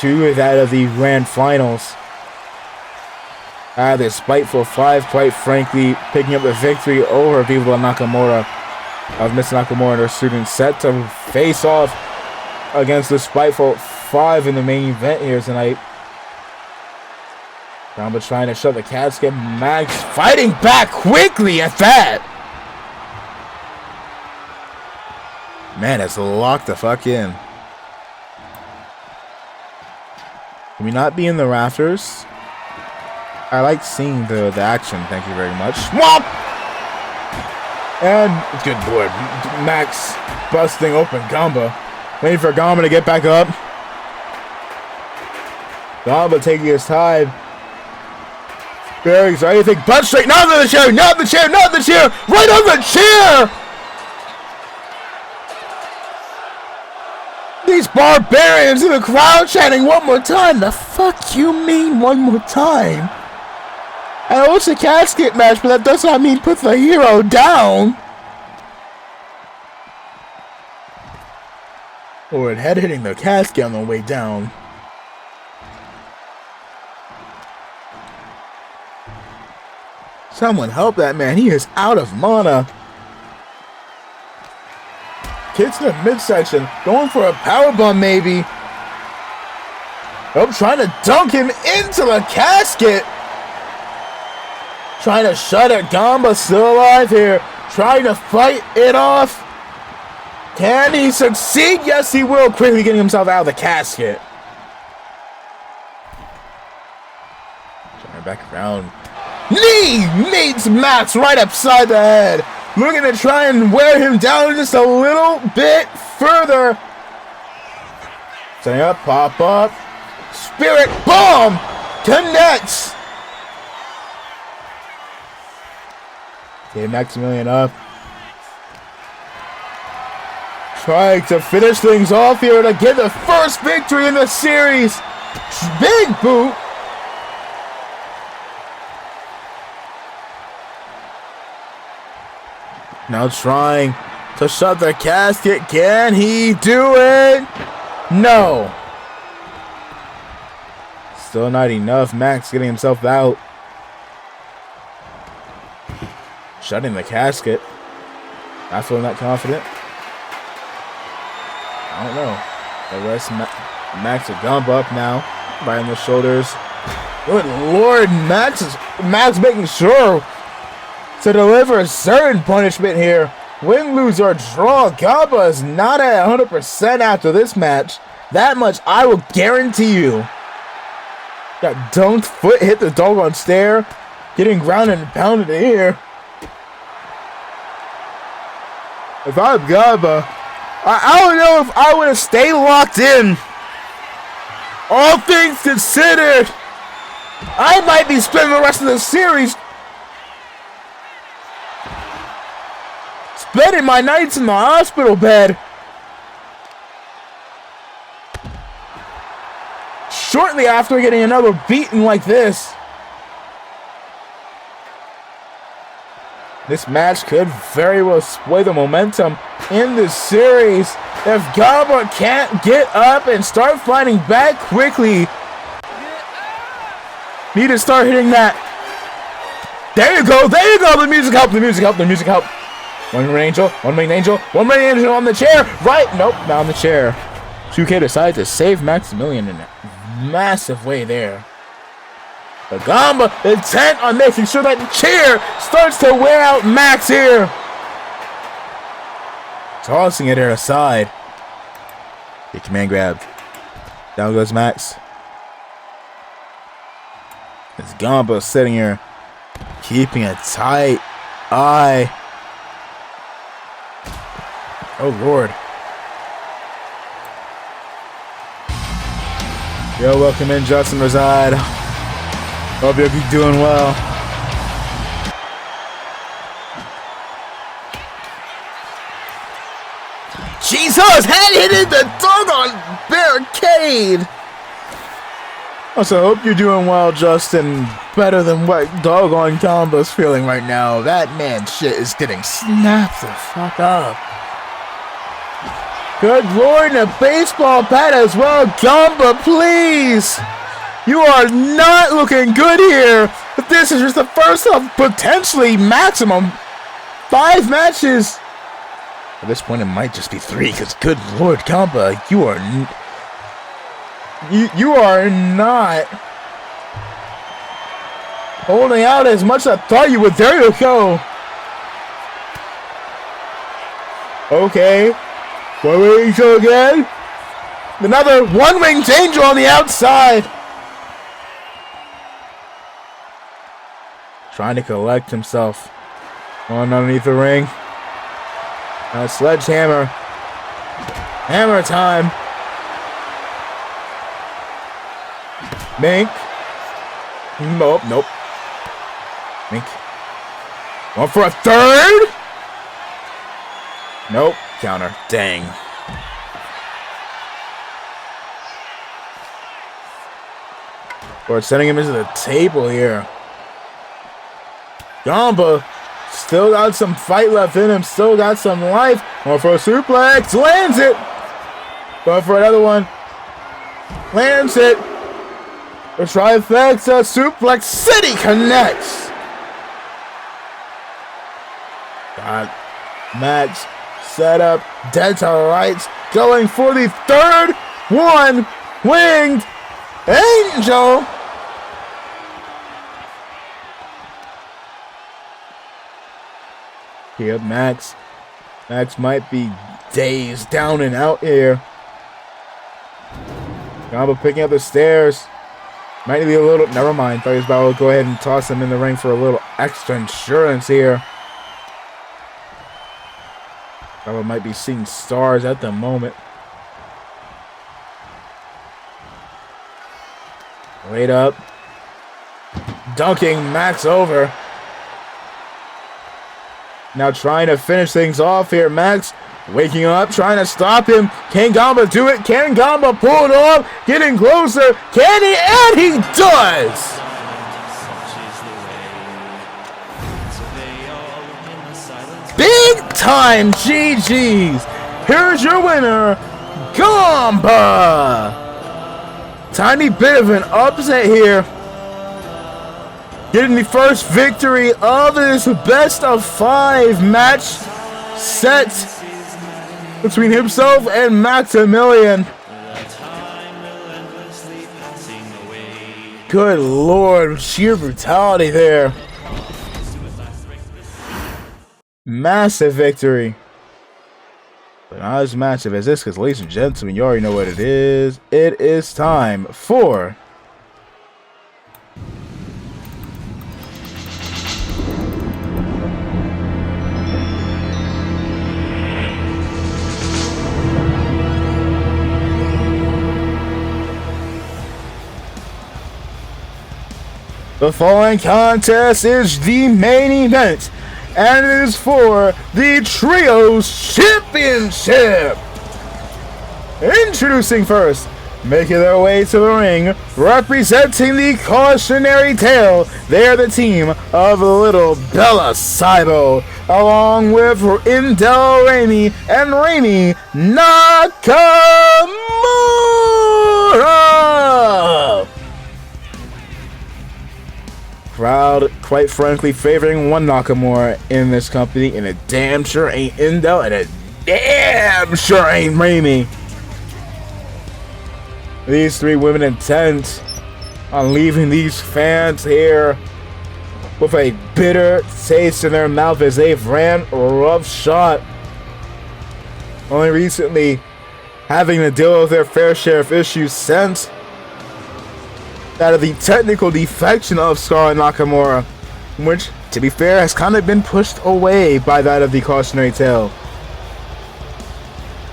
to that of the grand finals. The Spiteful Five, quite frankly, picking up the victory over Viva Nakamura of Miss Nakamura and her students, set to face off against the Spiteful Five in the main event here tonight. Gamba trying to shut the casket. Max fighting back quickly at that. Man, it's locked the fuck in. Can we not be in the rafters? I like seeing the action, thank you very much. Whomp! And, good lord, Max busting open Gamba. Waiting for Gamba to get back up. Gamba taking his time. Very excited. Think butt straight. Not on the chair, not the chair, not the chair. Right on the chair! These barbarians in the crowd chanting one more time. The fuck you mean one more time? I know it's a casket match, but that does not mean put the hero down. Or head hitting the casket on the way down. Someone help that man. He is out of mana. Kick to the midsection. Going for a powerbomb maybe. Oh, trying to dunk him into the casket. Trying to shut it. Gamba still alive here. Trying to fight it off. Can he succeed? Yes, he will. Quickly getting himself out of the casket. Turn back around. Knee meets Max right upside the head. Looking to try and wear him down just a little bit further. Setting up, pop up. Spirit bomb connects. Okay, Maximilian up. Trying to finish things off here to get the first victory in the series. Big boot. Now trying to shut the casket. Can he do it? No. Still not enough. Max getting himself out. Shutting the casket. Not feeling that confident. I don't know. The rest, Max a gump up now. Right on the shoulders. Good Lord, Max making sure to deliver a certain punishment here. Win, lose, or draw. Gamba is not at 100% after this match. That much I will guarantee you. Got dunked, foot hit the doggone stair. Getting grounded and pounded here. If I'm Gamba, I don't know if I would have stayed locked in. All things considered, I might be spending the rest of the series spending my nights in the hospital bed. Shortly after getting another beating like this. This match could very well sway the momentum in this series if Gamba can't get up and start fighting back quickly. Need to start hitting that. There you go, there you go. The music help, the music help, the music help. One ring angel, one ring angel, one ring angel on the chair. Right, nope, not on the chair. Wkw decides to save Maximilian in a massive way there. But Gamba intent on making sure that chair starts to wear out Max here. Tossing it here aside. Big command grab. Down goes Max. It's Gamba sitting here, keeping a tight eye. Oh Lord. Yo, welcome in, Justin Reside. Hope you're doing well. Jesus, head hitting the doggone barricade. Also, hope you're doing well, Justin. Better than what doggone Gamba's feeling right now. That man shit is getting snapped the fuck up. Good Lord, and a baseball bat as well. Gamba, please. You are not looking good here. But this is just the first of potentially maximum 5 matches. At this point, it might just be 3. Because good Lord, Gamba, you are not holding out as much as I thought you would. There you go. Okay. One wing angel again. Another one winged angel on the outside. Trying to collect himself. On underneath the ring. Sledgehammer. Hammer time. Mink. Nope, nope. Mink. One for a third. Nope. Counter. Dang. We're sending him into the table here. Gamba still got some fight left in him. Still got some life. Going for a suplex. Lands it. Going for another one. Lands it. The trifecta suplex city connects. Got Max set up. Dead to rights. Going for the third one. Winged angel. Here, Max. Max might be dazed, down and out here. Gamba picking up the stairs. Might be a little. Never mind. Thought he was about to go ahead and toss him in the ring for a little extra insurance here. Gamba might be seeing stars at the moment. Laid up. Dunking Max over. Now trying to finish things off here. Max Waking up, trying to stop him. Can Gamba do it? Can Gamba pull it off? Getting closer. Can he? And he does! Big time GG's. Here's your winner, Gamba. Tiny bit of an upset here. Getting the first victory of this best of 5 match set between himself and Maximilian. Good Lord, sheer brutality there. Massive victory. But not as massive as this, because ladies and gentlemen, you already know what it is. It is time for the following contest is the main event, and it is for the Trios Championship. Introducing first, making their way to the ring, representing the cautionary tale, they are the team of Little Bella Saibo, along with Indel Raimi and Raimi Nakamura. Crowd, quite frankly, favoring one Nakamura in this company, and it damn sure ain't Indel, and it damn sure ain't Raimi. These 3 women intent on leaving these fans here with a bitter taste in their mouth as they've ran roughshod. Only recently having to deal with their fair share of issues since that of the technical defection of Scarlett Nakamura, which, to be fair, has kind of been pushed away by that of the cautionary tale.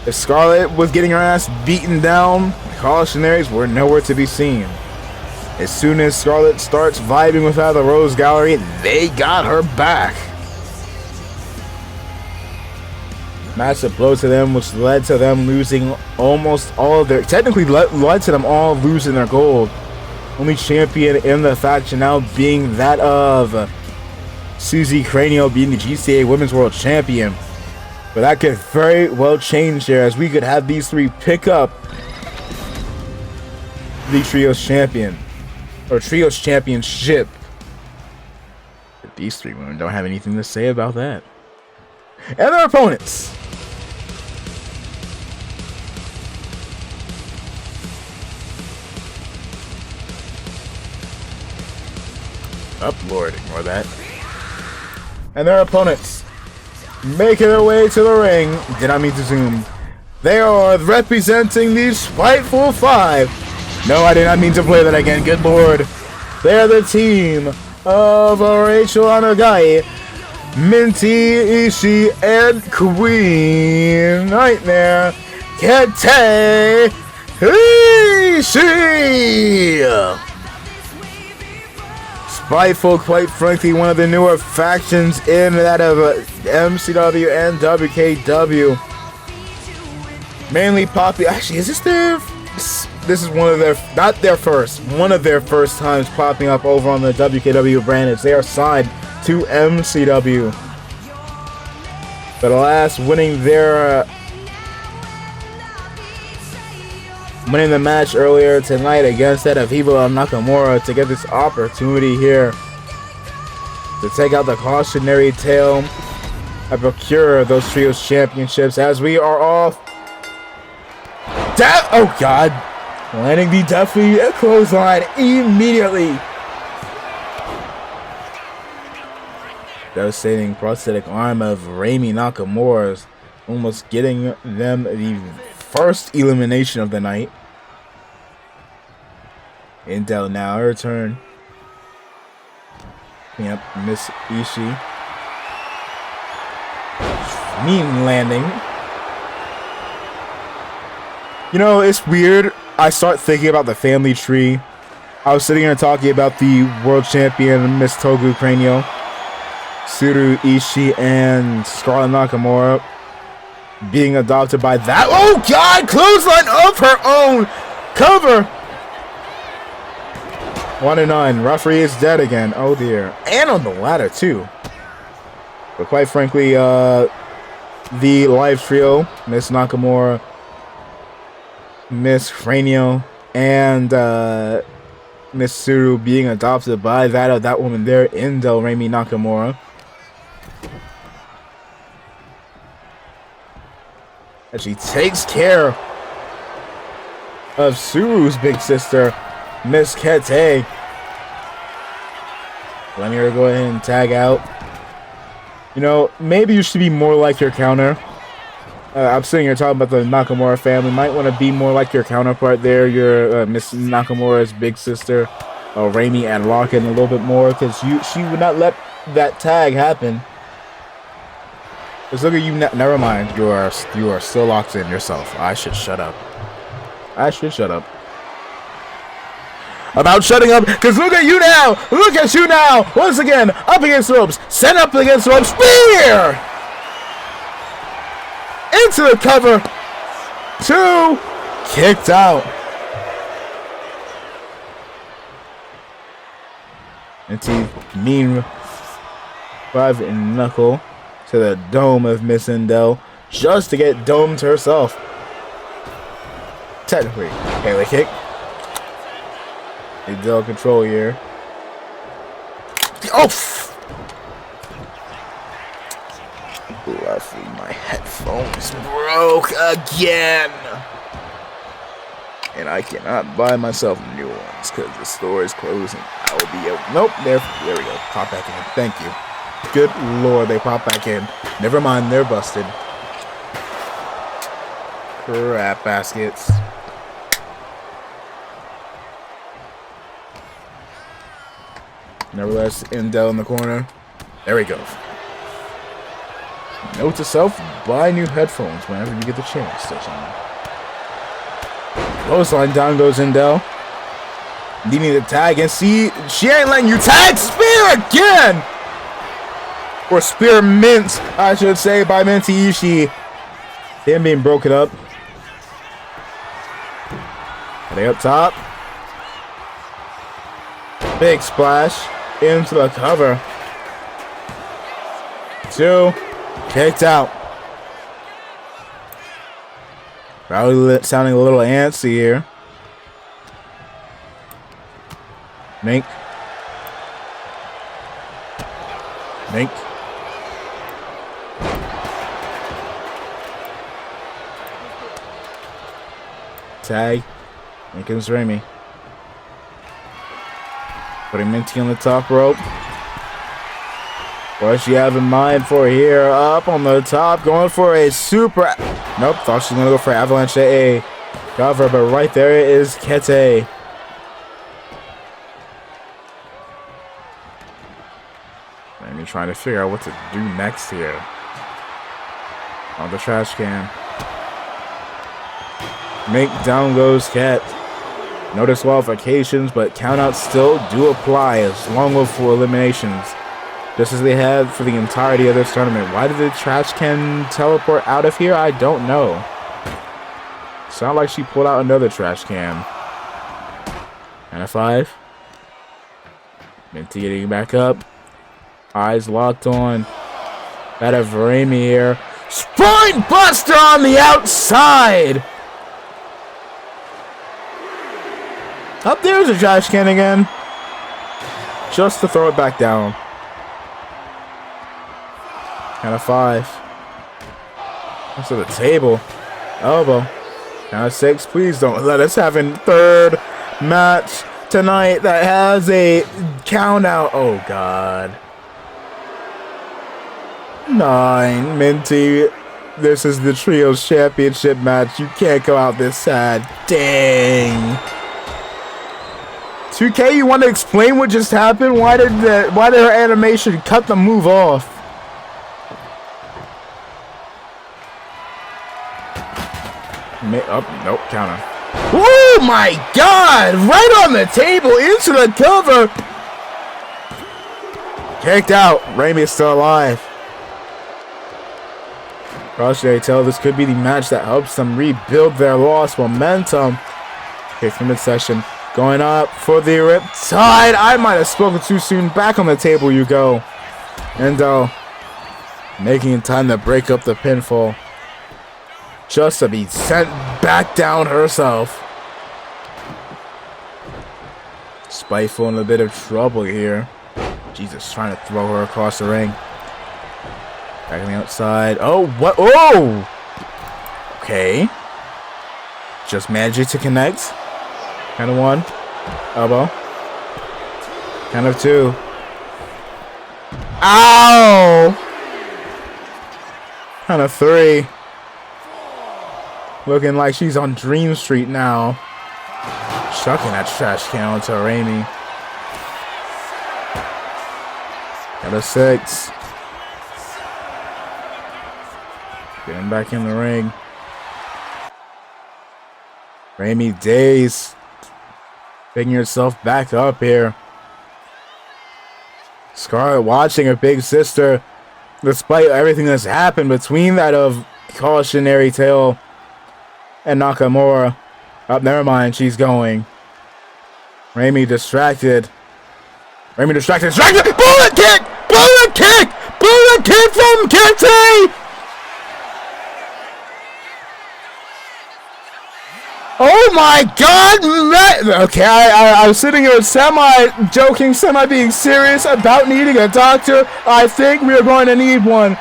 If Scarlett was getting her ass beaten down, the cautionaries were nowhere to be seen. As soon as Scarlett starts vibing with out of the Rose Gallery, they got her back. Massive blow to them, which led to them losing almost all of their, technically led to them all losing their gold. Only champion in the faction now being that of Susie Cranio being the GCA Women's World Champion. But that could very well change here, as we could have these 3 pick up the Trios Champion, or Trios Championship. But these 3 women don't have anything to say about that. And their opponents. Lord, ignore that. And their opponents making their way to the ring. Did not mean to zoom. They are representing the Spiteful 5. No, I did not mean to play that again. Good Lord. They are the team of Rachel Anagai, Minty Ishii, and Queen Nightmare Kete Ishii. Spiteful, quite frankly, one of the newer factions in that of MCW and WKW. Mainly popular. Actually, is this their? This is one of their, not their first, one of their first times popping up over on the WKW brand, as they are signed to MCW. But alas, winning the match earlier tonight against that of Hiba Nakamura to get this opportunity here to take out the cautionary tale and procure those Trios Championships, as we are off. Oh God! Landing the definitely a clothesline immediately. Devastating prosthetic arm of Raimi Nakamura's, almost getting them the first elimination of the night. Indel now, her turn. Yep, Miss Ishii. Mean landing. You know, it's weird. I start thinking about the family tree. I was sitting here talking about the world champion, Miss Togu Cranio, Tsuru Ishii, and Scarlett Nakamura. being adopted by that. Oh, God! Clothesline of her own! Cover! 1-9. Referee is dead again. Oh, dear. And on the ladder, too. But quite frankly, the live trio, Miss Nakamura, Miss Cranio, and Miss Suru being adopted by that woman there, Indo Remy Nakamura. And she takes care of Suru's big sister, Miss Kete. Letting her go ahead and tag out. You know, maybe you should be more like your counter. I'm sitting here talking about the Nakamura family. Might want to be more like your counterpart there, your Miss Nakamura's big sister, Remy, and lock in a little bit more, because she would not let that tag happen. Just look at you. Never mind. You are still locked in yourself. I should shut up. I should shut up. About shutting up, because look at you now! Look at you now! Once again, up against the ropes, sent up against the ropes, spear! Into the cover, 2, kicked out. Into mean 5 and knuckle to the dome of Miss Indel, just to get domed herself. Technically, Haley kick. Indel control here. Oh! Lovely, my headphones broke again. And I cannot buy myself new ones because the store is closing. I will be able. Nope, there we go. Pop back in. Thank you. Good lord, they pop back in. Never mind, they're busted. Crap baskets. Nevertheless, Indel in the corner. There we go. Note to self, buy new headphones whenever you get the chance. Clothesline down goes Indel. Needing to tag, and see, she ain't letting you tag. Spear again! Or spearmint, I should say, by Minty Ishii. Him being broken up. Are they up top? Big splash into the cover. 2, kicked out. Probably sounding a little antsy here. Mink. Tag. Here comes Remy. Putting Minty on the top rope. What does she have in mind for here? Up on the top, going for a super. Nope, thought she was going to go for Avalanche A cover, but right there is Kete. Remy trying to figure out what to do next here. On the trash can. Make down goes Cat. No disqualifications, but countouts still do apply as long as for eliminations. Just as they have for the entirety of this tournament. Why did the trash can teleport out of here? I don't know. Sound like she pulled out another trash can. And a 5. Minty getting back up. Eyes locked on. That of Remy here. Spine Buster on the outside! Up there's a trash can again. Just to throw it back down. Count of 5. That's to the table. Elbow. Count of 6. Please don't let us have a third match tonight that has a count out. Oh, God. 9. Minty. This is the Trios Championship match. You can't go out this sad. Dang. 2K, you want to explain what just happened? Why did her animation cut the move off? Oh, nope, counter. Oh my God! Right on the table, into the cover. Kicked out. Remy is still alive. Cautionary tale, this could be the match that helps them rebuild their lost momentum. Okay, from midsection. Going up for the Riptide. I might have spoken too soon. Back on the table you go. Endo making time to break up the pinfall. Just to be sent back down herself. Spiteful in a bit of trouble here. Jesus, trying to throw her across the ring. Back on the outside. Oh, what? Oh! Okay. Just magic to connect. Kind of one. Elbow. Kind of two. Ow! Kind of three. Looking like she's on Dream Street now. Chucking that trash can onto Raimi. Got a 6. Getting back in the ring. Raimi dazed. Picking herself back up here. Scarlett watching her big sister, despite everything that's happened between that of Cautionary Tale and Nakamura. Oh, never mind, she's going. Raimi distracted. Raimi distracted. Bullet kick! Bullet kick! Bullet kick from Kente! Oh my god! Okay, I was sitting here semi-joking, semi-being serious about needing a doctor. I think we are going to need one.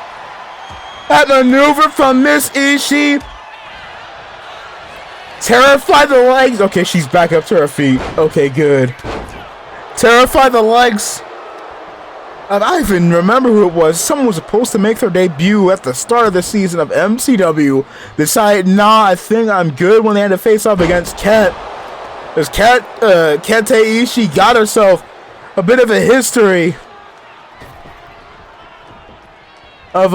That maneuver from Miss Ishii. Terrify the legs. Okay, she's back up to her feet. Okay, good. Terrify the legs. I don't even remember who it was. Someone was supposed to make their debut at the start of the season of MCW. Decided, nah, I think I'm good when they had to face off against Ket. Because Kente Ishii got herself a bit of a history of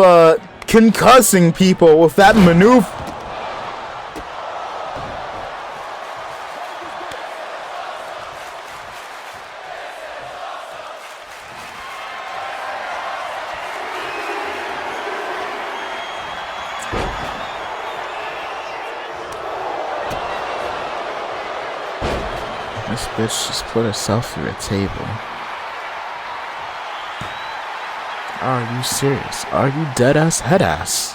concussing people with that maneuver. This bitch just put herself through a table. Are you serious? Are you dead ass head ass?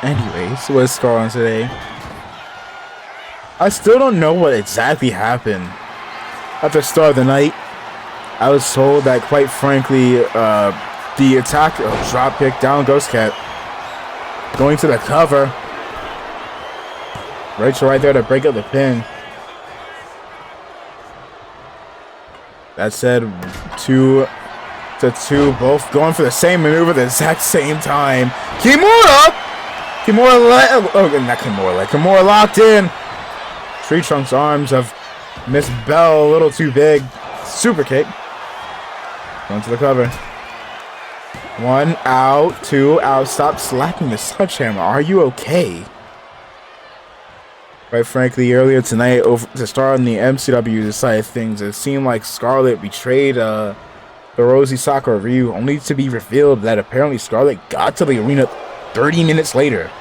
Anyways, what's Scar on today? I still don't know what exactly happened. At the start of the night, I was told that, quite frankly, the attack, drop kick, down goes Ket. Going to the cover. Rachel right there to break up the pin. That said, 2 to 2, both going for the same maneuver at the exact same time. Kimura! Kimura locked in. Tree Trunk's arms of Miss Bell a little too big. Super kick. Going to the cover. 1 out, 2 out. Stop slapping the sledgehammer. Are you okay? Quite frankly, earlier tonight, to start on the MCW side of things, it seemed like Scarlett betrayed the Rosie Sakura Ryu, only to be revealed that apparently Scarlett got to the arena 30 minutes later.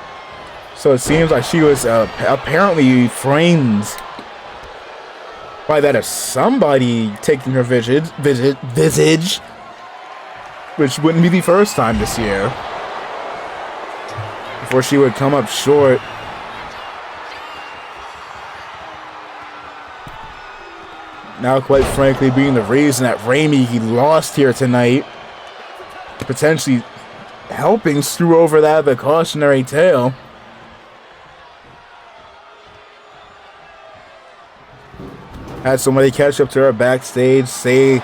So it seems like she was apparently framed by that of somebody taking her visage, which wouldn't be the first time this year, before she would come up short. Now, quite frankly, being the reason that Raimi lost here tonight, potentially helping screw over that of the Cautionary Tale. Had somebody catch up to her backstage, say,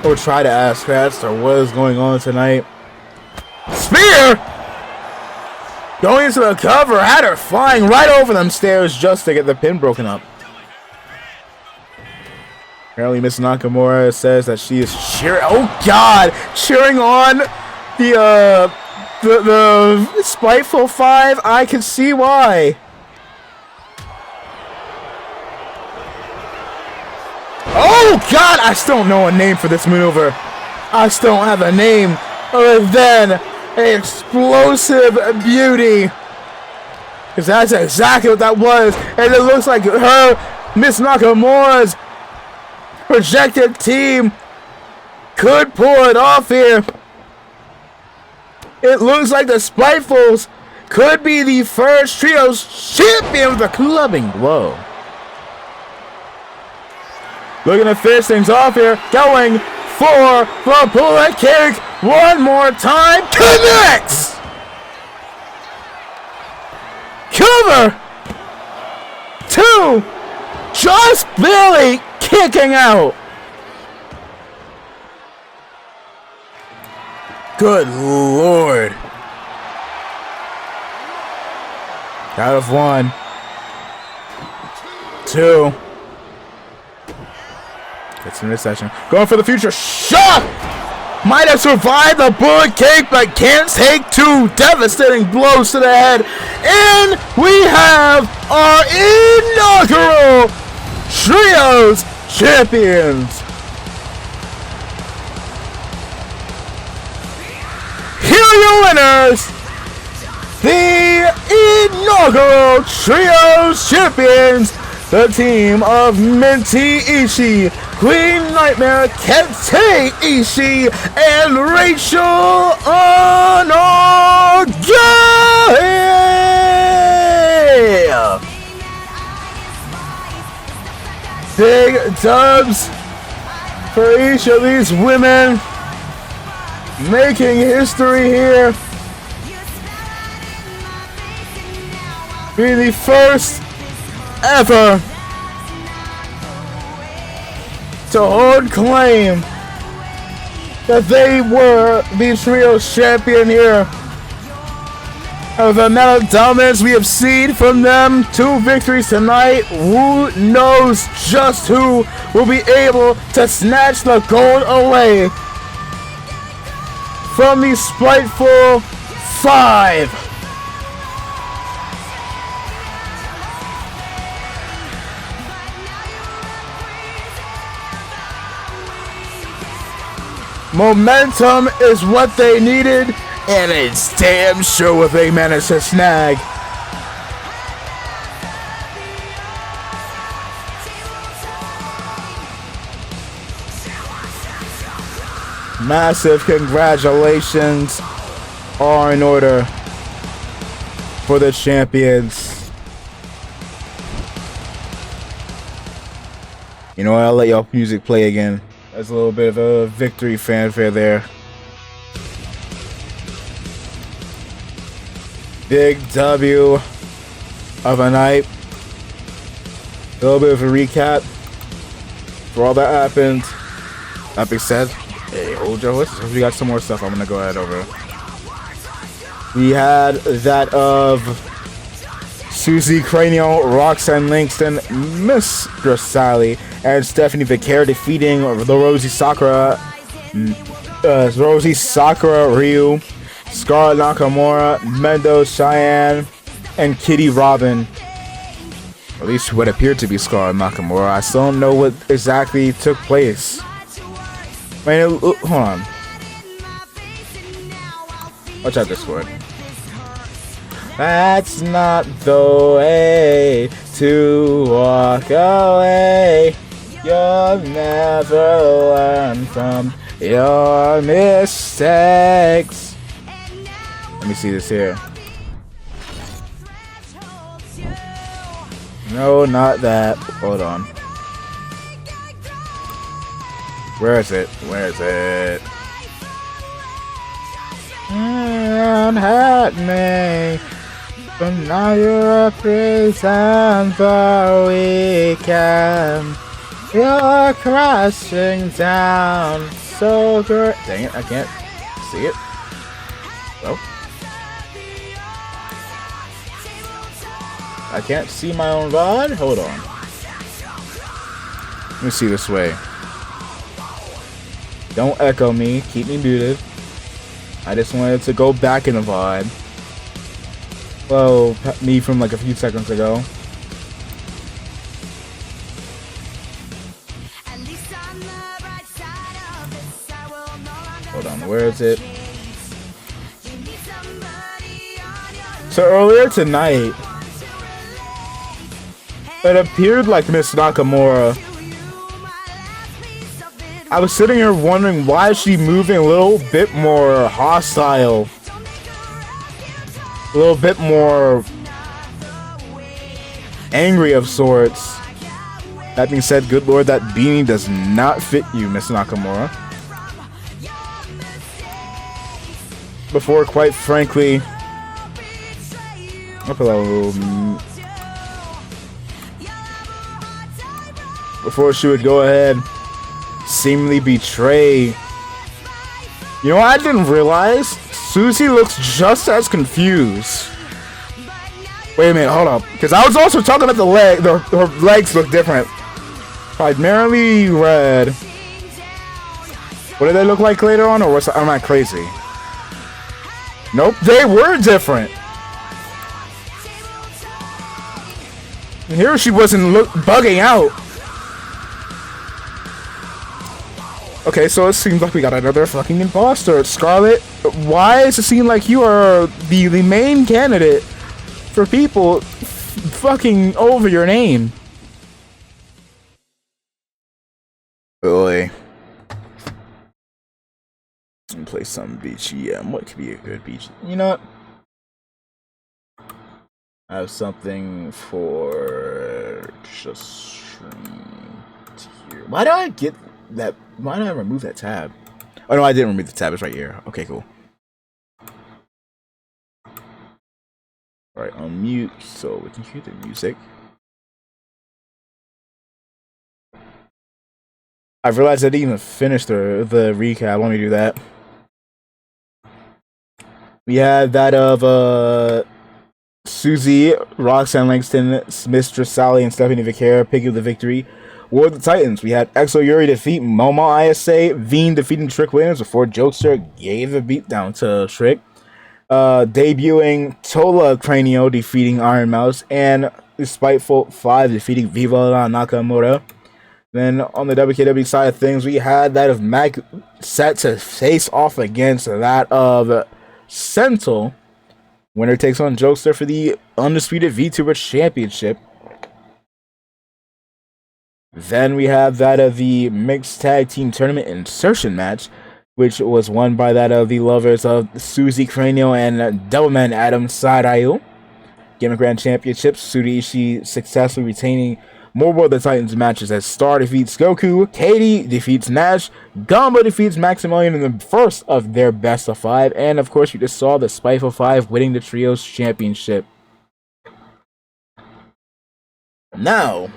or try to ask her as to what is going on tonight. Spear! Going into the cover, had her flying right over them stairs just to get the pin broken up. Apparently, Miss Nakamura says that she is cheering. Oh God, cheering on the Spiteful Five. I can see why. Oh Oh God, I still don't know a name for this maneuver. I still don't have a name other than an explosive beauty. Because that's exactly what that was. And it looks like her, Miss Nakamura's projected team could pull it off here. It looks like the Spitefuls could be the first trios champion with a clubbing blow. Looking to finish things off here. Going for the bullet kick. One more time. Connects! Cover! 2. Just barely kicking out. Good Lord. Out of 1. 2. Gets in this session. Going for the future shot! Might have survived the bullet kick, but can't take 2 devastating blows to the head. And we have our inaugural Trios Champions. Here are your winners, the inaugural Trios Champions, the team of Minty Ishii, Queen Nightmare, Kente Ishii, and Rachel Onogai! Big dubs for each of these women, making history here. Be the first ever to hold claim that they were the Trios champion here. Of the amount of dominance we have seen from them, 2 victories tonight, who knows just who will be able to snatch the gold away from the Spiteful 5. Momentum is what they needed, and it's damn sure what they managed to snag. Massive congratulations are in order for the champions. You know what, I'll let y'all music play again. That's a little bit of a victory fanfare there. Big W of a night. A little bit of a recap for all that happened. That being said, hey, hold your horses. We got some more stuff I'm gonna go ahead over. We had that of Susie Cranial, Roxanne Langston, Mistress Sally, and Stephanie Vicaire defeating the Rosie Sakura Ryu, Scarlett Nakamura, Mendo Cheyenne, and Kitty Robin. Or at least what appeared to be Scarlett Nakamura. I still don't know what exactly took place. Man, hold on. Watch out this one. That's not the way to walk away. You'll never learn from your mistakes. Let me see this here. No, not that. Hold on. Where is it? Where is it? Hurt me. But now you represent the weekend. You're crashing down so good. Dang it, I can't see it. Oh. I can't see my own VOD? Hold on. Let me see this way. Don't echo me. Keep me muted. I just wanted to go back in the VOD. Well, me from like a few seconds ago. Hold on, where is it? So earlier tonight, it appeared like Miss Nakamura. I was sitting here wondering why is she moving a little bit more hostile, a little bit more angry of sorts. That being said, good lord, that beanie does not fit you, Miss Nakamura. Before, quite frankly, before she would go ahead, seemingly betray. You know what I didn't realize? Susie looks just as confused. Wait a minute, hold up. Because I was also talking about the leg. Her legs look different. Primarily red. What did they look like later on? Or was I'm not crazy? Nope, they were different. Here she wasn't bugging out. Okay, so it seems like we got another fucking imposter. Scarlet, why does it seem like you are the main candidate for people fucking over your name? Boy. Let me play some BGM. What could be a good BGM? You know what? I have something for just stream here. Why did I get that? Why did I remove that tab? Oh no, I didn't remove the tab. It's right here. Okay, cool. Alright, on mute so we can hear the music. I realized I didn't even finish the recap. Let me do that. We had that of Susie, Roxanne Langston, Mistress Sally, and Stephanie Vicara picking the victory. War of the Titans. We had Exo Yuri defeat Momo ISA, Veen defeating Trick Williams before Jokester gave a beatdown to Trick. Debuting Tola Cranio defeating Iron Mouse, and Spiteful 5 defeating Viva La Nakamura. Then on the WKW side of things, we had that of Mac set to face off against that of Sentinel. Winner takes on Jokester for the undisputed VTuber Championship. Then we have that of the Mixed Tag Team Tournament Insertion match, which was won by that of the lovers of Suzy Cranio and Devilman Adam Sadayu. Gimmick Grand Championships, Sudi Ishii successfully retaining more War of the Titans matches as Star defeats Goku, Katie defeats Nash, Gamba defeats Maximilian in the first of their best of 5, and of course we just saw the Spiteful 5 winning the Trios Championship. Now,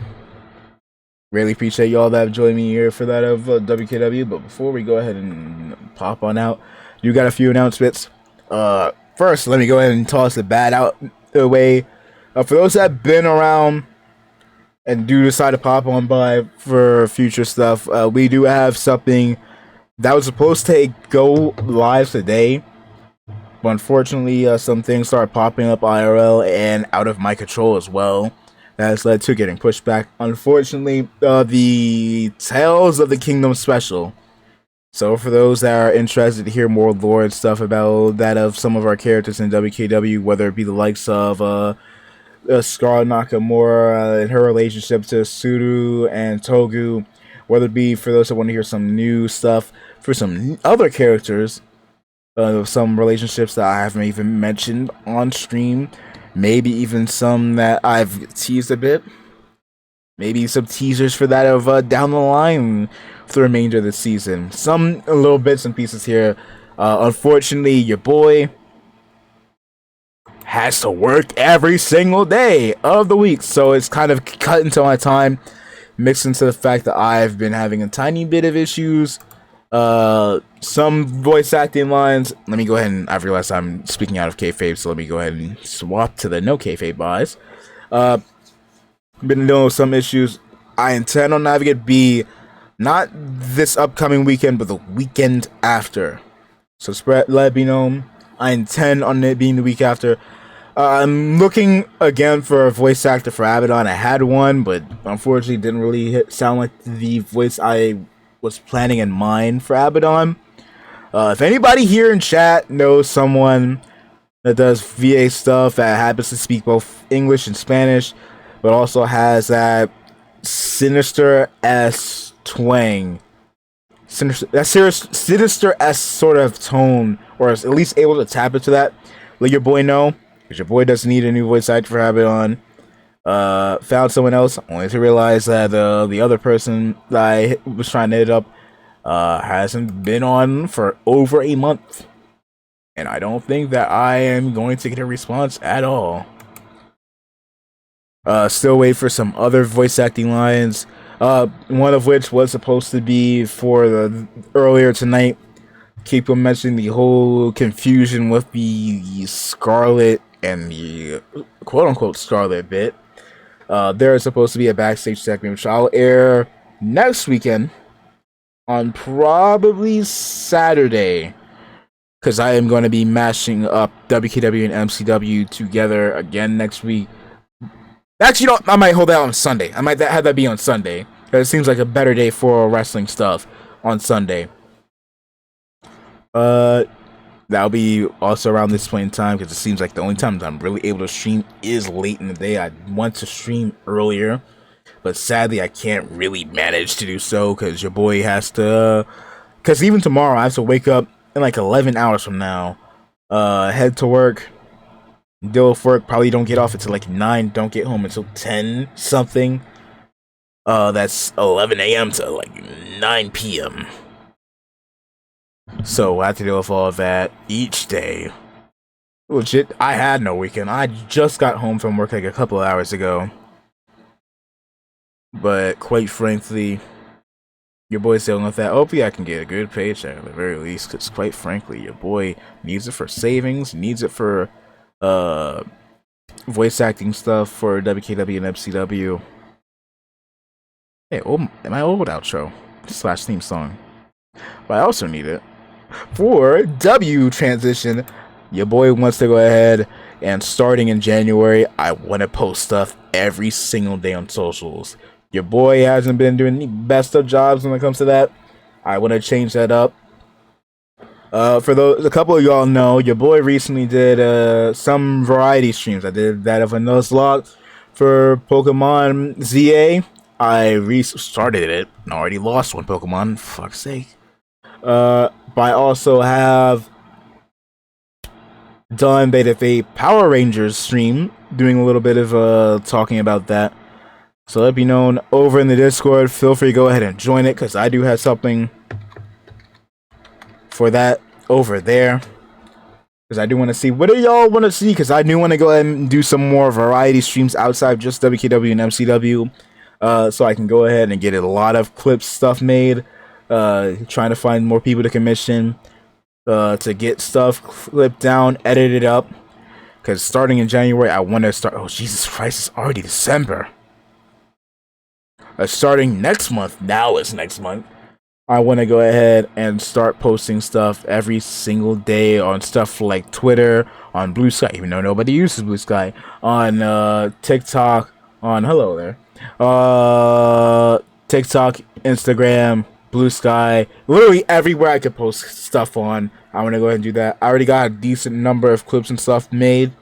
really appreciate y'all that have joined me here for that of WKW, but before we go ahead and pop on out, you got a few announcements. First, let me go ahead and toss the bat out the way. For those that have been around and do decide to pop on by for future stuff, we do have something that was supposed to go live today, but unfortunately some things started popping up IRL and out of my control as well. That has led to getting pushed back. Unfortunately, the Tales of the Kingdom special. So for those that are interested to hear more lore and stuff about that of some of our characters in WKW, whether it be the likes of Scarlet Nakamura and her relationship to Suru and Togu, whether it be for those that want to hear some new stuff for some other characters, some relationships that I haven't even mentioned on stream, maybe even some that I've teased a bit, maybe some teasers for that of down the line for the remainder of the season, some little bits and pieces here. Unfortunately, your boy has to work every single day of the week, so it's kind of cut into my time, mixed into the fact that I've been having a tiny bit of issues, some voice acting lines. Let me go ahead and, I've realized I'm speaking out of kayfabe, so let me go ahead and swap to the no kayfabe buys. Been dealing with some issues. I intend on having it be not this upcoming weekend, but the weekend after. So let me know. I intend on it being the week after. I'm looking again for a voice actor for Abaddon. I had one, but unfortunately didn't really sound like the voice I was planning in mind for Abaddon. If anybody here in chat knows someone that does VA stuff that happens to speak both English and Spanish, but also has that sinister S twang, sinister S sort of tone, or is at least able to tap into that, let your boy know, because your boy doesn't need a new voice actor for Abaddon. Found someone else, only to realize that the other person that I was trying to hit up hasn't been on for over a month, and I don't think that I am going to get a response at all. Still wait for some other voice acting lines, one of which was supposed to be for the earlier tonight. Keep on mentioning the whole confusion with the Scarlet and the quote-unquote Scarlet bit. There is supposed to be a backstage segment which I'll air next weekend on probably Saturday, because I am going to be mashing up WKW and MCW together again next week. Actually, I might hold that on Sunday. I might have that be on Sunday, because it seems like a better day for wrestling stuff on Sunday. That'll be also around this point in time, because it seems like the only time that I'm really able to stream is late in the day. I want to stream earlier, but sadly I can't really manage to do so, because your boy has to, because even tomorrow I have to wake up in like 11 hours from now, head to work, deal with work, probably don't get off until like 9, don't get home until 10 something. That's 11 a.m. to like 9 p.m. So I have to deal with all of that each day. Legit, I had no weekend. I just got home from work like a couple of hours ago. But quite frankly, your boy's dealing with that. Hopefully I can get a good paycheck at the very least, because quite frankly, your boy needs it for savings, needs it for voice acting stuff for WKW and MCW. Hey, my old outro / theme song. But I also need it for W transition. Your boy wants to go ahead and starting in January, I want to post stuff every single day on socials. Your boy hasn't been doing the best of jobs when it comes to that. I want to change that up. For those, a couple of y'all know, your boy recently did some variety streams. I did that of a Nuzlocke for Pokemon ZA. I restarted it and already lost one Pokemon, for fuck's sake. But I also have done a Power Rangers stream, doing a little bit of talking about that. So let it be known over in the Discord. Feel free to go ahead and join it, because I do have something for that over there. Because I do want to see, what do y'all want to see? Because I do want to go ahead and do some more variety streams outside of just WKW and MCW. So I can go ahead and get a lot of clips stuff made. Trying to find more people to commission. To get stuff clipped down, edited up. Because starting in January, I want to start. Oh, Jesus Christ, it's already December. Starting next month, now it's next month, I want to go ahead and start posting stuff every single day on stuff like Twitter, on Blue Sky, even though nobody uses Blue Sky, on TikTok, on hello there, TikTok, Instagram, Blue Sky, literally everywhere I could post stuff on. I want to go ahead and do that. I already got a decent number of clips and stuff made.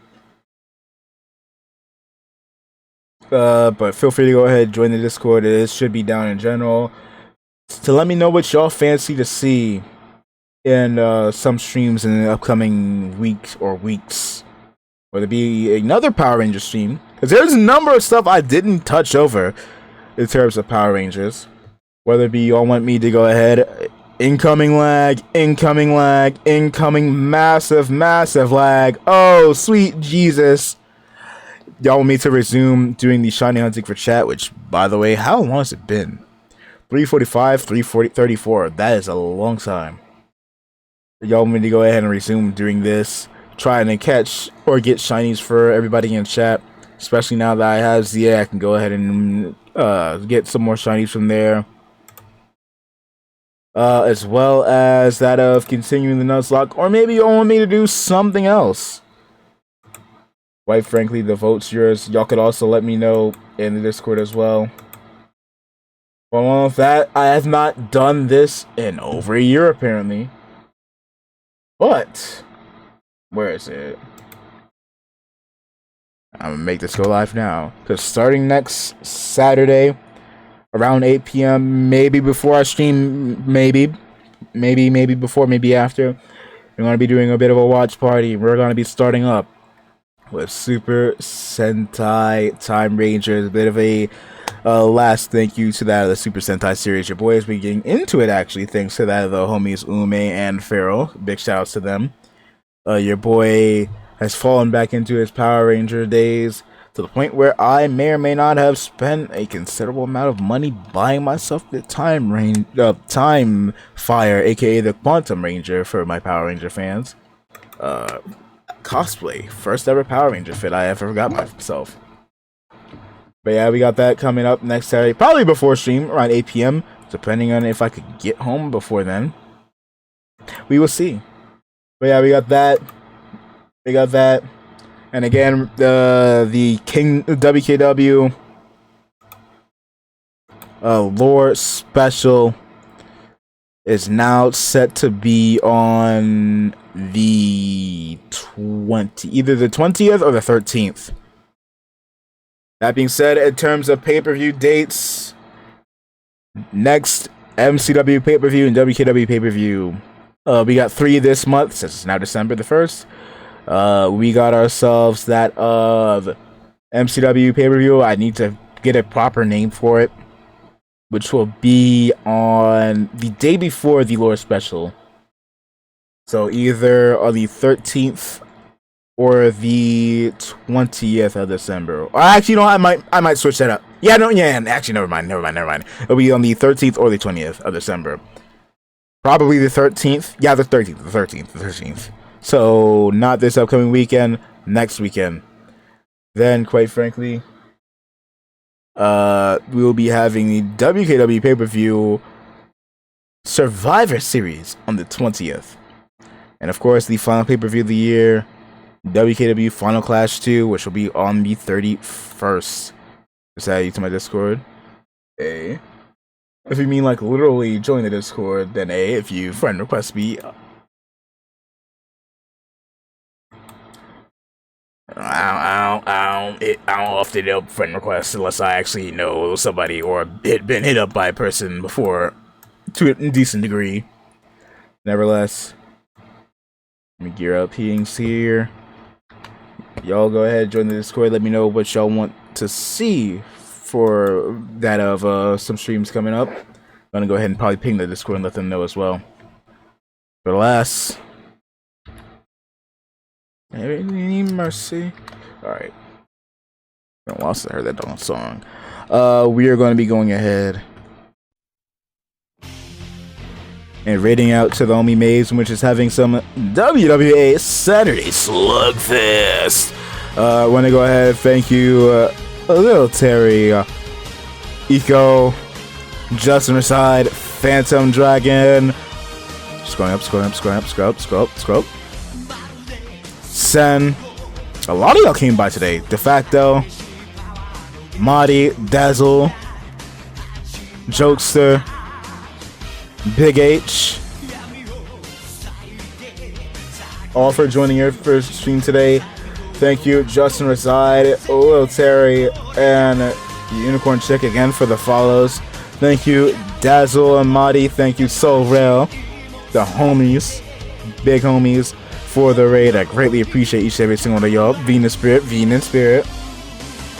But feel free to go ahead and join the Discord. It should be down in general. To let me know what y'all fancy to see in some streams in the upcoming weeks. Whether it be another Power Ranger stream. Because there's a number of stuff I didn't touch over in terms of Power Rangers. Whether it be y'all want me to go ahead. Incoming lag, massive lag. Oh, sweet Jesus. Y'all want me to resume doing the shiny hunting for chat, which, by the way, how long has it been? 345, 340, 34. That is a long time. Y'all want me to go ahead and resume doing this, trying to catch or get shinies for everybody in chat, especially now that I have ZA. I can go ahead and get some more shinies from there. As well as that of continuing the Nuzlocke, or maybe you want me to do something else. Quite frankly, the vote's yours. Y'all could also let me know in the Discord as well. Well, with that, I have not done this in over a year, apparently. But, where is it? I'm gonna make this go live now. Because starting next Saturday, around 8 p.m., maybe before I stream, maybe before, maybe after, we're gonna be doing a bit of a watch party. We're gonna be starting up with Super Sentai Time Rangers. A bit of a last thank you to that of the Super Sentai series. Your boy has been getting into it, actually, thanks to that of the homies Ume and Pharaoh. Big shout outs to them. Your boy has fallen back into his Power Ranger days, to the point where I may or may not have spent a considerable amount of money buying myself the Time Fire, aka the Quantum Ranger, for my Power Ranger fans. Cosplay, first ever Power Ranger fit I ever got myself. But yeah, we got that coming up next Saturday, probably before stream, around 8 p.m, depending on if I could get home before then. We will see. But yeah, we got that. And again, the King WKW lore special is now set to be on the either the 20th or the 13th. That being said, in terms of pay-per-view dates, next MCW pay-per-view and WKW pay-per-view, we got 3 this month, since it's now December the 1st. We got ourselves that of MCW pay-per-view. I need to get a proper name for it, which will be on the day before the lore special. So either on the 13th or the 20th of December. Or actually, you know, I might switch that up. Actually, never mind. It'll be on the 13th or the 20th of December. Probably the 13th. Yeah, the 13th. So, not this upcoming weekend, next weekend. Then, quite frankly, we will be having the WKW pay-per-view Survivor Series on the 20th. And, of course, the final pay-per-view of the year, WKW Final Clash 2, which will be on the 31st. Just add you to my Discord. A. If you mean, like, literally join the Discord, then A. If you friend request me, I don't often hit up friend requests unless I actually know somebody or been hit up by a person before to a decent degree. Nevertheless, let me gear up here. Y'all go ahead, join the Discord. Let me know what y'all want to see for that of some streams coming up. I'm gonna go ahead and probably ping the Discord and let them know as well. But alas, any mercy. Alright. Once I heard that damn song. We are going to be going ahead and raiding out to the Omi Maze, which is having some WWA Saturday Slugfest. I want to go ahead and thank you, Little Terry, Eco, Justin Reside, Phantom Dragon. Scroll up. Sen. A lot of y'all came by today. De facto, Marty, Dazzle, Jokester, Big H, all for joining your first stream today. Thank you, Justin Reside, Lil Terry, and Unicorn Chick again for the follows. Thank you, Dazzle and Marty. Thank you, Soul Rail, the homies, big homies, for the raid. I greatly appreciate each and every single one of y'all. Venus Spirit.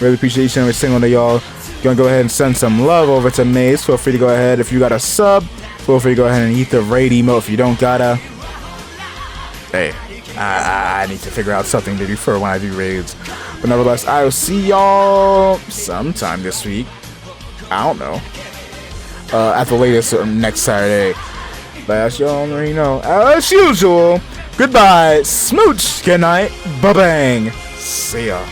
Really appreciate each and every single one of y'all. Gonna go ahead and send some love over to Maze. Feel free to go ahead. If you got a sub, feel free to go ahead and eat the raid emote. If you don't gotta, hey, I need to figure out something to do for when I do raids. But nevertheless, I will see y'all sometime this week. I don't know. At the latest next Saturday. But as y'all already know, as usual, goodbye, smooch, good night, ba-bang, see ya.